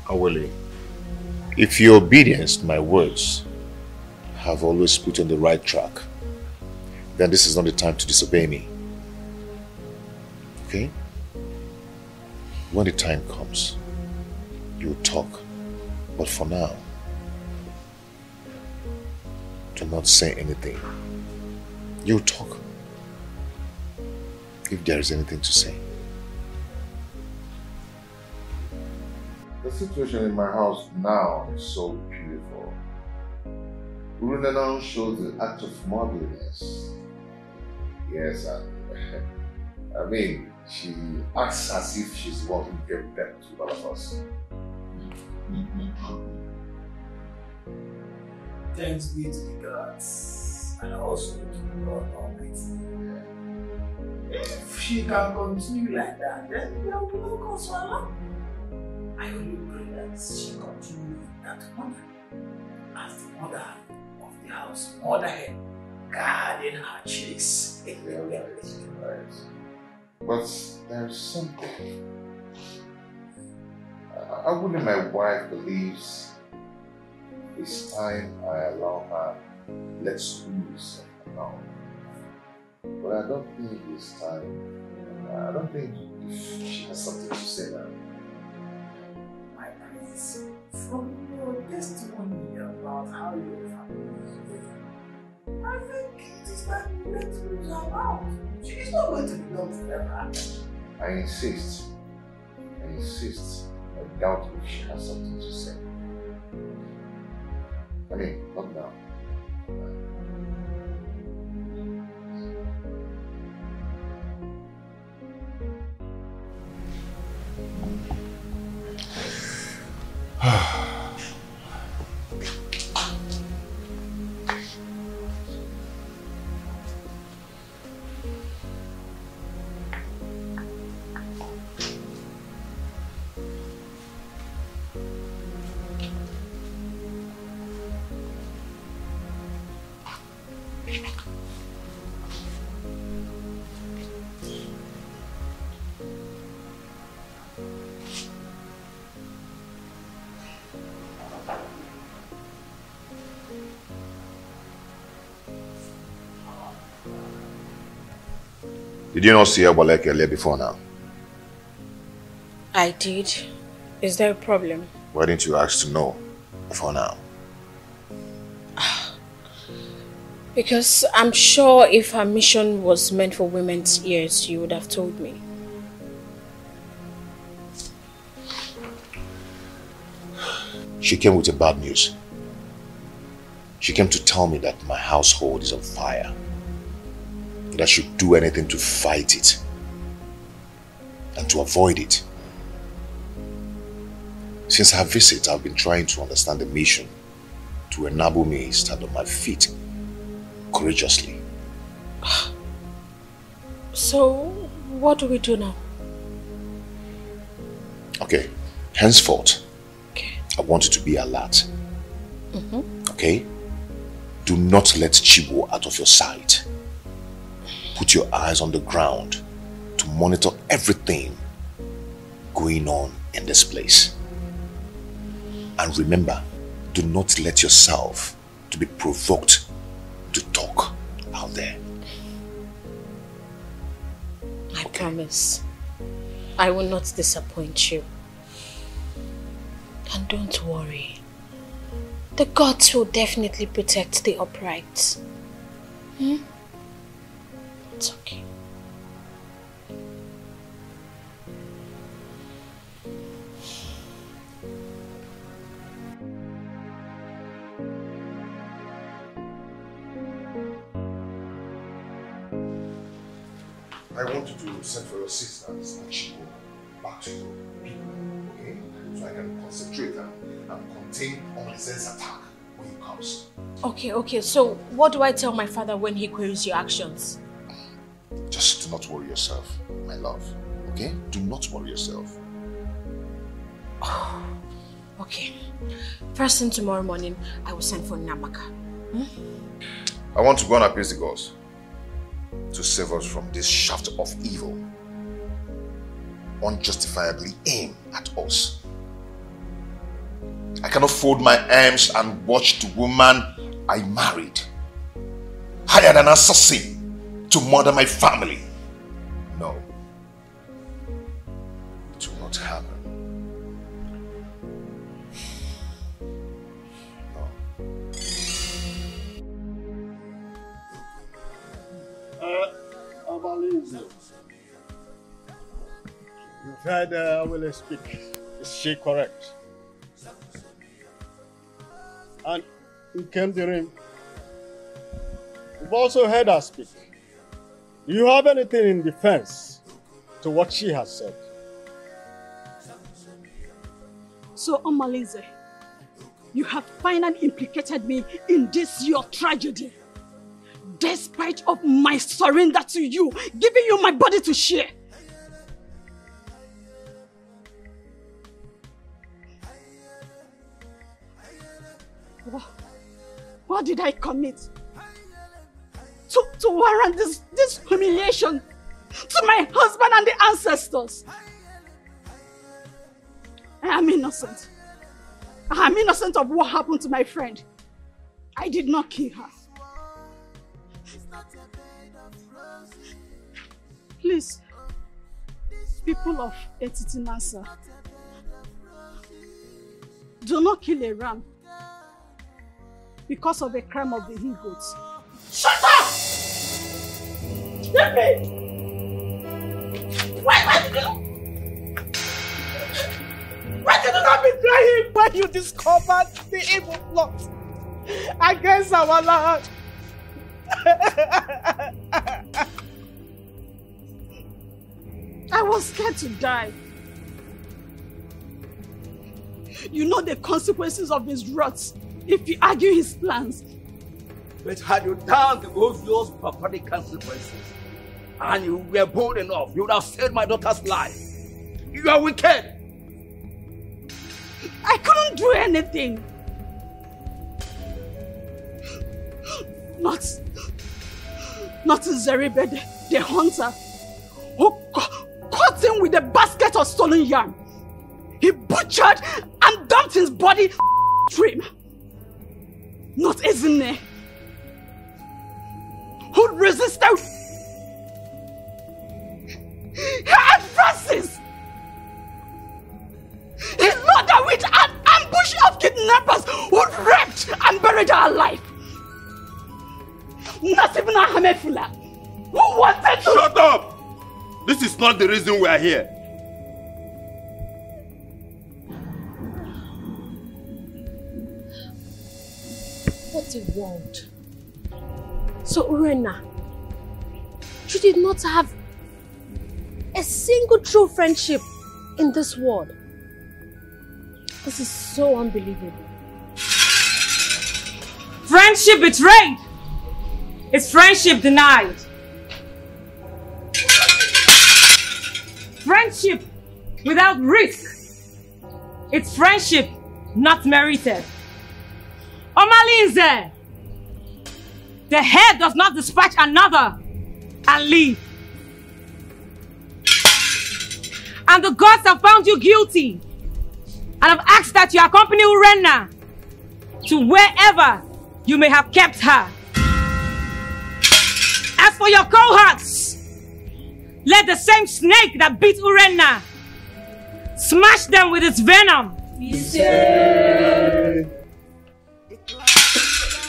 Awele, if your obedience to my words have always put you on the right track, then this is not the time to disobey me. Okay? When the time comes, you'll talk. But for now, do not say anything. You talk if there is anything to say. The situation in my house now is so beautiful. Urena now shows the act of motherliness. Yes, and I mean, she acts as if she's the one who gave birth to all of us. Thanks be to the gods and also to the Lord Almighty. If she can continue like that, then there will be no cause for alarm. I only pray that she continue with that mother as the mother of the house, motherhead, guarding her chicks. Right. But there's something. I wouldn't my wife believes it's time I allow her let's loose now. But I don't think it's time. I don't think if she has something to say now. My prince, from your testimony about how your family is doing, I think it is time you let loose her mouth. She is not going to be done forever. I insist. I doubt if she has something to say. I mean, not now. Did you not see Abolek earlier before now? I did. Is there a problem? Why didn't you ask to know before now? Because I'm sure if her mission was meant for women's ears, you would have told me. She came with a bad news. She came to tell me that my household is on fire. That I should do anything to fight it and to avoid it. Since her visit, I've been trying to understand the mission to enable me stand on my feet courageously. So, what do we do now? Okay, henceforth, I want you to be alert. Okay? Do not let Chibo out of your sight. Put your eyes on the ground to monitor everything going on in this place. And remember, do not let yourself to be provoked to talk out there. I promise. I will not disappoint you. And don't worry. The gods will definitely protect the upright. It's okay. I want you to send for your sisters and Chibo back to your people, okay? So I can concentrate and contain Omalize's attack when he comes. Okay, so what do I tell my father when he queries your actions? Just do not worry yourself, my love, okay? Do not worry yourself. Okay. First thing tomorrow morning, I will send for Namaka. I want to go and appease the gods to save us from this shaft of evil unjustifiably aimed at us. I cannot fold my arms and watch the woman I married hired an assassin to murder my family. No. It will not happen. Omalize. You've heard Awele speak. Is she correct? And Nkemdirim, you've also heard her speak. Do you have anything in defense to what she has said? So, Omalize, you have finally implicated me in this your tragedy. Despite of my surrender to you, giving you my body to share. What did I commit? To warrant this humiliation to my husband and the ancestors. I am innocent. I am innocent of what happened to my friend. I did not kill her. Please, people of Etitinasa, do not kill a ram because of a crime of the he-goats. Shut up! Why did you not be crying when you discovered the evil plot against our land? I was scared to die. You know the consequences of his wrath if you argue his plans. But had you done those barbaric consequences and you were bold enough, you would have saved my daughter's life. You are wicked. I couldn't do anything. Not Zeribede, the hunter, who caught him with a basket of stolen yam. He butchered and dumped his body stream. Not Ezine, who resisted her advances. He lured her with an ambush of kidnappers who raped and buried her alive. Not even a Hamefula, who wanted to— Shut up! This is not the reason we are here. What a world. So Urena, you did not have a single true friendship in this world. This is so unbelievable. Friendship betrayed is friendship denied. Friendship without risk, it's friendship not merited. Omalinze, the head does not dispatch another and leave. And the gods have found you guilty and have asked that you accompany Urena to wherever you may have kept her. As for your cohorts, let the same snake that beat Urena smash them with its venom.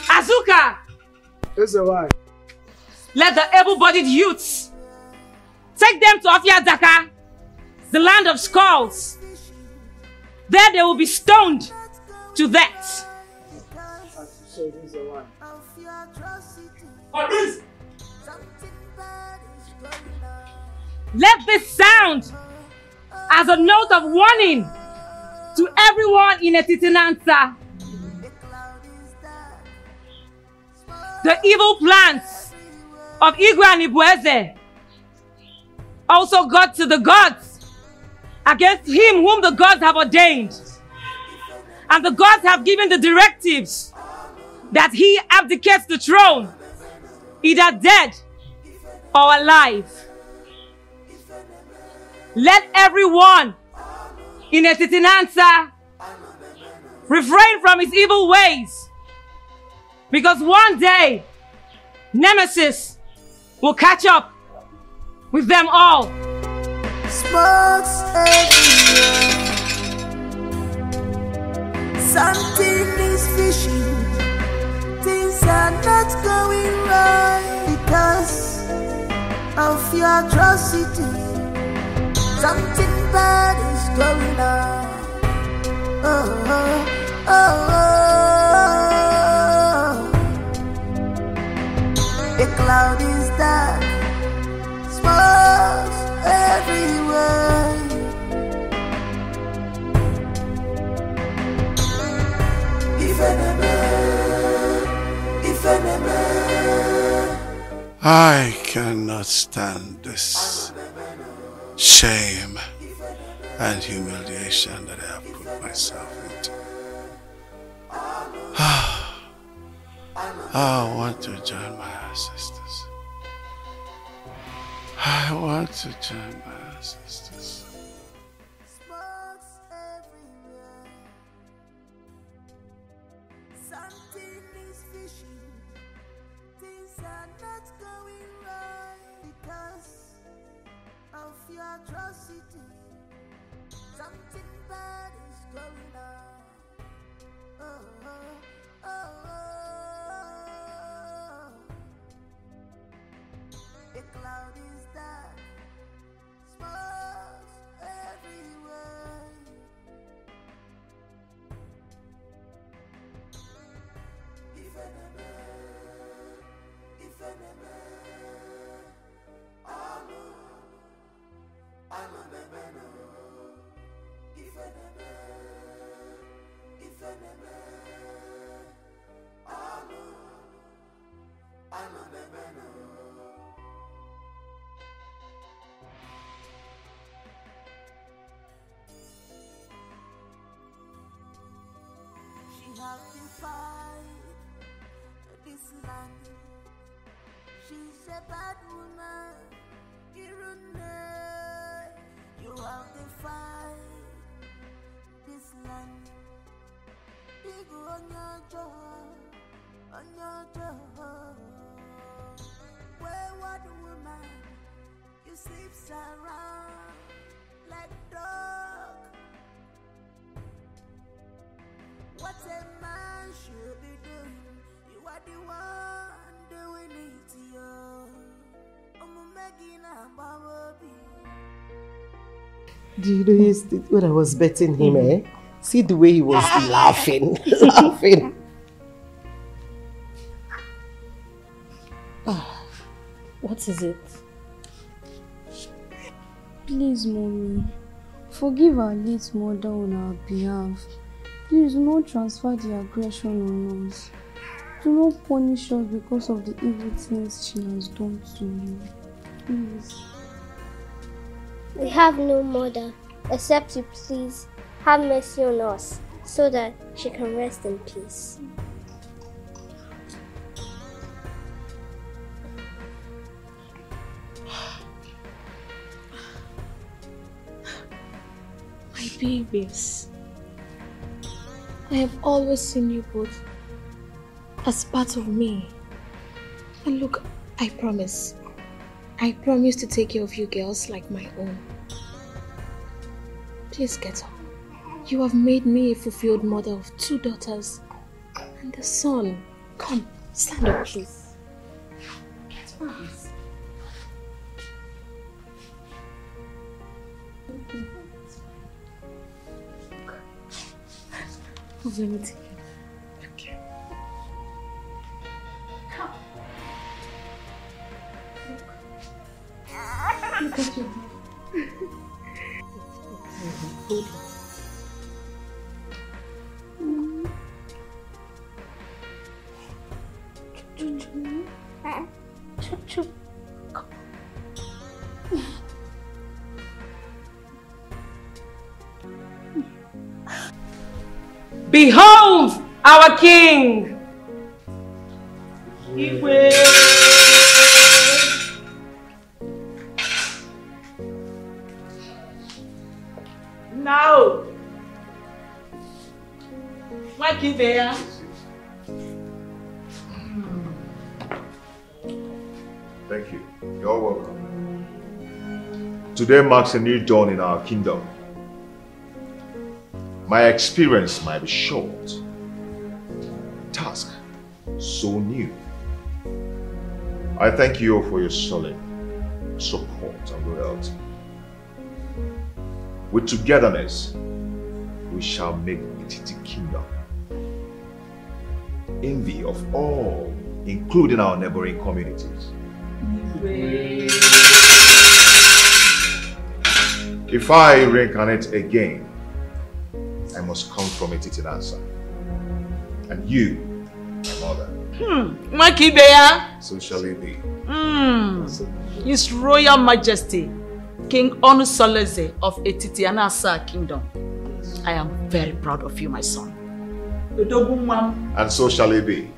Azuka! Let the able-bodied youths take them to Afiadaka, the land of skulls. There they will be stoned to death. Let this sound as a note of warning to everyone in Etitinansa. The evil plans of Igwe and Ibueze also got to the gods against him whom the gods have ordained. And the gods have given the directives that he abdicates the throne, either dead or alive. Let everyone in Etitinansa refrain from his evil ways, because one day Nemesis will catch up with them all. Smokes everywhere. Something is fishing. Things are not going right because of your atrocity. Something bad is going on. Oh, oh, oh, oh. A cloud is dark. Smokes everywhere. I cannot stand this shame and humiliation that I have put myself into. I want to join my ancestors. I want to join my ancestors. Something is fishing. Things are not going right because of your atrocity. Something bad is going on. Oh, oh, oh, oh. A cloud is dark. Smokes everywhere. She has defied this land. She's a bad woman. You have to fight this land. Big on your job. Wayward woman, you sleeps around like dog. What a man should be doing, you are the one doing it to you. Do you know when I was betting him, see the way he was laughing. Laughing. What is it? Please, Mommy, forgive our late mother on our behalf. Please do not transfer the aggression on us. Do not punish us because of the evil things she has done to you. Please. We have no mother, except you. Please have mercy on us, so that she can rest in peace. My babies, I have always seen you both as part of me. And look, I promise to take care of you girls like my own. Please get up. You have made me a fulfilled mother of 2 daughters and a son. Come, stand up, please. Get up, please. Let me take you. Okay. Come. Look at you. Chup. Behold our king! Now, what is there? Thank you. You're welcome. Today marks a new dawn in our kingdom. My experience might be short. Task so new. I thank you for your solid support and loyalty. With togetherness, we shall make Etiti Kingdom envy of all, including our neighboring communities. If I reincarnate again, I must come from Etiti Nansa. And you, my mother. Makibeya. So shall it be. His Royal Majesty, King Onusoleze of Etiti Nansa Kingdom. I am very proud of you, my son. And so shall it be.